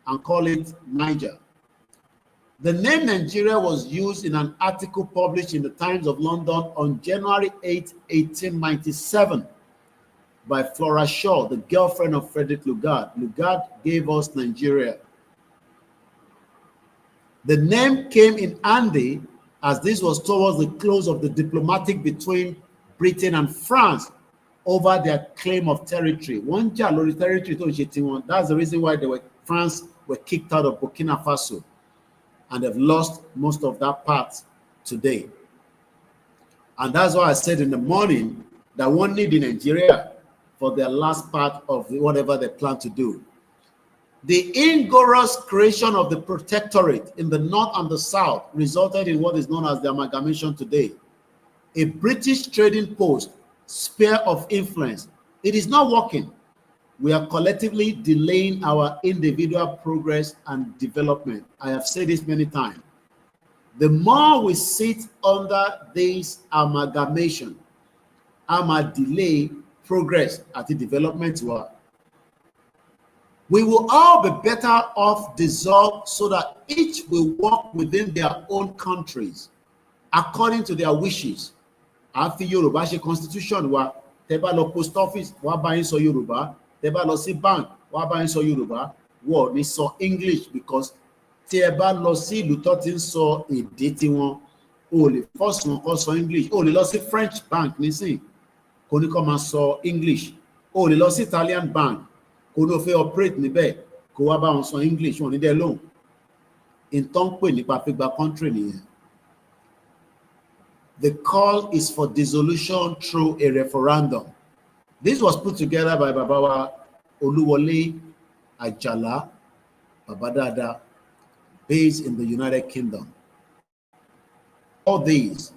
and call it Niger. The name Nigeria was used in an article published in the Times of London on January 8, 1897 by Flora Shaw, the girlfriend of Frederick Lugard. Lugard gave us Nigeria. The name came in handy as this was towards the close of the diplomatic between Britain and France over their claim of territory. One Jalori territory tó ń ṣe tiwọn. That's the reason why France were kicked out of Burkina Faso, and they've lost most of that part today. And that's why I said in the morning that one need in Nigeria for their last part of whatever they plan to do. The ingenious creation of the protectorate in the north and the south resulted in what is known as the amalgamation today. A British trading post, sphere of influence. It is not working. We are collectively delaying our individual progress and development. I have said this many times. The more we sit under this amalgamation, delay progress at the development work, we will all be better off dissolved so that each will work within their own countries according to their wishes. After Yoruba ṣe constitution wa, tẹ́ bá lọ post office, wọ́n bá yín sọ Yoruba. Tẹ́ bá lọ sí bank, wọ́n bá yín sọ Yoruba. Wọ́n ní sọ English because tẹ́ bá lọ sí ìlú tó ti ń sọ èdè tiwọn, Only first one also English. Only lost the French bank nísìn. Kò ní kó máa sọ English. Only lost the Italian bank. Kò ní ó fẹ́ operate níbẹ̀. Kò wá bá wọn sọ English. Wọ́n ní dẹ́ lóhùn. In tó ń pè nípa fígba country nìyẹn. The call is for dissolution through a referendum. This was put together by Babawa Oluwole Ajala Babadada, based in the United Kingdom. All these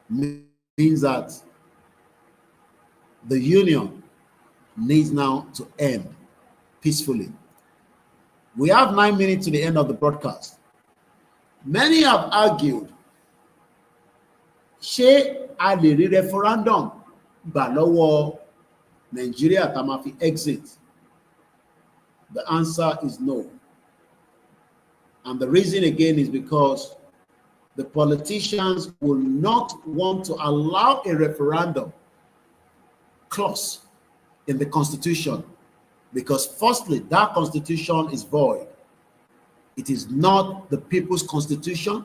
means that the union needs now to end peacefully. We have 9 minutes to the end of the broadcast. Many have argued, ṣé a lè rí referendum gbà lọ́wọ́ Nigeria tá máa fi exit? The answer is no. And the reason again is because the politicians will not want to allow a referendum clause in the constitution, because firstly, that constitution is void. It is not the people's constitution.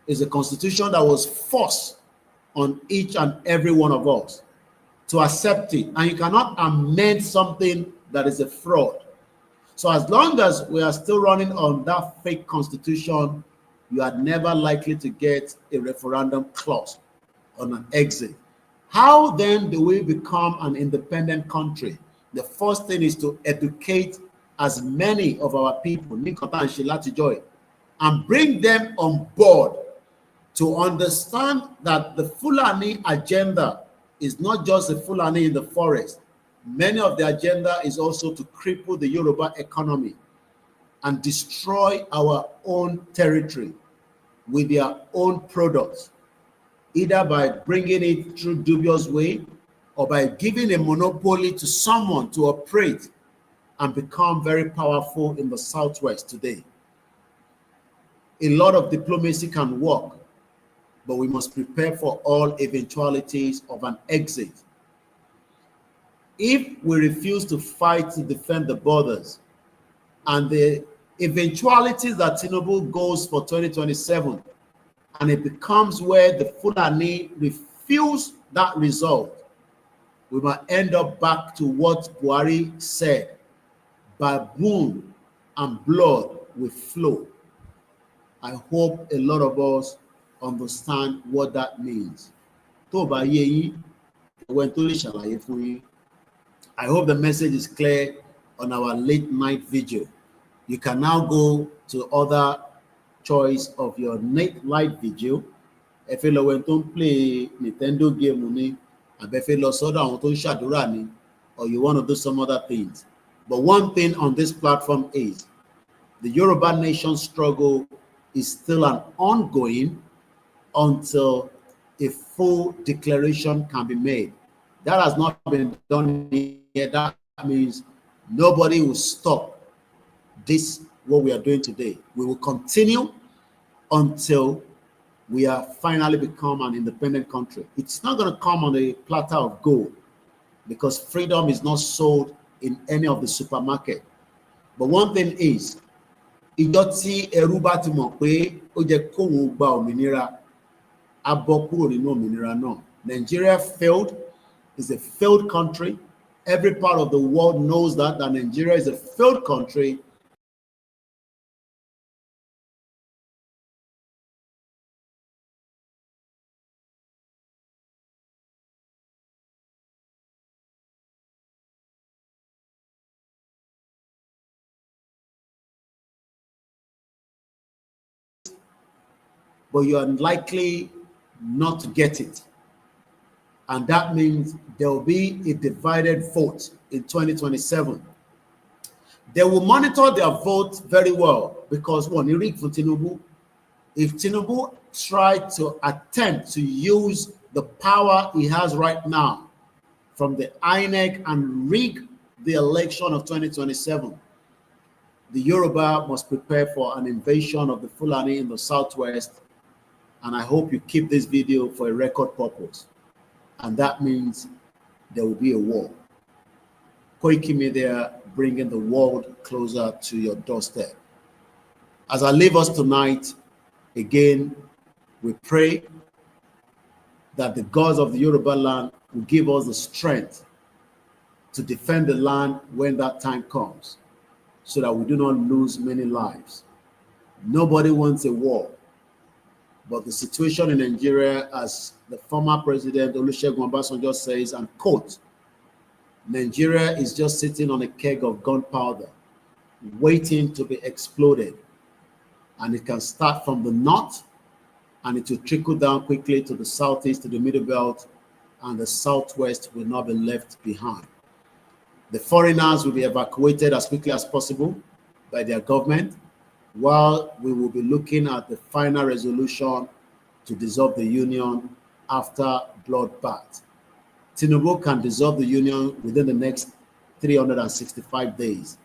It's a constitution that was forced on each and every one of us to accept it. And you cannot amend something that is a fraud. So as long as we are still running on that fake constitution, you are never likely to get a referendum clause on an exit. How then do we become an independent country? The first thing is to educate as many of our people and bring them on board to understand that the Fulani agenda is not just the Fulani in the forest. Many of the agenda is also to cripple the Yoruba economy and destroy our own territory with their own products, either by bringing it through dubious way or by giving a monopoly to someone to operate and become very powerful in the Southwest today. A lot of diplomacy can work, but we must prepare for all eventualities of an exit. If we refuse to fight to defend the borders and the eventualities that Tinubu goes for 2027, and it becomes where the Fulani refuse that result, we might end up back to what Buhari said: baboon and blood will flow. I hope a lot of us understand what that means. I hope the message is clear on our late night video. You can now go to other choice of your late night video. If you want to play Nintendo game, or you want to do some other things. But one thing on this platform is the Yoruba nation struggle is still an ongoing until a full declaration can be made. That has not been done yet. That means nobody will stop this, what we are doing today. We will continue until we are finally become an independent country. It's not going to come on a platter of gold, because freedom is not sold in any of the supermarket. But one thing is, Nigeria failed, is a failed country. Every part of the world knows that Nigeria is a failed country. But you are likely not to get it. And that means there will be a divided vote in 2027. They will monitor their vote very well, because if Tinubu tried to attempt to use the power he has right now from the INEC and rig the election of 2027, the Yoruba must prepare for an invasion of the Fulani in the Southwest. And I hope you keep this video for a record purpose. And that means there will be a war. Koikimedia, bringing the world closer to your doorstep. As I leave us tonight, again, We pray that the gods of the Yoruba land will give us the strength to defend the land when that time comes, so that we do not lose many lives. Nobody wants a war, but the situation in Nigeria, as the former president Olusegun Obasanjo says, and quote, Nigeria is just sitting on a keg of gunpowder, waiting to be exploded. And it can start from the north, and it will trickle down quickly to the southeast, to the middle belt, and the southwest will not be left behind. The foreigners will be evacuated as quickly as possible by their government, while we will be looking at the final resolution to dissolve the union after bloodbath. Tinubu can dissolve the union within the next 365 days.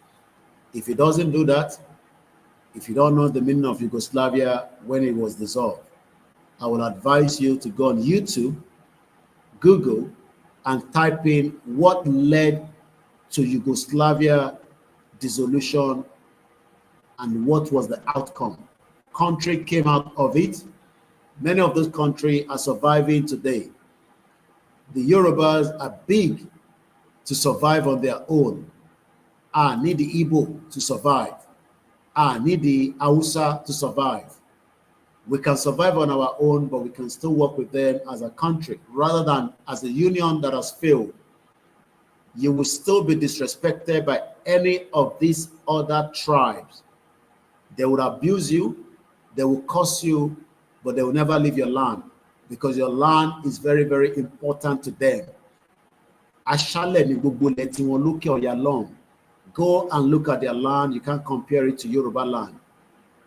If he doesn't do that, if you don't know the meaning of Yugoslavia when it was dissolved, I will advise you to go on YouTube, Google, and type in what led to Yugoslavia dissolution and what was the outcome. Country came out of it. Many of those countries are surviving today. The Yorubas are big to survive on their own. I need the Igbo to survive. I need the Hausa to survive. We can survive on our own, but we can still work with them as a country rather than as a union that has failed. You will still be disrespected by any of these other tribes. They will abuse you, they will curse you, but they will never leave your land, because your land is very, very important to them. Go and look at their land. You can't compare it to Yoruba land.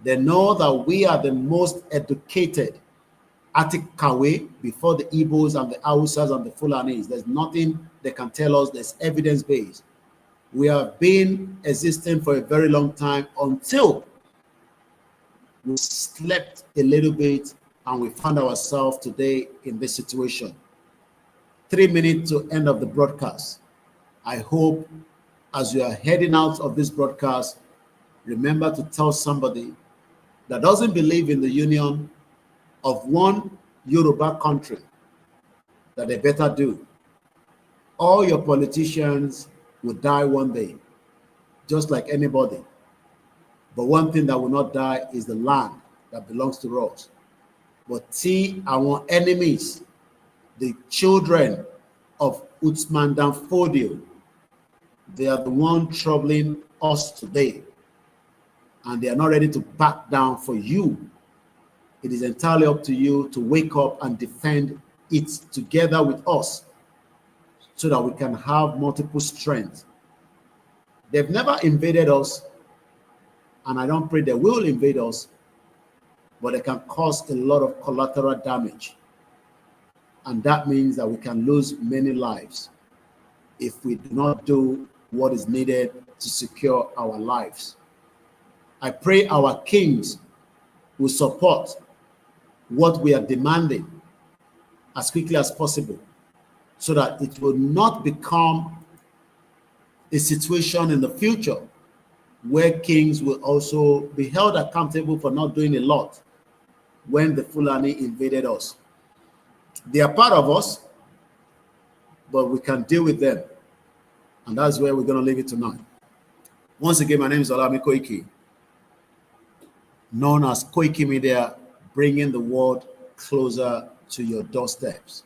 They know that we are the most educated Atikawe before the Igbos and the Hausas and the Fulanis. There's nothing they can tell us that's evidence-based. We have been existing for a very long time until we slept a little bit and we found ourselves today in this situation. 3 minutes to end of the broadcast. I hope as you are heading out of this broadcast, remember to tell somebody that doesn't believe in the union of one Yoruba country that they better do. All your politicians will die one day, just like anybody. But one thing that will not die is the land that belongs to us. But see our enemies, the children of Usman Dan Fodio, they are the ones troubling us today. And they are not ready to back down for you. It is entirely up to you to wake up and defend it together with us so that we can have multiple strengths. They've never invaded us, and I don't pray they will invade us, but they can cause a lot of collateral damage. And that means that we can lose many lives if we do not do what is needed to secure our lives. I pray our kings will support what we are demanding as quickly as possible, so that it will not become a situation in the future where kings will also be held accountable for not doing a lot when the Fulani invaded us. They are part of us, but we can deal with them. And that's where we're going to leave it tonight. Once again, my name is OLAYOMI KOIKI, known as Koikimedia, bringing the world closer to your doorsteps.